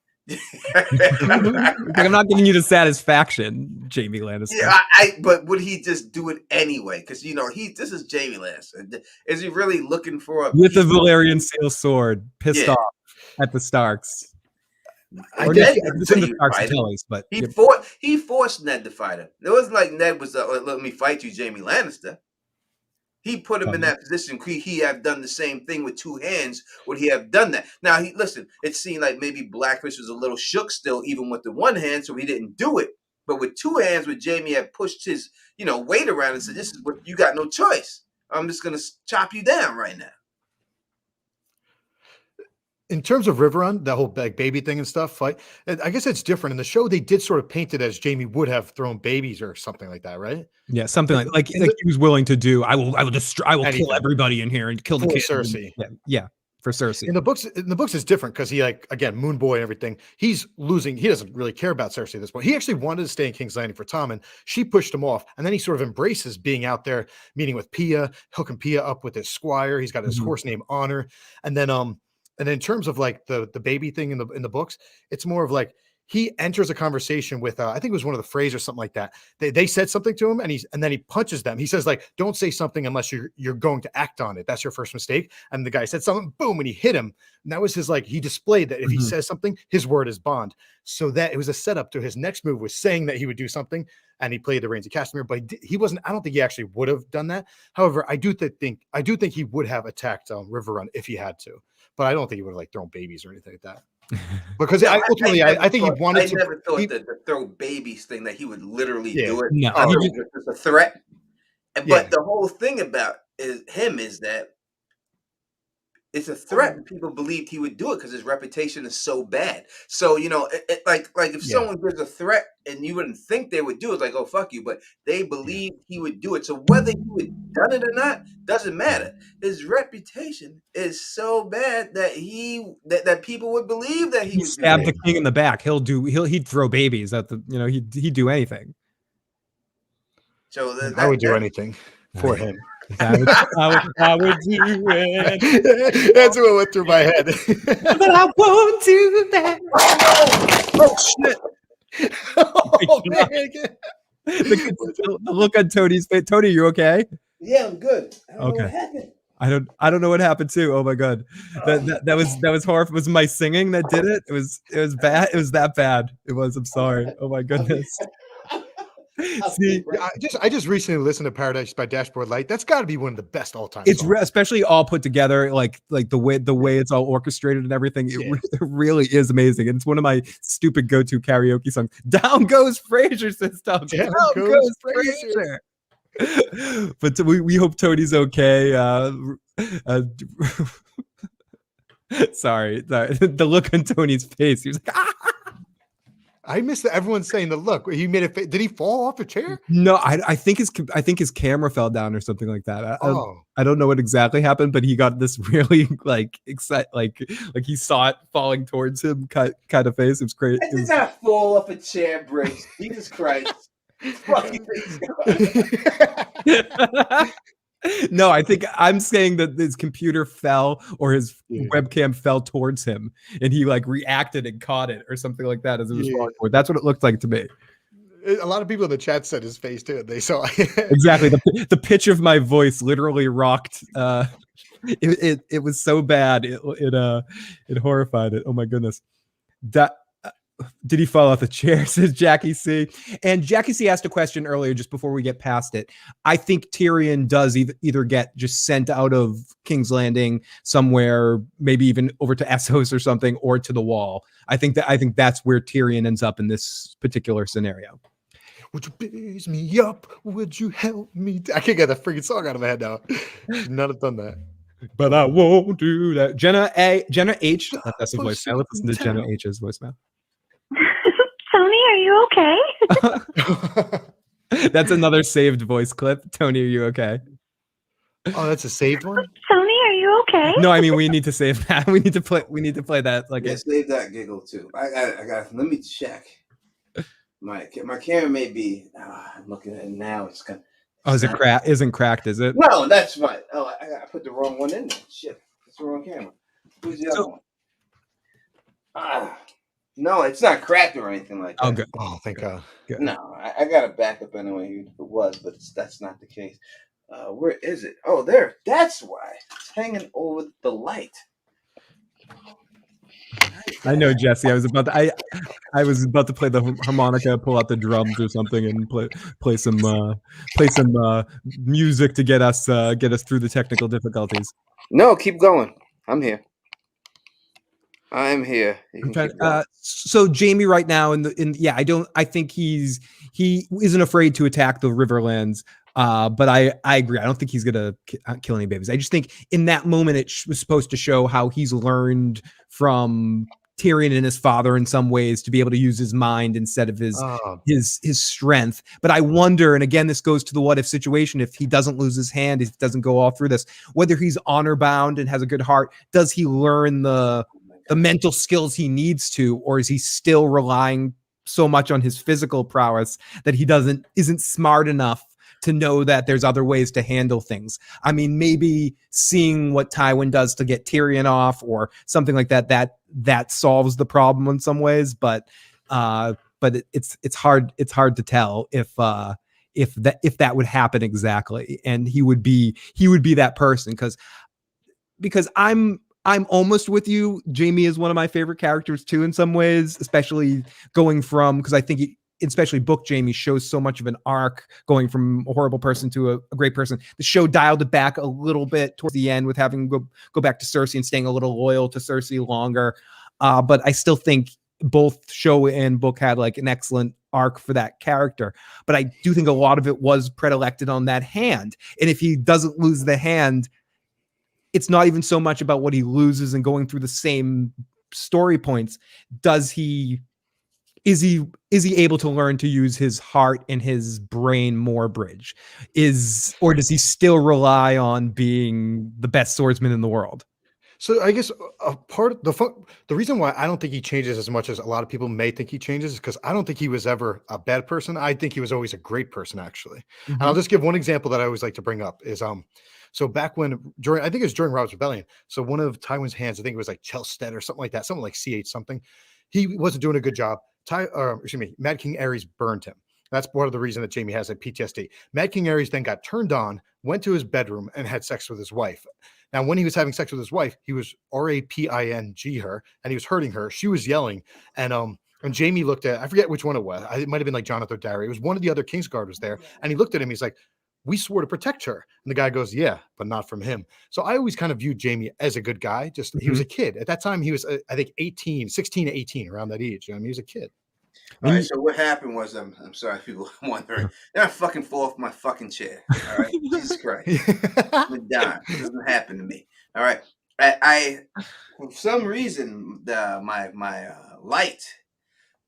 [SPEAKER 2] I'm not giving you the satisfaction, Jaime Lannister.
[SPEAKER 1] Yeah, but would he just do it anyway? Because this is Jaime Lannister. Is he really looking for
[SPEAKER 2] with a Valyrian seal sword, pissed off at the Starks?
[SPEAKER 1] But he forced Ned to fight him. It wasn't like Ned was let me fight you, Jaime Lannister. He put him in that position. Could he have done the same thing with two hands? Would he have done that? Now, it seemed like maybe Blackfish was a little shook still, even with the one hand, so he didn't do it. But with two hands, when Jaime had pushed his, weight around and said, this is what you got, no choice. I'm just going to chop you down right now.
[SPEAKER 3] In terms of Riverrun, that whole baby thing and stuff, fight, I guess it's different. In the show, they did sort of paint it as Jaime would have thrown babies or something like that, right?
[SPEAKER 2] Yeah, something like he was willing to do. I will kill everybody in here and kill the kid.
[SPEAKER 3] Cersei.
[SPEAKER 2] Yeah, for Cersei.
[SPEAKER 3] In the books, it's different because he again, Moon Boy and everything. He's losing. He doesn't really care about Cersei at this point. He actually wanted to stay in King's Landing for Tommen. She pushed him off, and then he sort of embraces being out there, meeting with Pia, hooking Pia up with his squire. He's got his horse named Honor, and then in terms of like the baby thing in the books, it's more of like he enters a conversation with I think it was one of the Freys or something like that. They said something to him and then he punches them. He says like, don't say something unless you're going to act on it. That's your first mistake. And the guy said something, boom, and he hit him. And that was his he displayed that if he says something, his word is bond. So that it was a setup to his next move was saying that he would do something, and he played the Reigns of Castamere, but he wasn't. I don't think he actually would have done that. However, I do think he would have attacked Riverrun if he had to. But I don't think he would have thrown babies or anything like that. Because I think he wanted to.
[SPEAKER 1] I never thought that the throw babies thing that he would literally do it.
[SPEAKER 2] No,
[SPEAKER 1] it's a threat. But the whole thing about him is that it's a threat, and people believed he would do it because his reputation is so bad. So like if someone gives a threat and you wouldn't think they would do it, it's like, oh fuck you, but they believed he would do it. So whether he would done it or not doesn't matter. His reputation is so bad that that people would believe that he would
[SPEAKER 2] stab the king in the back. He'd throw babies at the he'd do anything.
[SPEAKER 1] So
[SPEAKER 3] I would do anything for him.
[SPEAKER 2] I would do
[SPEAKER 3] it. That's what went through my head.
[SPEAKER 2] But I won't do that.
[SPEAKER 1] Oh shit!
[SPEAKER 3] Oh, man.
[SPEAKER 2] The look on Tony's face. Tony, you okay?
[SPEAKER 1] Yeah, I'm good. I don't know what happened.
[SPEAKER 2] I don't know what happened too. Oh my god, that was horrible. It was my singing that did it. It was bad. It was that bad. It was. I'm sorry. Oh my goodness.
[SPEAKER 3] See, I just recently listened to Paradise by Dashboard Light. That's got to be one of the best all time.
[SPEAKER 2] It's especially all put together, like the way it's all orchestrated and everything. It really is amazing. And it's one of my stupid go-to karaoke songs. Down goes Frasier, says Down goes Frasier. But we hope Tony's okay. Sorry. The look on Tony's face. He was like, ah!
[SPEAKER 3] I missed that. Everyone's saying the look. He made it. Did he fall off a chair?
[SPEAKER 2] No, I think his camera fell down or something like that. I don't know what exactly happened, but he got this really like excited, like he saw it falling towards him, kind of face. It was great.
[SPEAKER 1] I did not fall off a chair, Briggs. Jesus Christ. Fucking
[SPEAKER 2] No, I think I'm saying that his computer fell or his webcam fell towards him and he like reacted and caught it or something like that as it was falling forward. That's what it looked like to me.
[SPEAKER 3] A lot of people in the chat said his face too. They saw
[SPEAKER 2] exactly the pitch of my voice literally rocked. It was so bad. It horrified it. Oh my goodness. Did he fall off the chair? Says Jackie C. And Jackie C asked a question earlier just before we get past it. I think Tyrion does either get just sent out of King's Landing somewhere, maybe even over to Essos or something, or to the Wall. I think that's where Tyrion ends up in this particular scenario.
[SPEAKER 3] Would you raise me up? Would you help me? I can't get that freaking song out of my head now. Should not have done that.
[SPEAKER 2] But I won't do that. Jenna H. That's a voicemail. Let's listen to Jenna H's voicemail.
[SPEAKER 5] Tony, are you okay?
[SPEAKER 2] That's another saved voice clip. Tony, are you okay?
[SPEAKER 3] Oh, that's a saved one?
[SPEAKER 5] Tony, are you okay?
[SPEAKER 2] No, I mean we need to save that. We need to play that like
[SPEAKER 1] save that giggle too. I got let me check. My camera may be I'm looking at it now. It's kind of
[SPEAKER 2] isn't cracked, is it?
[SPEAKER 1] No, that's right. Oh, I put the wrong one in there. Shit. That's the wrong camera. Who's the other one? No, it's not cracked or anything like that.
[SPEAKER 2] Oh, good.
[SPEAKER 3] Oh, thank God.
[SPEAKER 1] Good. No, I got a backup anyway if it was, but that's not the case. Where is it? Oh, there. That's why. It's hanging over the light.
[SPEAKER 2] I know, Jesse. I was about to play the harmonica, pull out the drums or something, and play some music to get us through the technical difficulties.
[SPEAKER 1] No, keep going. I'm here. I'm here.
[SPEAKER 2] So Jaime right now I think he isn't afraid to attack the Riverlands. But I agree. I don't think he's gonna kill any babies. I just think in that moment it was supposed to show how he's learned from Tyrion and his father in some ways to be able to use his mind instead of his strength. But I wonder, and again, this goes to the what if situation, if he doesn't lose his hand, if he doesn't go all through this, whether he's honor bound and has a good heart, does he learn the mental skills he needs to, or is he still relying so much on his physical prowess that he isn't smart enough to know that there's other ways to handle things? I mean, maybe seeing what Tywin does to get Tyrion off or something like that solves the problem in some ways, but it's hard to tell if that would happen exactly. And he would be that person because I'm almost with you. Jaime is one of my favorite characters too, in some ways, especially going from, because I think especially book Jaime shows so much of an arc going from a horrible person to a great person. The show dialed it back a little bit towards the end with having go back to Cersei and staying a little loyal to Cersei longer. But I still think both show and book had like an excellent arc for that character. But I do think a lot of it was predilected on that hand. And if he doesn't lose the hand, it's not even so much about what he loses and going through the same story points. Is he able to learn to use his heart and his brain more, Bridge? Or does he still rely on being the best swordsman in the world?
[SPEAKER 3] So I guess a part of the reason why I don't think he changes as much as a lot of people may think he changes is because I don't think he was ever a bad person. I think he was always a great person, actually. Mm-hmm. And I'll just give one example that I always like to bring up is so back I think it was during Robert's Rebellion. So one of Tywin's hands, I think it was like Chelstead or something like that, something like CH something. He wasn't doing a good job. Mad King Aerys burned him. That's part of the reason that Jaime has a PTSD. Mad King Aerys then got turned on, went to his bedroom, and had sex with his wife. Now, when he was having sex with his wife, he was raping her, and he was hurting her. She was yelling, and Jaime looked at, I forget which one it was. It might have been like Jonathan Darry. It was one of the other Kingsguard was there, and he looked at him. He's like, "We swore to protect her." And the guy goes, "Yeah, but not from him." So I always kind of viewed Jaime as a good guy. Just he was a kid. At that time, he was, I think, 16 to 18, around that age. I mean, he was a kid.
[SPEAKER 1] All right, so what happened was, I'm sorry if people are wondering, then I fucking fall off my fucking chair. All right, Jesus Christ, I'm dying. It doesn't happen to me. All right, for some reason, my light,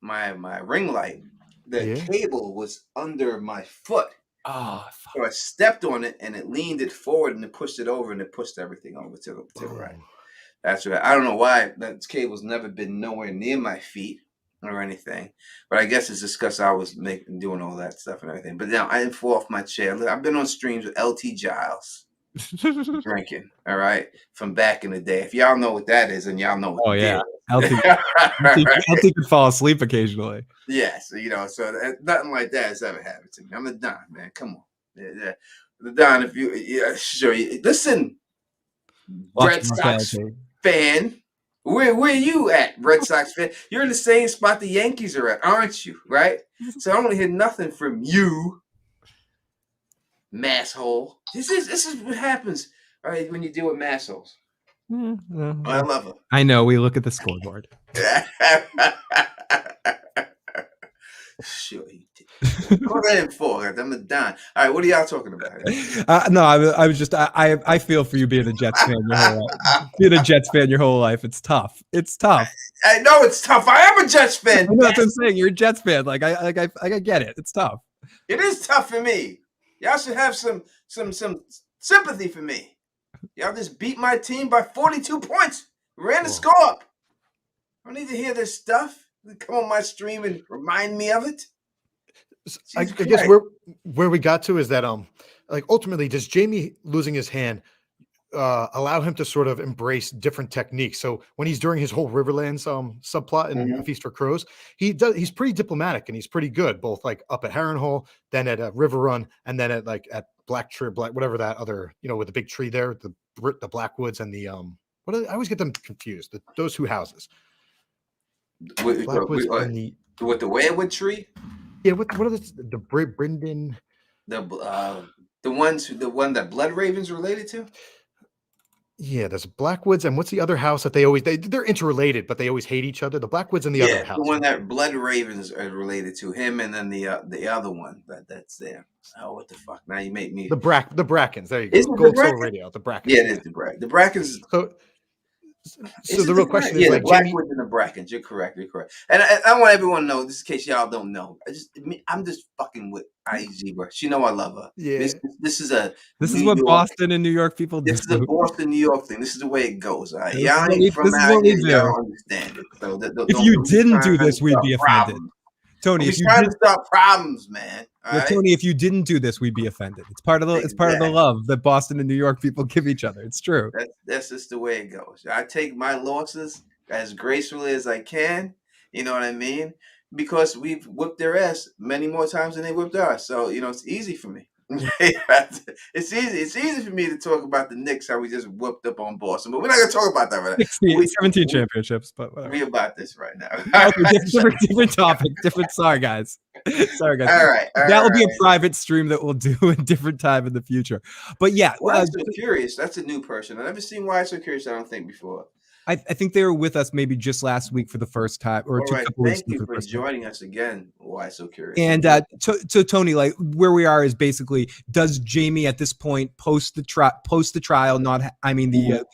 [SPEAKER 1] my ring light, the
[SPEAKER 3] Yeah.
[SPEAKER 1] cable was under my foot.
[SPEAKER 2] Oh,
[SPEAKER 1] So I stepped on it and it leaned it forward and it pushed it over and it pushed everything over to the right. That's right. I don't know why that cable's never been nowhere near my feet or anything, but I guess it's just because I was doing all that stuff and everything. But now I didn't fall off my chair. Look, I've been on streams with LT Giles drinking, all right, from back in the day. If y'all know what that is, and y'all know what
[SPEAKER 2] oh
[SPEAKER 1] the
[SPEAKER 2] yeah.
[SPEAKER 1] deal is.
[SPEAKER 2] LT could fall asleep occasionally.
[SPEAKER 1] Yeah, so nothing like that has ever happened to me. I'm the Don, man. Come on, the Don. If you, sure, listen, Red Sox fan. Where you at, Red Sox fan? You're in the same spot the Yankees are at, aren't you? Right? So I don't hear nothing from you, masshole. This is what happens, all right, when you deal with massholes. I love her.
[SPEAKER 2] I know. We look at the scoreboard.
[SPEAKER 1] Sure, you did. Go ahead and fall. I'm a Don. All right, what are y'all talking about?
[SPEAKER 2] No, I was just. I feel for you being a Jets fan your whole life. Being a Jets fan your whole life, it's tough. It's tough.
[SPEAKER 1] I know it's tough. I am a Jets fan.
[SPEAKER 2] I know that's what I'm saying. You're a Jets fan. Like I get it. It's tough.
[SPEAKER 1] It is tough for me. Y'all should have some sympathy for me. Y'all just beat my team by 42 points. Ran the score up. I don't need to hear this stuff. Come on my stream and remind me of it.
[SPEAKER 3] I guess where we got to is that like ultimately, does Jaime losing his hand allow him to sort of embrace different techniques? So when he's during his whole Riverlands subplot in A Feast for Crows, he's pretty diplomatic and he's pretty good, both like up at Harrenhal, then at River Run, and then at Black whatever that other, with the big tree there, the Blackwoods and the I always get them confused. Those two houses.
[SPEAKER 1] With the Weirwood tree?
[SPEAKER 3] Yeah, what are the Brendan?
[SPEAKER 1] The one that Blood Ravens related to?
[SPEAKER 3] Yeah, there's Blackwoods, and what's the other house that they're interrelated, but they always hate each other? The Blackwoods and the other house.
[SPEAKER 1] The one that Blood Ravens are related to him, and then the other one that's there. Oh, what the fuck! Now you make me
[SPEAKER 3] the Brackens. There you go.
[SPEAKER 1] Is it
[SPEAKER 3] Gold
[SPEAKER 1] the
[SPEAKER 3] Soul Radio. The Brackens.
[SPEAKER 1] Yeah, it is the Brackens. The Brackens.
[SPEAKER 3] So the real question is,
[SPEAKER 1] the
[SPEAKER 3] like,
[SPEAKER 1] Blackwoods and the Brackens. You're correct. And I want everyone to know, just in case y'all don't know, I'm just fucking with I Zebra. She know I love her.
[SPEAKER 3] Yeah.
[SPEAKER 1] This is
[SPEAKER 2] what Boston and New York people do.
[SPEAKER 1] This is a Boston, New York thing. This is the way it goes. All right?
[SPEAKER 2] This
[SPEAKER 1] Y'all
[SPEAKER 2] is
[SPEAKER 1] ain't from
[SPEAKER 2] what
[SPEAKER 1] out
[SPEAKER 2] we
[SPEAKER 1] here.
[SPEAKER 2] do.
[SPEAKER 1] Y'all don't understand it. So
[SPEAKER 2] if you didn't do this, we'd be offended. Tony,
[SPEAKER 1] if you trying to start problems, man.
[SPEAKER 2] Right? Tony, if you didn't do this, we'd be offended. It's part of the love that Boston and New York people give each other. It's true.
[SPEAKER 1] That's just the way it goes. I take my losses as gracefully as I can. You know what I mean? Because we've whipped their ass many more times than they whipped ours. So it's easy for me. It's easy for me to talk about the Knicks, how we just whooped up on Boston, but we're not gonna talk about that right now.
[SPEAKER 2] 17 championships, but whatever.
[SPEAKER 1] We about this right now.
[SPEAKER 2] Okay, different topic. Sorry guys. All right. That will be a private stream that we'll do a different time in the future. But yeah,
[SPEAKER 1] Why So Curious? That's a new person. I've never seen Why So Curious. I don't think before.
[SPEAKER 2] I think they were with us maybe just last week for the first time, or
[SPEAKER 1] all right. Thank you for joining us again. Why So Curious?
[SPEAKER 2] And so Tony, like where we are is basically, does Jaime at this point post the trial, the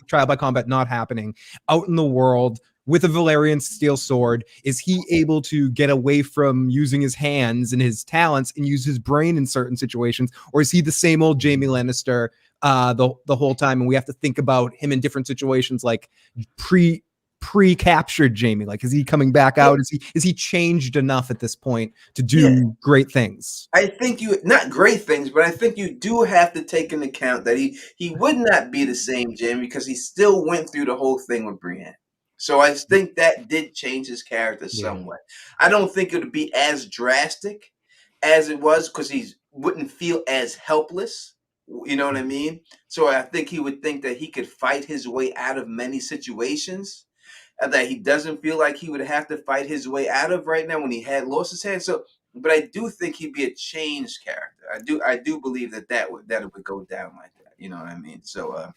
[SPEAKER 2] trial by combat not happening out in the world with a Valyrian steel sword, is he able to get away from using his hands and his talents and use his brain in certain situations, or is he the same old Jaime Lannister the whole time, and we have to think about him in different situations, like pre-captured Jaime? Like, is he coming back out? Is he changed enough at this point to do great things?
[SPEAKER 1] I think not great things, but I think you do have to take into account that he would not be the same Jaime because he still went through the whole thing with Brienne. So I think that did change his character somewhat. I don't think it would be as drastic as it was because he wouldn't feel as helpless. You know what I mean? So I think he would think that he could fight his way out of many situations that he doesn't feel like he would have to fight his way out of right now when he had lost his hand. So, but I do think he'd be a changed character. I do believe that would go down like that. You know what I mean? So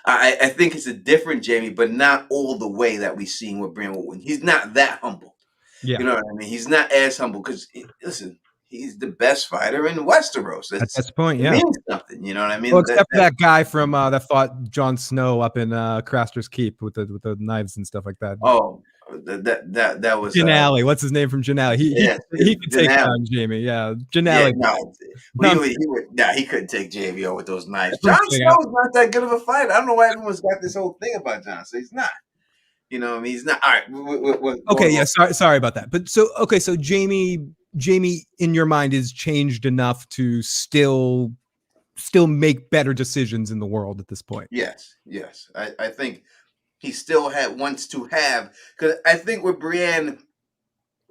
[SPEAKER 1] I think it's a different Jaime, but not all the way that we've seen with Brienne. He's not that humble.
[SPEAKER 2] Yeah.
[SPEAKER 1] You know what I mean? He's not as humble because listen. he's the best fighter in Westeros.
[SPEAKER 2] At this point,
[SPEAKER 1] it
[SPEAKER 2] yeah.
[SPEAKER 1] means something. You know what I mean?
[SPEAKER 2] Well, except for that guy from that fought Jon Snow up in Craster's Keep with the knives and stuff like that.
[SPEAKER 1] Oh, that was
[SPEAKER 2] Janelle. What's his name from Janelle? He could take
[SPEAKER 1] Janelle.
[SPEAKER 2] down Jaime. Yeah,
[SPEAKER 1] Yeah,
[SPEAKER 2] Janelle.
[SPEAKER 1] he couldn't take Jaime with those knives. Jon Snow's not that good of a fighter. I don't know why everyone's got this whole thing about Jon Snow. He's not. You know what I mean? He's not. All right.
[SPEAKER 2] Okay, yeah. Sorry about that. But so Jaime, in your mind, is changed enough to still make better decisions in the world at this point.
[SPEAKER 1] Yes. I think he still wants to have, because I think what Brienne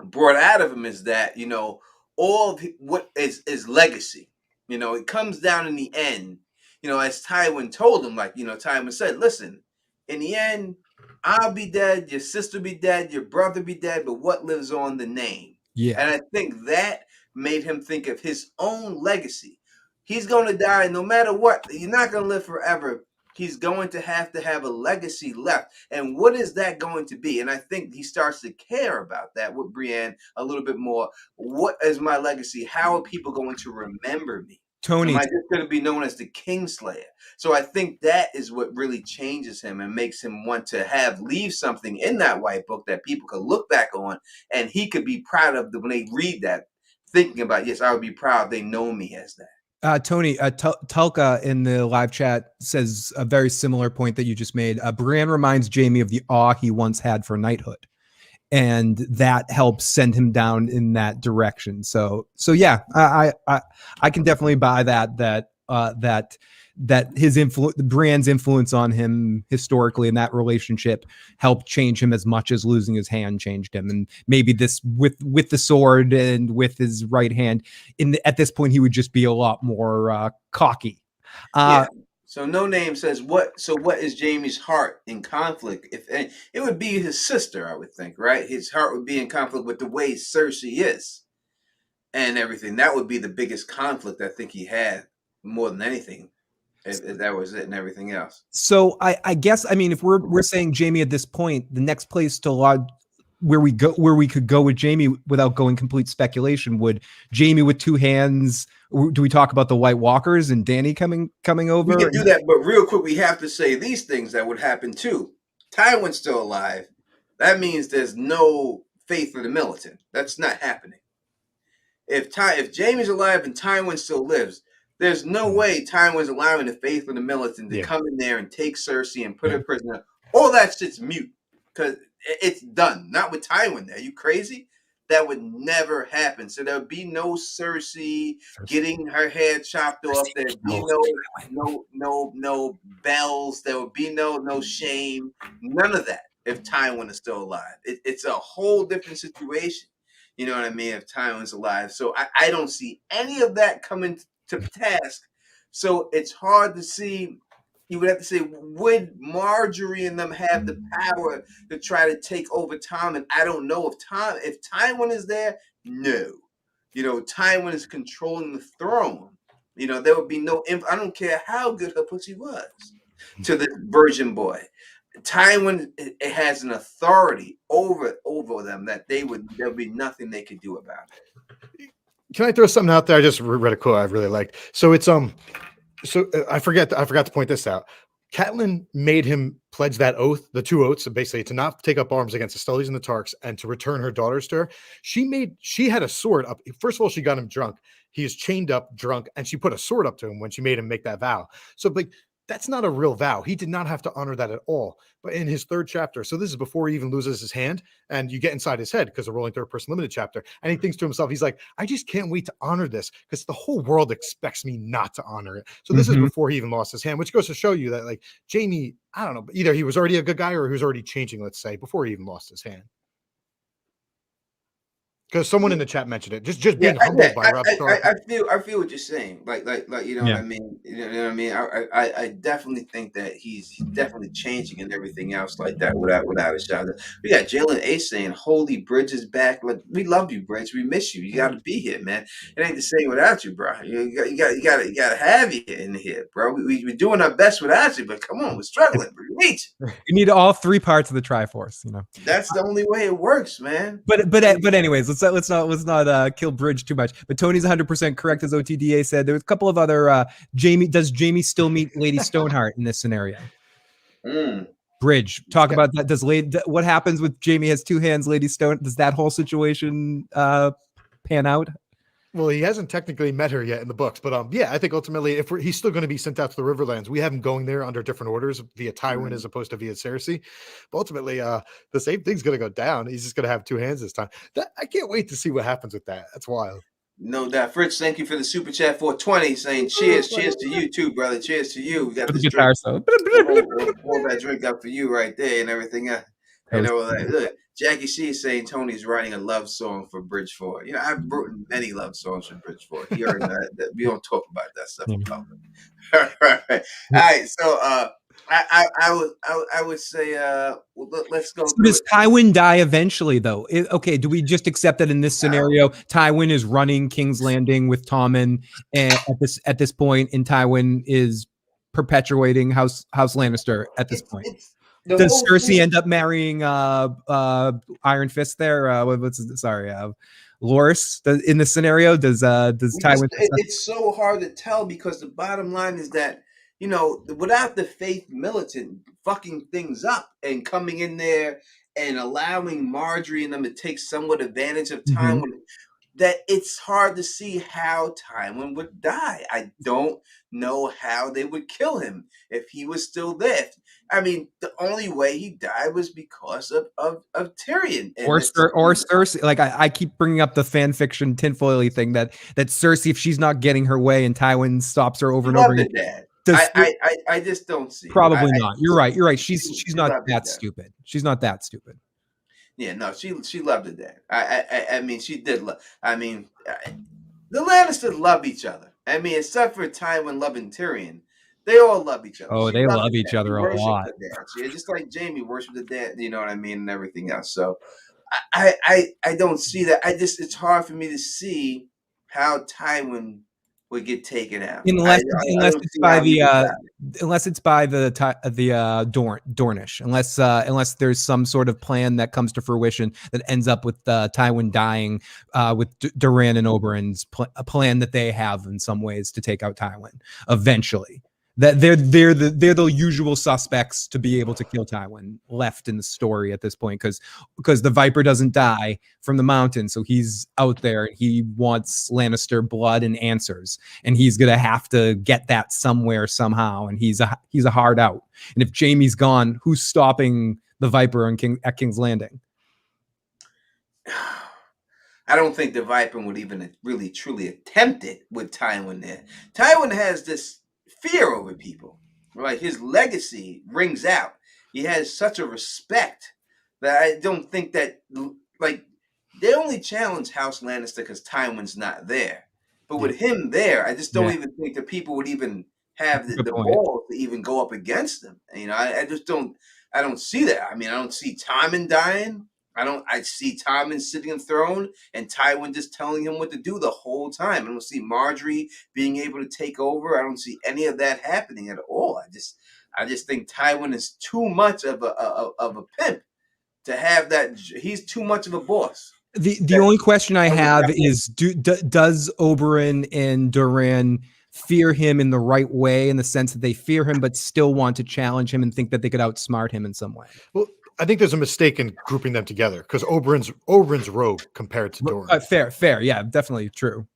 [SPEAKER 1] brought out of him is that, you know, all of what is legacy. You know, it comes down in the end, you know, as Tywin told him, like, you know, Tywin said, listen, in the end, I'll be dead, your sister be dead, your brother be dead, but what lives on? The name.
[SPEAKER 2] Yeah.
[SPEAKER 1] And I think that made him think of his own legacy. He's going to die no matter what. You're not going to live forever. He's going to have a legacy left. And what is that going to be? And I think he starts to care about that with Brienne a little bit more. What is my legacy? How are people going to remember me?
[SPEAKER 2] Tony,
[SPEAKER 1] am I just going to be known as the Kingslayer? So I think that is what really changes him and makes him want to leave something in that white book that people could look back on and he could be proud of when they read that, thinking about, yes, I would be proud they know me as that.
[SPEAKER 2] Tony, Tulka in the live chat says a very similar point that you just made. Brienne reminds Jaime of the awe he once had for knighthood, and that helps send him down in that direction. So yeah, I can definitely buy that his Brienne's influence on him historically in that relationship helped change him as much as losing his hand changed him. And maybe this with the sword and with his right hand, at this point he would just be a lot more cocky.
[SPEAKER 1] Yeah. So No Name says what is Jaime's heart in conflict? If it would be his sister, I would think, right? His heart would be in conflict with the way Cersei is and everything. That would be the biggest conflict I think he had more than anything. If that was it and everything else.
[SPEAKER 2] So I guess, I mean, if we're saying Jaime at this point, the next place to lodge where we could go with Jaime without going complete speculation, would Jaime with two hands. Do we talk about the White Walkers and Dany coming over?
[SPEAKER 1] We can do that, but real quick, we have to say these things that would happen too. Tywin's still alive. That means there's no faith of the militant. That's not happening. If Jaime's alive and Tywin still lives, there's no way Tywin's allowing the faith of the militant to come in there and take Cersei and put her prisoner. All that shit's mute because it's done. Not with Tywin there. You crazy? That would never happen. So there would be no Cersei getting her head chopped off. There would be no bells. There would be no shame. None of that if Tywin is still alive. It's a whole different situation. You know what I mean? If Tywin's alive. So I don't see any of that coming to task. So it's hard to see. You would have to say, would Marjorie and them have the power to try to take over Tom? And I don't know if Tywin is there. No, you know, Tywin is controlling the throne. You know, there would be no. I don't care how good her pussy was to the virgin boy. Tywin has an authority over them that there would be nothing they could do about it.
[SPEAKER 3] Can I throw something out there? I just read a quote I really liked. So it's So I forgot to point this out. Catelyn made him pledge that oath, the two oaths, so basically to not take up arms against the Stellys and the Tarks and to return her daughters to her. She had a sword up. First of all, she got him drunk. He is chained up, drunk, and she put a sword up to him when she made him make that vow. So like that's not a real vow. He did not have to honor that at all. But in his third chapter, so this is before he even loses his hand, and you get inside his head because the rolling third person limited chapter, and he thinks to himself, he's like, I just can't wait to honor this because the whole world expects me not to honor it. So this is before he even lost his hand, which goes to show you that like Jaime, I don't know, either he was already a good guy or he was already changing, let's say, before he even lost his hand. Because someone in the chat mentioned it, just being humbled by Rob Stark.
[SPEAKER 1] I feel what you're saying. Like you know what I mean. You know what I mean. I definitely think that he's definitely changing and everything else like that without a shadow. We got Jalen Ace saying, "Holy Bridge is back. Like we love you, Bridge. We miss you. You got to be here, man. It ain't the same without you, bro. You got to have you in here, bro. We're doing our best without you, but come on, we're struggling, bro. You speech.
[SPEAKER 2] You need all three parts of the Triforce, you know.
[SPEAKER 1] That's the only way it works, man.
[SPEAKER 2] But anyways, let's not kill Bridge too much. But Tony's 100% correct, as OTDA said. There was a couple of other Jaime. Does Jaime still meet Lady Stoneheart in this scenario? Bridge, talk about that. What happens with Jaime has two hands, Lady Stone? Does that whole situation pan out?
[SPEAKER 3] Well, he hasn't technically met her yet in the books, but yeah, I think ultimately, if he's still going to be sent out to the Riverlands, we have him going there under different orders via Tywin as opposed to via Cersei. But ultimately, the same thing's going to go down. He's just going to have two hands this time. I can't wait to see what happens with that. That's wild.
[SPEAKER 1] No doubt. Fritz, thank you for the super chat 420 saying cheers to you too, brother. Cheers to you. We got this
[SPEAKER 2] guitar
[SPEAKER 1] drink. Pour that drink up for you right there and everything else. And they were like, look, Jackie C is saying Tony's writing a love song for Bridge 4. You know, I've written many love songs for Bridge 4. He already know that we don't talk about that stuff in public. All right. So I would say let's go.
[SPEAKER 2] So does Tywin die eventually, though? Okay, do we just accept that in this scenario, Tywin is running King's Landing with Tommen, and at this point, and Tywin is perpetuating House Lannister at this point? Does Cersei end up marrying Iron Fist there? Loras in this scenario? Does Tywin?
[SPEAKER 1] It's so hard to tell because the bottom line is that, you know, without the Faith militant fucking things up and coming in there and allowing Marjorie and them to take somewhat advantage of Tywin, that it's hard to see how Tywin would die. I don't know how they would kill him if he was still there. I mean, the only way he died was because of Tyrion.
[SPEAKER 2] Or Cersei. Like, I keep bringing up the fan fiction tinfoily thing that Cersei, if she's not getting her way and Tywin stops her over and over again.
[SPEAKER 1] I just don't see.
[SPEAKER 2] Probably not. You're right. She's not that stupid. She's not that stupid.
[SPEAKER 1] Yeah, no, she loved her dad. I mean, she did love. I mean, the Lannisters love each other. I mean, except for Tywin loving Tyrion, they all love each other.
[SPEAKER 2] Oh, they love each other a lot.
[SPEAKER 1] Yeah, just like Jaime worshipped the dad. You know what I mean, and everything else. So, I don't see that. It's hard for me to see how Tywin would get taken out
[SPEAKER 2] unless it's by the Dornish, unless there's some sort of plan that comes to fruition that ends up with Tywin dying with Doran and Oberyn's a plan that they have in some ways to take out Tywin eventually. That they're the usual suspects to be able to kill Tywin left in the story at this point, because the Viper doesn't die from the mountain, so he's out there and he wants Lannister blood and answers, and he's gonna have to get that somewhere somehow, and he's a hard out. And if Jaime's gone, who's stopping the Viper at King's Landing?
[SPEAKER 1] I don't think the Viper would even really truly attempt it with Tywin there. Tywin has this fear over people, right? His legacy rings out. He has such a respect that I don't think that, like, they only challenge House Lannister because Tywin's not there. But with him there, I just don't even think the people would even have the balls to even go up against him. You know, I just don't. I don't see that. I mean, I don't see Tywin dying. I see Tywin sitting enthroned and Tywin just telling him what to do the whole time. I don't see Marjorie being able to take over. I don't see any of that happening at all. I just think Tywin is too much of a pimp to have that. He's too much of a boss.
[SPEAKER 2] The only question I have is, does Oberyn and Doran fear him in the right way, in the sense that they fear him but still want to challenge him and think that they could outsmart him in some way?
[SPEAKER 3] Well, I think there's a mistake in grouping them together, because Oberyn's rogue compared to Dorne.
[SPEAKER 2] Fair, yeah, definitely true.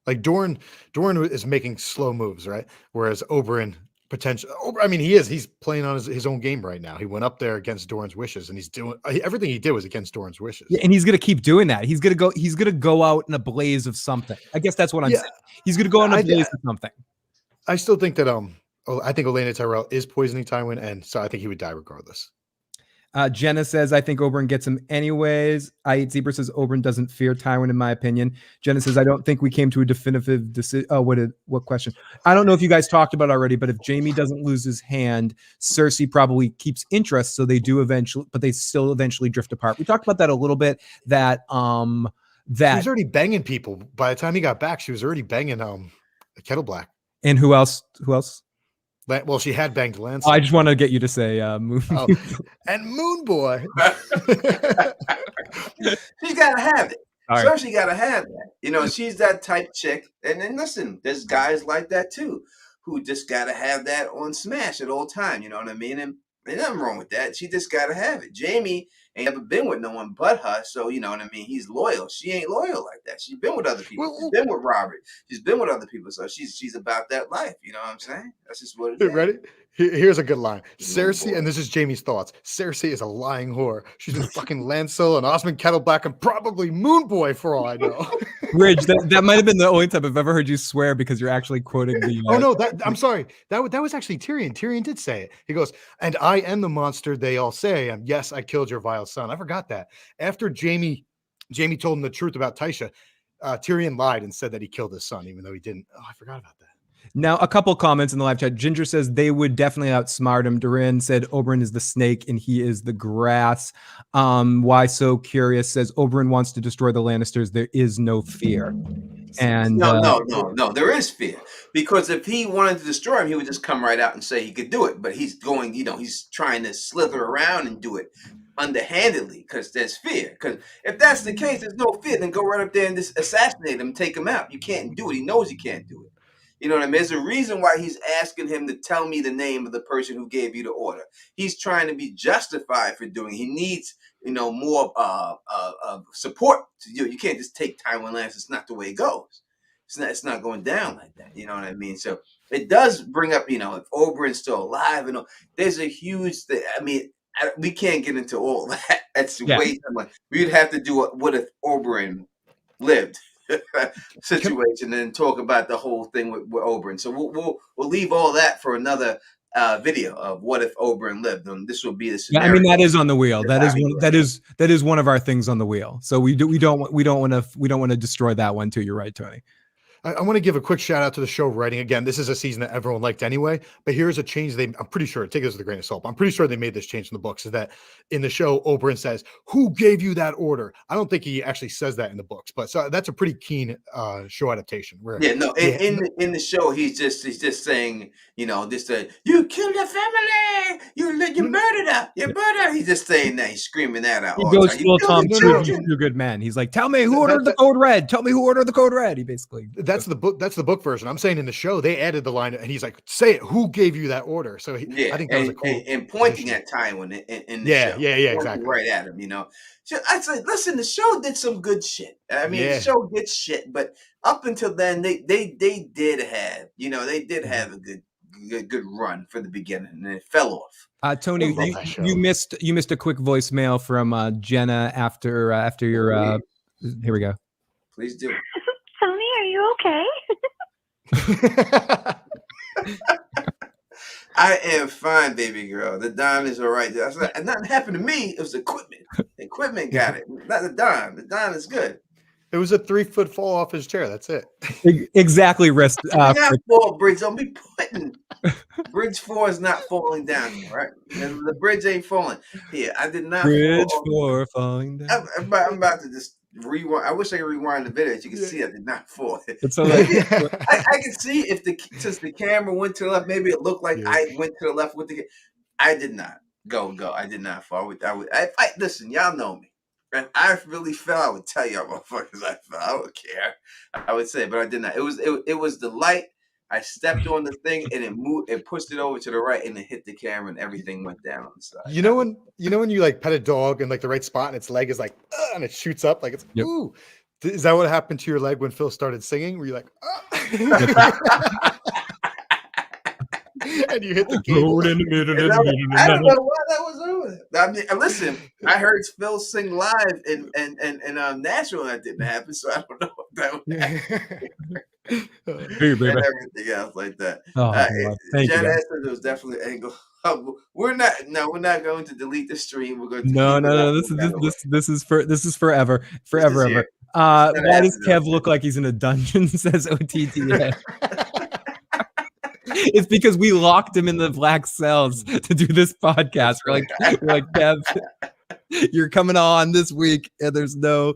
[SPEAKER 3] Like Dorne is making slow moves, right? Whereas Oberyn he's playing on his own game right now. He went up there against Dorne's wishes, and he's doing everything he did was against Dorne's wishes.
[SPEAKER 2] Yeah, and he's gonna keep doing that. He's gonna go out in a blaze of something. I guess that's what I'm saying. He's gonna go out in a blaze of something.
[SPEAKER 3] I still think that I think Olenna Tyrell is poisoning Tywin, and so I think he would die regardless.
[SPEAKER 2] Jenna says, I think Oberyn gets him anyways. Zebra says, Oberyn doesn't fear Tywin, in my opinion. Jenna says, I don't think we came to a definitive decision. Oh, what question? I don't know if you guys talked about it already, but if Jaime doesn't lose his hand, Cersei probably keeps interest, so they do eventually, but they still eventually drift apart. We talked about that a little bit, that
[SPEAKER 3] she was already banging people. By the time he got back, she was already banging Kettle Black.
[SPEAKER 2] And who else?
[SPEAKER 3] Well, she had banged Lannister.
[SPEAKER 2] I just want to get you to say Moon.
[SPEAKER 3] Oh, and Moon Boy.
[SPEAKER 1] She's got to have it.
[SPEAKER 2] All right.
[SPEAKER 1] Cersei got to have that. You know, she's that type chick. And then listen, there's guys like that too, who just got to have that on smash at all time. You know what I mean? And there's nothing wrong with that. She just got to have it. Jaime ain't ever been with no one but her. So, you know what I mean? He's loyal. She ain't loyal like that. She's been with other people. She's been with Robert. She's been with other people. So she's about that life. You know what I'm saying? That's just what it is.
[SPEAKER 3] Ready? Here's a good line. Cersei, and this is Jaime's thoughts. Cersei is a lying whore. She's been fucking Lancel and Osmond Kettleblack and probably Moon Boy for all I know.
[SPEAKER 2] Ridge, that might have been the only time I've ever heard you swear because you're actually quoting the.
[SPEAKER 3] Oh no, I'm sorry. That was actually Tyrion. Tyrion did say it. He goes, "And I am the monster they all say I am. Yes, I killed your vile son." I forgot that. After Jaime told him the truth about Tysha, Tyrion lied and said that he killed his son, even though he didn't. Oh, I forgot about that.
[SPEAKER 2] Now, a couple comments in the live chat. Ginger says they would definitely outsmart him. Durin said Oberyn is the snake and he is the grass. Why So Curious says Oberyn wants to destroy the Lannisters. There is no fear. And
[SPEAKER 1] no, there is fear. Because if he wanted to destroy him, he would just come right out and say he could do it. But he's going, he's trying to slither around and do it underhandedly because there's fear. Because if that's the case, there's no fear. Then go right up there and just assassinate him, take him out. You can't do it. He knows he can't do it. You know what I mean? There's a reason why he's asking him to tell me the name of the person who gave you the order. He's trying to be justified for doing it. He needs, more support to do it. You can't just take Tywin Lannister. It's not the way it goes. It's not going down like that. You know what I mean? So it does bring up, if Oberyn's still alive, there's a huge thing. I mean, we can't get into all that. That's way too much. We'd have to do what if Oberyn lived situation and talk about the whole thing with Oberyn. So we'll leave all that for another video of what if Oberyn lived. And this will be the scenario.
[SPEAKER 2] I mean, that is on the wheel. That is one of our things on the wheel. So we don't want to destroy that one too. You're right, Tony.
[SPEAKER 3] I want to give a quick shout out to the show writing. Again, this is a season that everyone liked anyway, but here's a change. I'm pretty sure, take this with a grain of salt, I'm pretty sure they made this change in the books, is that in the show, Oberyn says, "Who gave you that order?" I don't think he actually says that in the books, but so that's a pretty keen show adaptation.
[SPEAKER 1] In the show, he's just saying, you killed the family, you murdered her, you murdered her. He's just saying that, he's screaming that out.
[SPEAKER 2] He goes full Tom Cruise, you good man. He's like, "Tell me who ordered the code red. Tell me who ordered the code red." He basically.
[SPEAKER 3] That's the book version. I'm saying in the show they added the line, and he's like, "Say it. Who gave you that order?" So I think that was a cool.
[SPEAKER 1] And pointing at Tywin in the show.
[SPEAKER 3] Yeah, exactly.
[SPEAKER 1] Right at him, So I said, listen, the show did some good shit. I mean, the show did shit, but up until then, they did have, have a good run for the beginning, and it fell off.
[SPEAKER 2] Tony, you missed a quick voicemail from Jenna after your. Here we go.
[SPEAKER 1] Please do.
[SPEAKER 5] Tony, are you okay?
[SPEAKER 1] I am fine, baby girl. The Don is all right. Nothing happened to me. It was equipment. Equipment got it. Not the Don. The Don is good.
[SPEAKER 3] It was a 3-foot fall off his chair. That's it.
[SPEAKER 2] Exactly, Rest.
[SPEAKER 1] Not fall, Bridge. Don't be putting. Bridge 4 is not falling down, right? The bridge ain't falling. Here, I did not.
[SPEAKER 2] Bridge 4 falling down.
[SPEAKER 1] I'm about to just rewind. I wish I could rewind the video. You can see I did not fall.
[SPEAKER 2] It's so
[SPEAKER 1] I can see since the camera went to the left, maybe it looked like I went to the left with the. I did not go. I did not fall. Listen, y'all know me. If I really fell, I would tell y'all motherfuckers I fell. I don't care. I would say, but I did not. It was the light. I stepped on the thing and it moved. It pushed it over to the right and it hit the camera and everything went down on the side.
[SPEAKER 3] You know when you like pet a dog in like the right spot and its leg is like and it shoots up like it's ooh. Is that what happened to your leg when Phil started singing? Were you like and you hit the cable?
[SPEAKER 1] I don't know why that was over. I mean, listen, I heard Phil sing live in Nashville and that didn't happen, so I don't know if that would happen. And everything else like that. Jen asked it was definitely an angle. We're not going to delete the stream. We're going to
[SPEAKER 2] no. This is forever. Why does Kev look like he's in a dungeon? Says OTTA. It's because we locked him in the black cells to do this podcast. We're like Kev. You're coming on this week, and there's no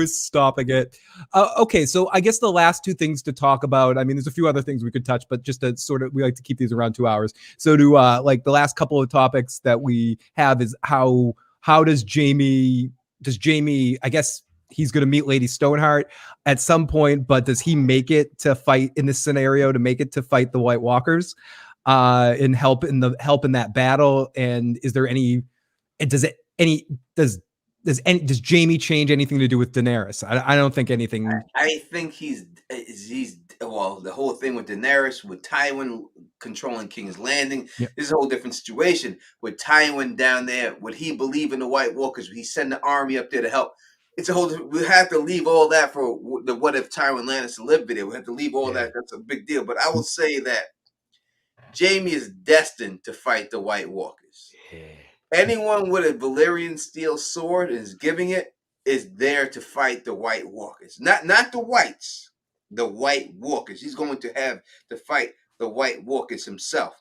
[SPEAKER 2] stopping it. Okay, so I guess the last two things to talk about. I mean, there's a few other things we could touch, but just to sort of, we like to keep these around 2 hours. So to like the last couple of topics that we have is how does Jaime? I guess he's going to meet Lady Stoneheart at some point, but does he make it to fight in this scenario, to make it to fight the White Walkers, and help in that battle? And is there any? And does Jaime change anything to do with Daenerys? I don't think anything.
[SPEAKER 1] I think he's well, the whole thing with Daenerys, with Tywin controlling King's Landing,
[SPEAKER 2] Yep.
[SPEAKER 1] This is a whole different situation. With Tywin down there, would he believe in the White Walkers? Would he send the army up there to help? It's a whole. We have to leave all that for the "What If Tywin Lannister Lived" video. We have to leave all that. That's a big deal. But I will say that Jaime is destined to fight the White Walkers. Anyone with a Valyrian steel sword is giving it is there to fight the White Walkers. Not the Whites, the White Walkers. He's going to have to fight the White Walkers himself.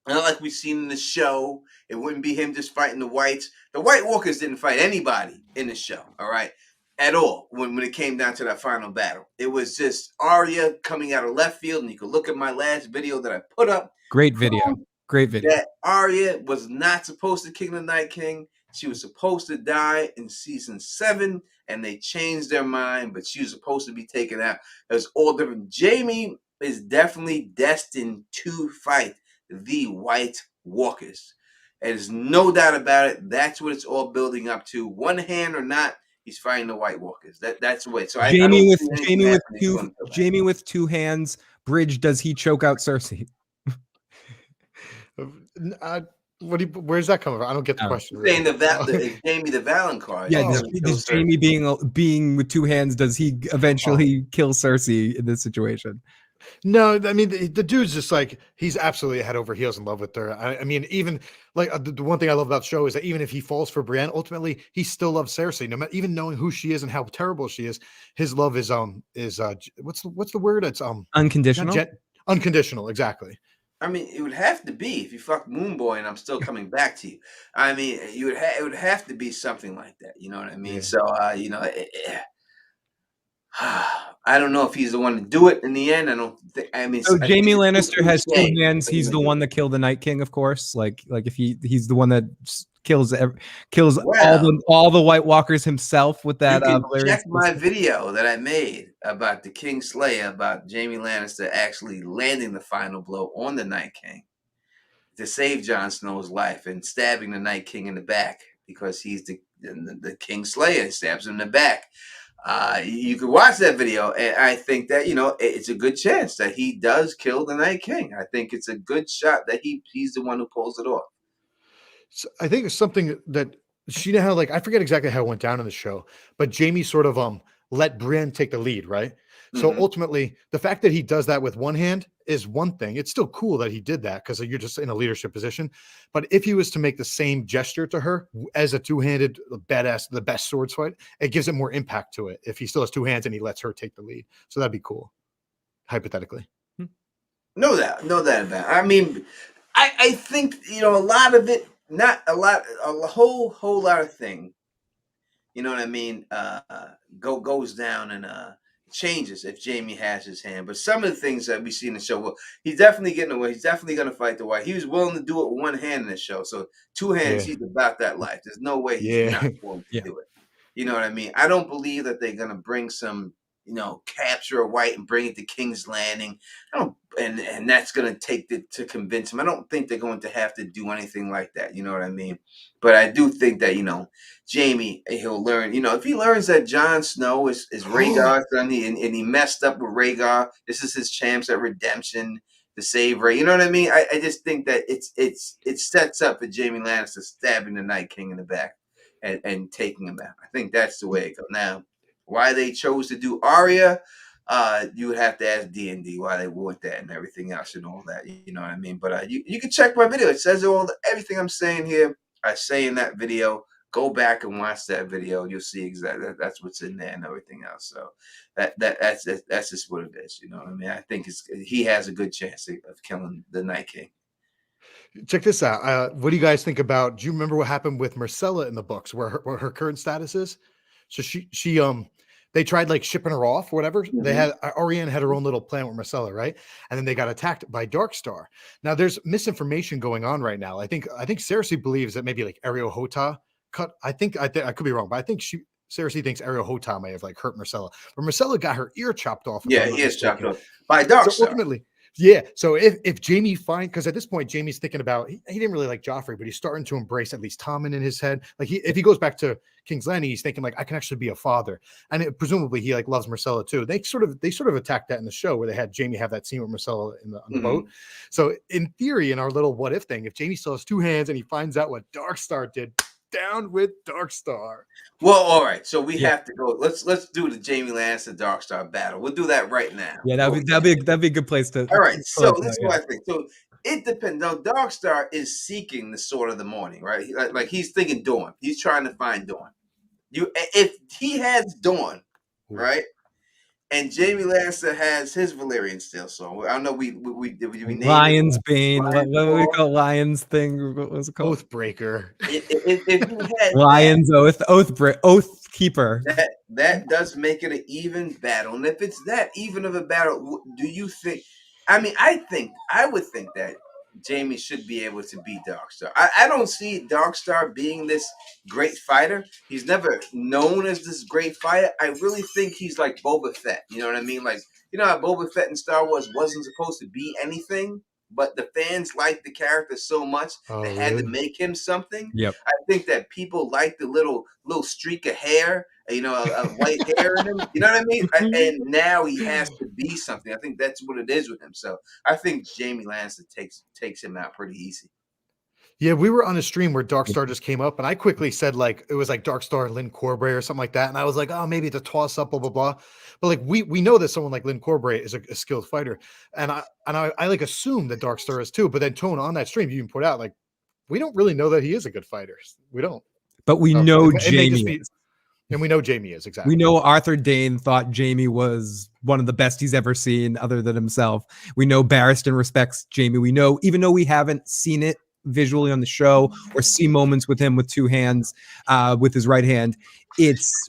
[SPEAKER 1] Not like we've seen in the show. It wouldn't be him just fighting the Whites. The White Walkers didn't fight anybody in the show, all right, at all, when it came down to that final battle. It was just Arya coming out of left field, and you can look at my last video that I put up.
[SPEAKER 2] Great video.
[SPEAKER 1] That Arya was not supposed to kill the Night King. She was supposed to die in season 7, and they changed their mind, but she was supposed to be taken out. It was all different. Jaime is definitely destined to fight the White Walkers. There's no doubt about it. That's what it's all building up to. One hand or not, he's fighting the White Walkers. That's the way. So
[SPEAKER 2] Jaime with two hands. Bridge, does he choke out Cersei?
[SPEAKER 3] Where's that coming from? I don't get the question.
[SPEAKER 1] Saying is Jaime the Valonqar.
[SPEAKER 2] Yeah, does Jaime being with two hands, does he eventually kill Cersei in this situation?
[SPEAKER 3] No, I mean the dude's just like, he's absolutely head over heels in love with her. I mean, even like the one thing I love about the show is that even if he falls for Brienne, ultimately he still loves Cersei. No matter, even knowing who she is and how terrible she is, his love is what's the word? It's
[SPEAKER 2] unconditional.
[SPEAKER 3] Unconditional, exactly.
[SPEAKER 1] I mean, it would have to be if you fuck Moonboy and I'm still coming back to you. I mean, it would have to be something like that. You know what I mean? Yeah. So I don't know if he's the one to do it in the end. I don't think. I mean,
[SPEAKER 2] so Jaime Lannister has two hands. He's the one that killed the Night King, of course. Like if he's the one that kills all the White Walkers himself with that.
[SPEAKER 1] You can check my video that I made about the King Slayer, about Jaime Lannister actually landing the final blow on the Night King to save Jon Snow's life and stabbing the Night King in the back because he's the King Slayer. He stabs him in the back. You can watch that video, and I think that it's a good chance that he does kill the Night King. I think it's a good shot that he's the one who pulls it off.
[SPEAKER 3] So I think it's something that she had, like, I forget exactly how it went down in the show, but Jaime sort of let Brienne take the lead, right? So ultimately, the fact that he does that with one hand is one thing. It's still cool that he did that because you're just in a leadership position. But if he was to make the same gesture to her as a two-handed badass, the best sword fight, it gives it more impact to it. If he still has two hands and he lets her take the lead, so that'd be cool, hypothetically.
[SPEAKER 1] No doubt about it. I mean, I think a lot of it, not a lot, a whole lot of thing. You know what I mean? Goes down and changes if Jaime has his hand. But some of the things that we see in the show, well, he's definitely getting away. He's definitely going to fight the White. He was willing to do it with one hand in the show. So two hands, he's about that life. There's no way he's not willing to do it. You know what I mean? I don't believe that they're going to bring some, capture a White and bring it to King's Landing. And that's going to take it to convince him. I don't think they're going to have to do anything like that. You know what I mean? But I do think that, Jaime, he'll learn, if he learns that Jon Snow is Rhaegar's son, and he messed up with Rhaegar, this is his chance at redemption to save Rhaegar. You know what I mean? I just think that it sets up for Jaime Lannister stabbing the Night King in the back and taking him out. I think that's the way it goes. Now, why they chose to do Arya, you would have to ask D&D why they want that and everything else and all that. You know what I mean? But you can check my video. It says everything I'm saying here. I say in that video. Go back and watch that video. You'll see exactly that's what's in there and everything else. So that's just what it is. You know what I mean? I think he has a good chance of killing the Night King.
[SPEAKER 3] Check this out. What do you guys think about? Do you remember what happened with Marcella in the books, where her current status is? So they tried like shipping her off, or whatever. They had Arianne had her own little plan with Marcella, right? And then they got attacked by Darkstar. Now there's misinformation going on right now. I think Cersei believes that maybe like Ariel Hota cut. I could be wrong, but I think Cersei thinks Ariel Hota may have like hurt Marcella, but Marcella got her ear chopped off.
[SPEAKER 1] Yeah, ears chopped off by Darkstar.
[SPEAKER 3] So ultimately, yeah. So if Jaime because at this point Jaime's thinking about he didn't really like Joffrey, but he's starting to embrace at least Tommen in his head. Like if he goes back to King's Landing, he's thinking like I can actually be a father, and presumably he like loves Marcella too. They sort of attacked that in the show where they had Jaime have that scene with Marcella on the boat. So in theory, in our little what if thing, if Jaime still has two hands and he finds out what Darkstar did, down with Darkstar.
[SPEAKER 1] Well, all right. So we have to go. Let's do the Jaime Lannister Darkstar battle. We'll do that right now.
[SPEAKER 2] Yeah, that'd be a good place to.
[SPEAKER 1] All right. So this is what I think. So it depends. Now, Darkstar is seeking the sword of the morning, right? Like he's thinking Dorne. He's trying to find Dorne. If he has Dorne, right? And Jaime Lannister has his Valyrian steel sword. I know we named
[SPEAKER 2] Lion's Bane. What do we call Lion's thing? What was it called?
[SPEAKER 3] Oathbreaker.
[SPEAKER 1] If he had
[SPEAKER 2] Lion's Oath Keeper.
[SPEAKER 1] That does make it an even battle. And if it's that even of a battle, do you think? I mean, I would think that Jaime should be able to beat Darkstar. I don't see Darkstar being this great fighter. He's never known as this great fighter. I really think he's like Boba Fett. You know what I mean? Like, you know how Boba Fett in Star Wars wasn't supposed to be anything, but the fans liked the character so much they had to make him something.
[SPEAKER 2] Yep.
[SPEAKER 1] I think that people like the little streak of hair, you know, a white hair in him. You know what I mean? And now he has to be something. I think that's what it is with him. So I think Jaime Lannister takes him out pretty easy.
[SPEAKER 3] Yeah, we were on a stream where Darkstar just came up, and I quickly said like it was like Darkstar and Lynn Corbray or something like that, and I was like, oh, maybe it's a toss up, blah blah blah. But like we know that someone like Lynn Corbray is a skilled fighter, and I like assume that Darkstar is too. But then Tone on that stream, you even put out like we don't really know that he is a good fighter. We don't,
[SPEAKER 2] but we know Jaime.
[SPEAKER 3] And we know Jaime is, exactly.
[SPEAKER 2] We know Arthur Dane thought Jaime was one of the best he's ever seen other than himself. We know Barristan respects Jaime. We know, even though we haven't seen it visually on the show or see moments with him with two hands, with his right hand,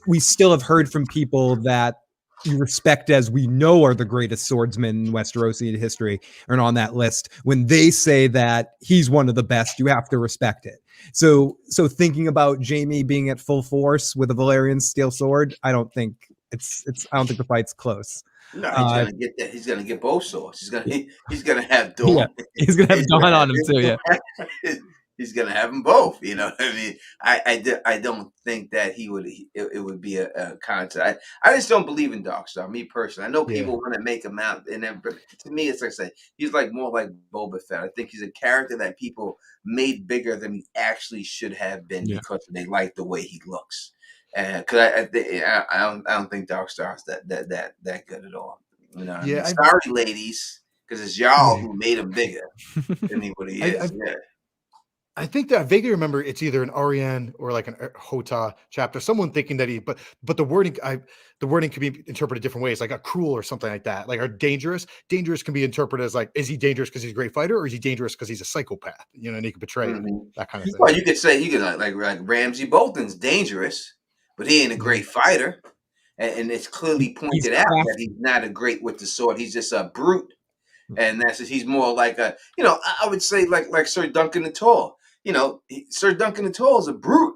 [SPEAKER 2] we still have heard from people that you respect as we know are the greatest swordsmen in Westerosian history and on that list. When they say that he's one of the best, you have to respect it. So thinking about Jaime being at full force with a Valyrian steel sword, I don't think I don't think the fight's close.
[SPEAKER 1] No, he's gonna get that. He's gonna get both swords. He's gonna have Dorne.
[SPEAKER 2] Yeah, he's gonna have Dorne on him too. Yeah,
[SPEAKER 1] he's gonna have them both. You know what I mean? I don't think that it would be a contest. I just don't believe in Darkstar. Me personally, I know people want to make him out, but to me, it's like I say, he's like more like Boba Fett. I think he's a character that people made bigger than he actually should have been because they like the way he looks. Because I don't think Darkstar's that good at all. You know, sorry, ladies, because it's y'all who made him bigger than what he is.
[SPEAKER 3] I think that I vaguely remember it's either an Arianne or like an Hota chapter. Someone thinking that but the wording could be interpreted different ways, like a cruel or something like that. Like, are dangerous? Dangerous can be interpreted as like, is he dangerous because he's a great fighter, or is he dangerous because he's a psychopath? You know, and he can betray that kind of thing.
[SPEAKER 1] Well, you could say like Ramsay Bolton's dangerous, but he ain't a great fighter, and it's clearly pointed out that he's not a great with the sword. He's just a brute, and he's more like a, you know, I would say like Sir Duncan the Tall. You know, Sir Duncan the Tall is a brute.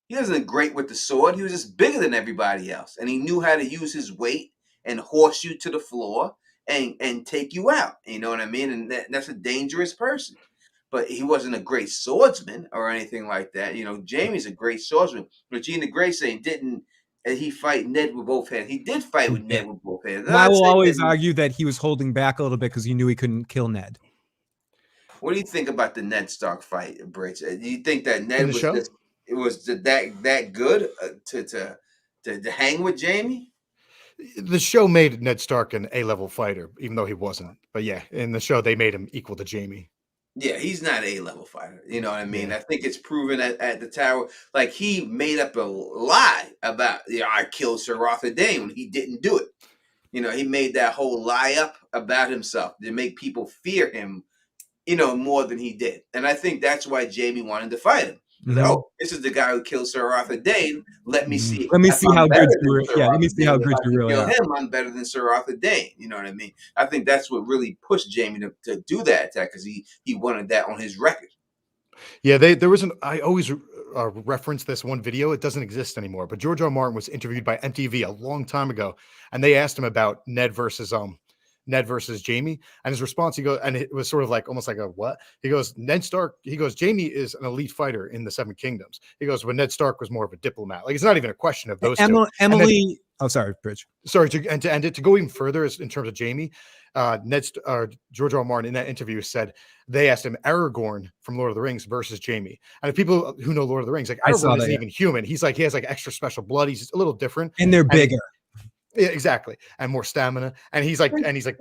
[SPEAKER 1] He wasn't great with the sword. He was just bigger than everybody else, and he knew how to use his weight and horse you to the floor and take you out. You know what I mean? And that's a dangerous person. But he wasn't a great swordsman or anything like that. You know, Jaime's a great swordsman. Regina Gray saying, didn't he fight Ned with both hands? He did fight with Ned with both hands.
[SPEAKER 2] And I will always argue that he was holding back a little bit because he knew he couldn't kill Ned.
[SPEAKER 1] What do you think about the Ned Stark fight, Bridge? Do you think that Ned was that good to hang with Jaime?
[SPEAKER 3] The show made Ned Stark an A-level fighter, even though he wasn't. But yeah, in the show they made him equal to Jaime.
[SPEAKER 1] Yeah, he's not an A-level fighter. You know what I mean? Yeah. I think it's proven at the Tower. Like, he made up a lie about, I killed Sir Arthur Dayne when he didn't do it. You know, he made that whole lie up about himself to make people fear him more than he did. And I think that's why Jaime wanted to fight him. Like, oh, this is the guy who killed Sir Arthur Dane. Let me see.
[SPEAKER 2] Let me
[SPEAKER 1] if
[SPEAKER 2] see
[SPEAKER 1] I'm
[SPEAKER 2] how
[SPEAKER 1] better
[SPEAKER 2] good
[SPEAKER 1] than
[SPEAKER 2] you
[SPEAKER 1] Sir
[SPEAKER 2] let me
[SPEAKER 1] Arthur
[SPEAKER 2] see how
[SPEAKER 1] Dane. If
[SPEAKER 2] good
[SPEAKER 1] I
[SPEAKER 2] you
[SPEAKER 1] can
[SPEAKER 2] really
[SPEAKER 1] kill
[SPEAKER 2] are.
[SPEAKER 1] him, I'm better than Sir Arthur Dane. You know what I mean? I think that's what really pushed Jaime to do that attack, because he wanted that on his record.
[SPEAKER 3] Yeah, there was I always reference this one video. It doesn't exist anymore, but George R. R. Martin was interviewed by MTV a long time ago, and they asked him about Ned versus Jaime, and his response, he goes, and it was sort of like almost like a what? He goes, Ned Stark, he goes, Jaime is an elite fighter in the Seven Kingdoms. He goes, but Ned Stark was more of a diplomat. Like, it's not even a question of those two.
[SPEAKER 2] Emily, oh, sorry, Bridge.
[SPEAKER 3] Sorry, to end it, to go even further in terms of Jaime, George R. R. Martin in that interview said they asked him Aragorn from Lord of the Rings versus Jaime. And if people who know Lord of the Rings, like, Aragorn isn't even human. He's like, he has like extra special blood. He's a little different.
[SPEAKER 2] And they're bigger.
[SPEAKER 3] Yeah, exactly, and more stamina. And he's like,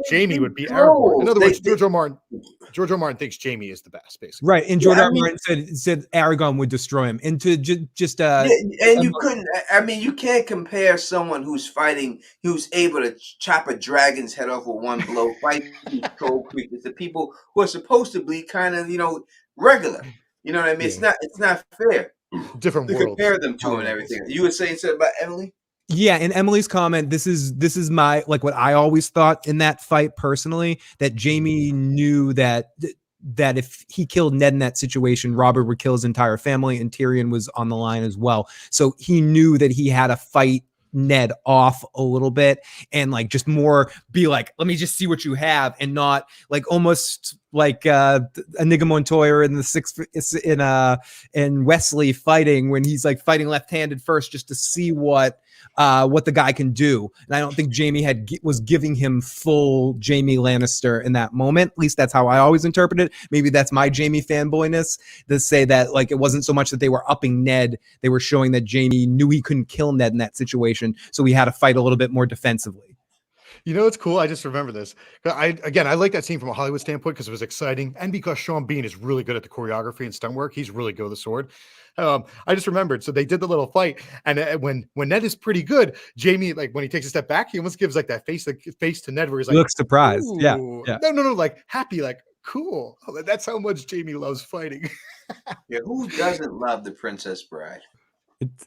[SPEAKER 3] Jaime would be Aragorn. In other words, George R. R. Martin thinks Jaime is the best, basically.
[SPEAKER 2] Right, and George R. R. Martin said Aragorn would destroy him. And to just
[SPEAKER 1] and you couldn't. I mean, you can't compare someone who's fighting, who's able to chop a dragon's head off with one blow, fight these troll creatures, to people who are supposed to be kind of regular. You know what I mean?
[SPEAKER 3] Yeah.
[SPEAKER 1] It's not fair.
[SPEAKER 3] Different
[SPEAKER 1] to
[SPEAKER 3] worlds.
[SPEAKER 1] compare them to him and everything. You were saying something about Emily?
[SPEAKER 2] Yeah, in Emily's comment, this is my, like, what I always thought in that fight personally, that Jaime knew that if he killed Ned in that situation, Robert would kill his entire family, and Tyrion was on the line as well. So he knew that he had to fight Ned off a little bit and like just more be like, let me just see what you have, and not like almost like Inigo Montoya in the sixth in Wesley fighting, when he's like fighting left-handed first just to see what the guy can do. And I don't think Jaime was giving him full Jaime Lannister in that moment. At least that's how I always interpret it. Maybe that's my Jaime fanboyness, to say that like it wasn't so much that they were upping Ned, they were showing that Jaime knew he couldn't kill Ned in that situation, so he had to fight a little bit more defensively.
[SPEAKER 3] You know, it's cool. I just remember this. I like that scene from a Hollywood standpoint because it was exciting, and because Sean Bean is really good at the choreography and stunt work. He's really good with the sword. I just remembered. So they did the little fight, and when Ned is pretty good, Jaime, like when he takes a step back, he almost gives like that face to Ned, where he's like,
[SPEAKER 2] looks surprised. Yeah.
[SPEAKER 3] No, like happy, like cool. That's how much Jaime loves fighting.
[SPEAKER 1] Yeah, who doesn't love The Princess Bride?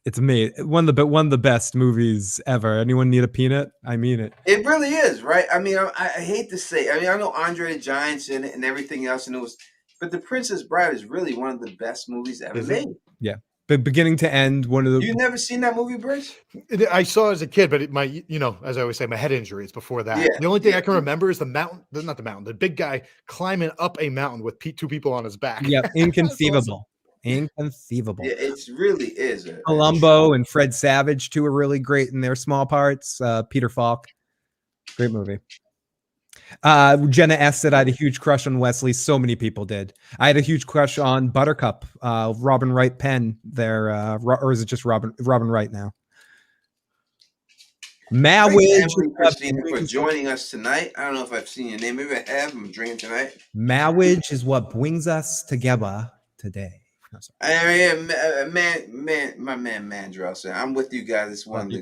[SPEAKER 2] It's amazing. One of the best movies ever. Anyone need a peanut? I mean it.
[SPEAKER 1] It really is, right? I mean, I hate to say. I mean, I know Andre the Giant's in it and everything else, but The Princess Bride is really one of the best movies ever made.
[SPEAKER 2] Yeah, but beginning to end, one of the.
[SPEAKER 1] You've never seen that movie, Bruce?
[SPEAKER 3] I saw it as a kid, but as I always say, my head injury is before that. Yeah, the only thing I can remember is the big guy climbing up a mountain with two people on his back.
[SPEAKER 2] Yeah, inconceivable. Inconceivable.
[SPEAKER 1] Yeah, it really is.
[SPEAKER 2] Columbo and Fred Savage too are really great in their small parts. Peter Falk, great movie. Jenna S said I had a huge crush on Wesley. So many people did. I had a huge crush on Buttercup, Robin Wright Penn there, or is it just Robin Wright now?
[SPEAKER 1] Thanks, Christina, for joining us tonight. I don't know if I've seen your name. Maybe I have. I'm drinking tonight.
[SPEAKER 2] Marriage is what brings us together today.
[SPEAKER 1] My man Mandrell said, "I'm with you guys. It's one of the.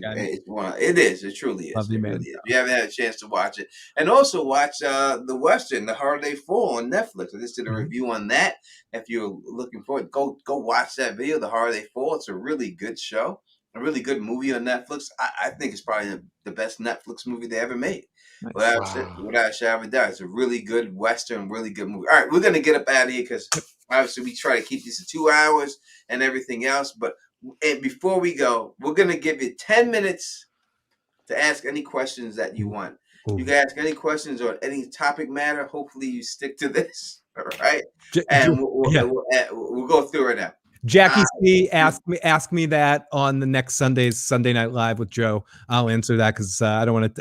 [SPEAKER 1] It is. It truly is. It really is. You haven't had a chance to watch it, and also watch the Western, The Harder They Fall on Netflix. I just did a review on that. If you're looking for it, go watch that video. The Harder They Fall. It's a really good show, a really good movie on Netflix. I think it's probably the best Netflix movie they ever made. Without a shadow of a doubt, it's a really good Western, really good movie. All right, we're gonna get up out of here because obviously we try to keep these to 2 hours and everything else. But before we go, we're gonna give you 10 minutes to ask any questions that you want. Ooh. You can ask any questions on any topic matter. Hopefully, you stick to this. All right, and we'll go through it now.
[SPEAKER 2] Jackie C ask me that on the next Sunday's Sunday Night Live with Joe. I'll answer that because I don't want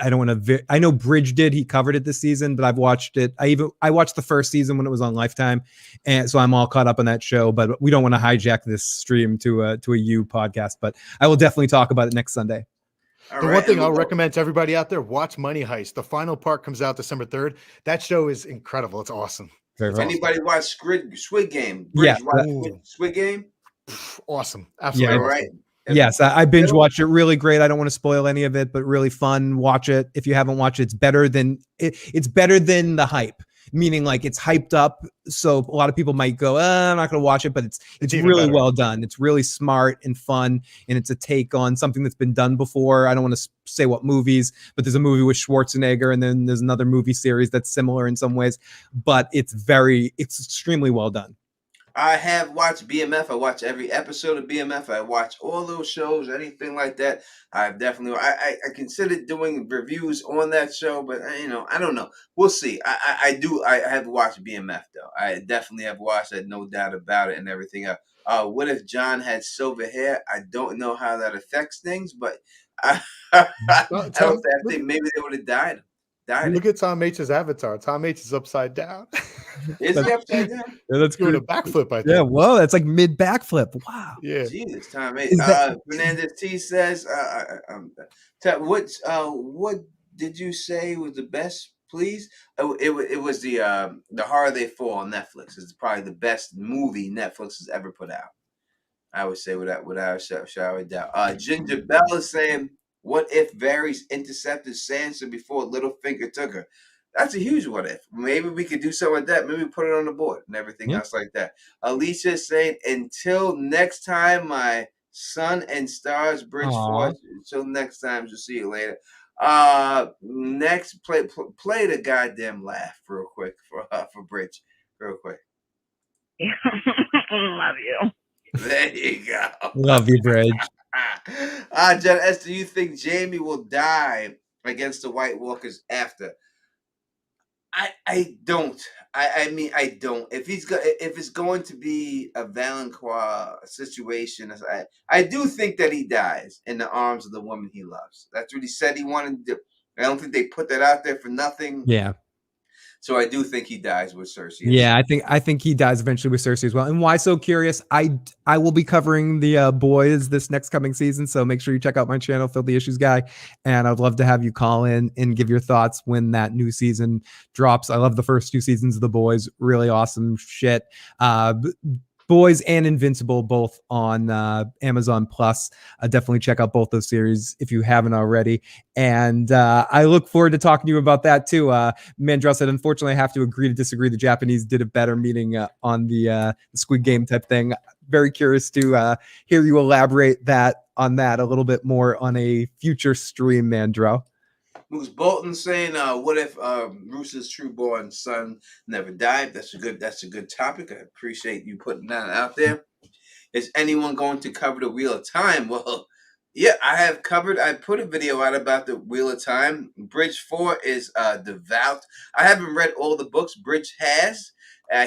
[SPEAKER 2] to. I know Bridge did. He covered it this season, but I've watched it. I watched the first season when it was on Lifetime, and so I'm all caught up on that show. But we don't want to hijack this stream to a You podcast. But I will definitely talk about it next Sunday.
[SPEAKER 3] One thing I'll recommend to everybody out there: watch Money Heist. The final part comes out December 3rd. That show is incredible. It's awesome.
[SPEAKER 1] If anybody watch Squid Game,
[SPEAKER 2] Bridge,
[SPEAKER 1] Squid Game.
[SPEAKER 3] Awesome. Absolutely.
[SPEAKER 1] Yeah, right.
[SPEAKER 2] Yes, I binge watched it. Really great. I don't want to spoil any of it, but really fun. Watch it if you haven't watched it. It's better than the hype. meaning like it's hyped up. So a lot of people might go, I'm not going to watch it, but it's
[SPEAKER 3] even
[SPEAKER 2] really
[SPEAKER 3] better.
[SPEAKER 2] well done. It's really smart and fun. And it's a take on something that's been done before. I don't want to say what movies, but there's a movie with Schwarzenegger, and then there's another movie series that's similar in some ways, but it's extremely well done.
[SPEAKER 1] I have watched BMF. I watch every episode of BMF. I watch all those shows, anything like that. I've definitely, I considered doing reviews on that show, but I don't know. We'll see. I have watched BMF though. I definitely have watched it, no doubt about it, and everything else. What if John had silver hair? I don't know how that affects things, but I think maybe they would have died.
[SPEAKER 3] Look at Tom H's avatar. Tom H is upside down.
[SPEAKER 1] Is he upside down?
[SPEAKER 2] Yeah, that's
[SPEAKER 3] doing a backflip, I think.
[SPEAKER 2] Yeah, whoa, that's like mid backflip. Wow.
[SPEAKER 3] Yeah.
[SPEAKER 1] Jesus, Tom H. Fernandez T says, what did you say was the best? Please, it was the Horror They Fall on Netflix. It's probably the best movie Netflix has ever put out. I would say without a shadow of doubt. Ginger Bell is saying, what if Varys intercepted Sansa before Littlefinger took her? That's a huge what if. Maybe we could do something like that. Maybe put it on the board and everything else like that. Alicia is saying, until next time, my sun and stars, Bridge Force. Until next time, we'll see you later. Next, play the goddamn laugh real quick for Bridge, real quick.
[SPEAKER 5] Love you.
[SPEAKER 1] There you go.
[SPEAKER 2] Love you, Bridge.
[SPEAKER 1] Jen S., do you think Jaime will die against the White Walkers after? I don't. I don't. If it's going to be a Valancourt situation, I do think that he dies in the arms of the woman he loves. That's what he said he wanted to do. I don't think they put that out there for nothing.
[SPEAKER 2] Yeah.
[SPEAKER 1] So I do think he dies with Cersei.
[SPEAKER 2] Yeah, I think he dies eventually with Cersei as well. And why so curious? I will be covering the boys this next coming season, so make sure you check out my channel, Phil the Issues Guy, and I'd love to have you call in and give your thoughts when that new season drops. I love the first two seasons of the boys, really awesome shit. Boys and Invincible, both on Amazon Plus. Definitely check out both those series if you haven't already. And I look forward to talking to you about that too. Mandrell said, unfortunately, I have to agree to disagree. The Japanese did a better meeting on the Squid Game type thing. Very curious to hear you elaborate on that a little bit more on a future stream, Mandrell.
[SPEAKER 1] Moose Bolton saying, what if Rooster's true-born son never died? That's a good topic. I appreciate you putting that out there. Is anyone going to cover the Wheel of Time? Well, yeah, I have covered. I put a video out about the Wheel of Time. Bridge 4 is devout. I haven't read all the books. Bridge has.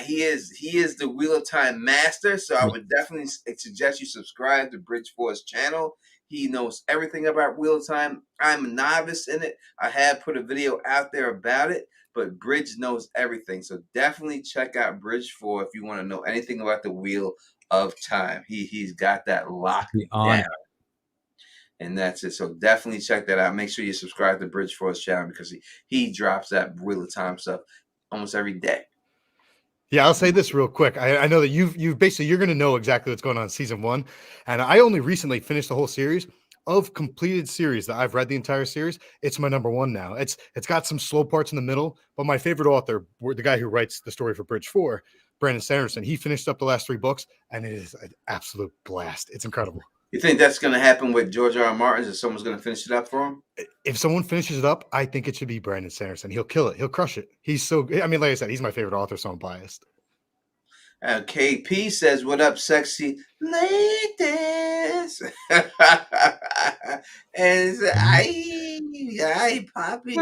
[SPEAKER 1] He is the Wheel of Time master. So I would definitely suggest you subscribe to Bridge 4's channel. He knows everything about Wheel of Time. I'm a novice in it. I have put a video out there about it, but Bridge knows everything. So definitely check out Bridge 4 if you want to know anything about the Wheel of Time. He's got that locked down. And that's it. So definitely check that out. Make sure you subscribe to Bridge 4's channel because he drops that Wheel of Time stuff almost every day.
[SPEAKER 3] Yeah, I'll say this real quick. I know that you've basically, you're going to know exactly what's going on in season 1. And I only recently finished the whole series. Of completed series that I've read the entire series, it's my number 1 now. It's got some slow parts in the middle, but my favorite author, the guy who writes the story for Bridge 4, Brandon Sanderson, he finished up the last 3 books, and it is an absolute blast. It's incredible.
[SPEAKER 1] You think that's going to happen with George R. Martin? Is someone's going to finish it up for him?
[SPEAKER 3] If someone finishes it up, I think it should be Brandon Sanderson. He'll kill it. He'll crush it. He's so, I mean, like I said, he's my favorite author, so I'm biased.
[SPEAKER 1] KP says, what up, sexy ladies? And I Poppy.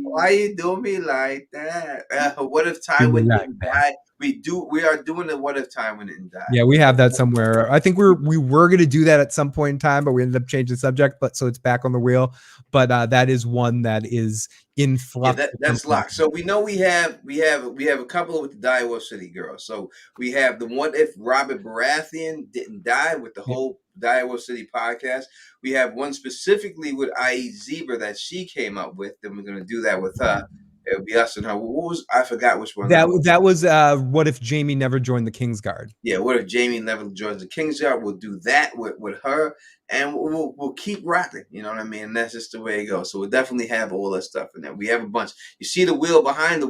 [SPEAKER 1] Why you do me like that? What if Tywin didn't die? We are doing the what if Tywin didn't die.
[SPEAKER 2] Yeah, we have that somewhere. I think we were going to do that at some point in time, but we ended up changing the subject. But so it's back on the wheel. But that is one that is in flux.
[SPEAKER 1] Yeah, that's locked. So we know we have a couple with the Direwolf City girls. So we have the what if Robert Baratheon didn't die with the whole Direwolf City podcast. We have one specifically with IE Zebra that she came up with. Then we're going to do that with her. It would be us and her. What was I forgot which one
[SPEAKER 2] that was what if Jaime never joined the Kingsguard?
[SPEAKER 1] Yeah, what if Jaime never joins the Kingsguard? We'll do that with her, and we'll keep rocking. You know what I mean? And that's just the way it goes. So we'll definitely have all that stuff in there. We have a bunch. You see the wheel behind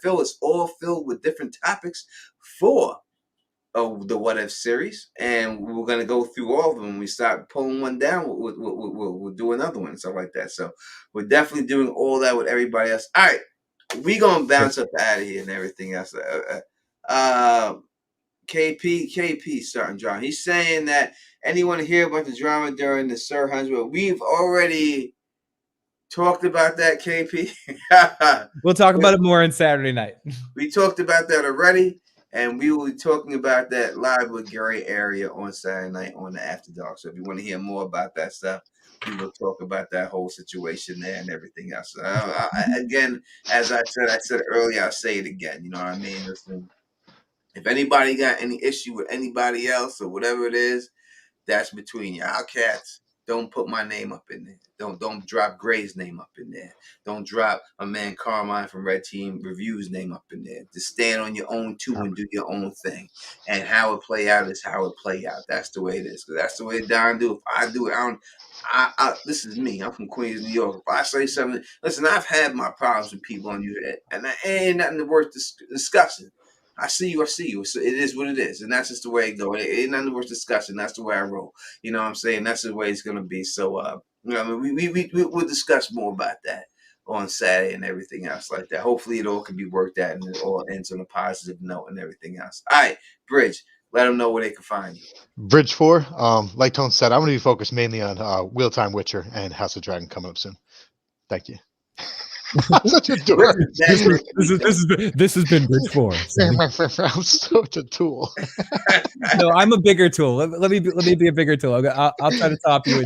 [SPEAKER 1] Phil is all filled with different topics for the What If series, and we're gonna go through all of them. When we start pulling one down, we'll do another one and stuff like that. So we're definitely doing all that with everybody else. All right, we gonna bounce up out of here and everything else. KP starting drama. He's saying that anyone hear about the drama during the Sir Huntsville? We've already talked about that, KP.
[SPEAKER 2] We'll talk about it more on Saturday night.
[SPEAKER 1] We talked about that already. And we will be talking about that live with Gary Area on Saturday night on the After Dark. So if you want to hear more about that stuff, we will talk about that whole situation there and everything else. Again, as I said earlier, I'll say it again. You know what I mean? Listen, if anybody got any issue with anybody else or whatever it is, that's between y'all cats. Don't put my name up in there. Don't drop Gray's name up in there. Don't drop my man Carmine from Red Team Reviews name up in there. Just stand on your own too and do your own thing. And how it play out is how it play out. That's the way it is. Because that's the way Don do. If I do it, this is me. I'm from Queens, New York. If I say something, listen, I've had my problems with people on you, and it ain't nothing worth discussing. I see you. So it is what it is. And that's just the way it goes. It ain't nothing worth discussing. That's the way I roll. You know what I'm saying? That's the way it's going to be. So, you know, I mean, we'll discuss more about that on Saturday and everything else like that. Hopefully it all can be worked out and it all ends on a positive note and everything else. All right, Bridge, let them know where they can find you.
[SPEAKER 3] Bridge 4, like Tone said, I'm going to be focused mainly on Wheel-Time Witcher and House of Dragon coming up soon. Thank you. I'm such a dork.
[SPEAKER 2] This has been Bridge 4.
[SPEAKER 3] I'm such a tool.
[SPEAKER 2] No, I'm a bigger tool. Let me be a bigger tool. I'll try to top you.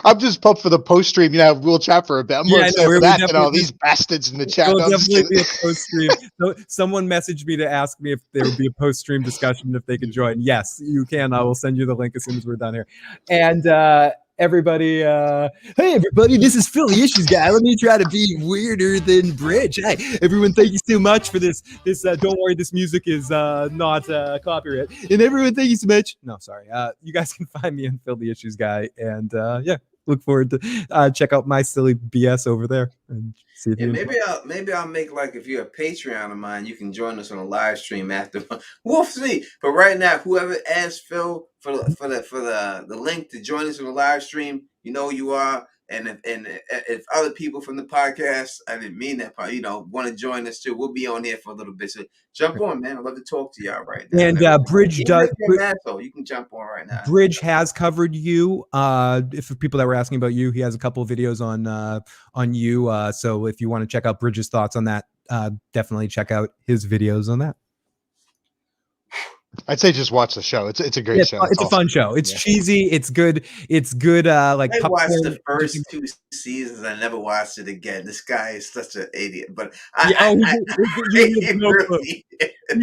[SPEAKER 3] I'm just pumped for the post stream. You know, we'll chat for a bit. I'm more excited for that than all these bastards in the chat.
[SPEAKER 2] There'll definitely be a post stream. So someone messaged me to ask me if there would be a post stream discussion if they could join. Yes, you can. I will send you the link as soon as we're done here. And everybody, hey everybody, this is Philly Issues guy. Let me try to be weirder than Bridge. Hey everyone, thank you so much for this. Don't worry, this music is not copyright. And everyone, thank you so much. No, sorry. You guys can find me on Philly Issues guy, and yeah, look forward to check out my silly BS over there and see if
[SPEAKER 1] maybe I'll make, like, if you're a Patreon of mine, you can join us on a live stream after. We'll see. But right now, whoever asks Phil for the link to join us on the live stream, you know who you are. And if other people from the podcast, I didn't mean that part, you know, want to join us too, we'll be on here for a little bit. So jump on, man. I'd love to talk to y'all right now.
[SPEAKER 2] And Bridge does.
[SPEAKER 1] You can jump on right now.
[SPEAKER 2] Bridge has covered you. If for people that were asking about you, he has a couple of videos on you. So if you want to check out Bridge's thoughts on that, definitely check out his videos on that.
[SPEAKER 3] I'd say just watch the show. It's a great show.
[SPEAKER 2] It's a fun show. It's cheesy. It's good. It's good. Like
[SPEAKER 1] I watched the first 2 seasons. I never watched it again. This guy is such an idiot. But
[SPEAKER 2] he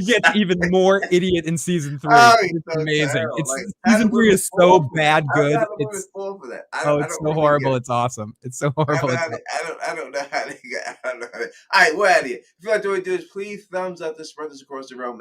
[SPEAKER 2] gets even more idiot in season 3. It's amazing. Season 3 is so bad good. It's so horrible. It's awesome. It's so horrible.
[SPEAKER 1] I don't know how they got. All right, we're out of here. If you like what we do, please thumbs up this, spread this across the room.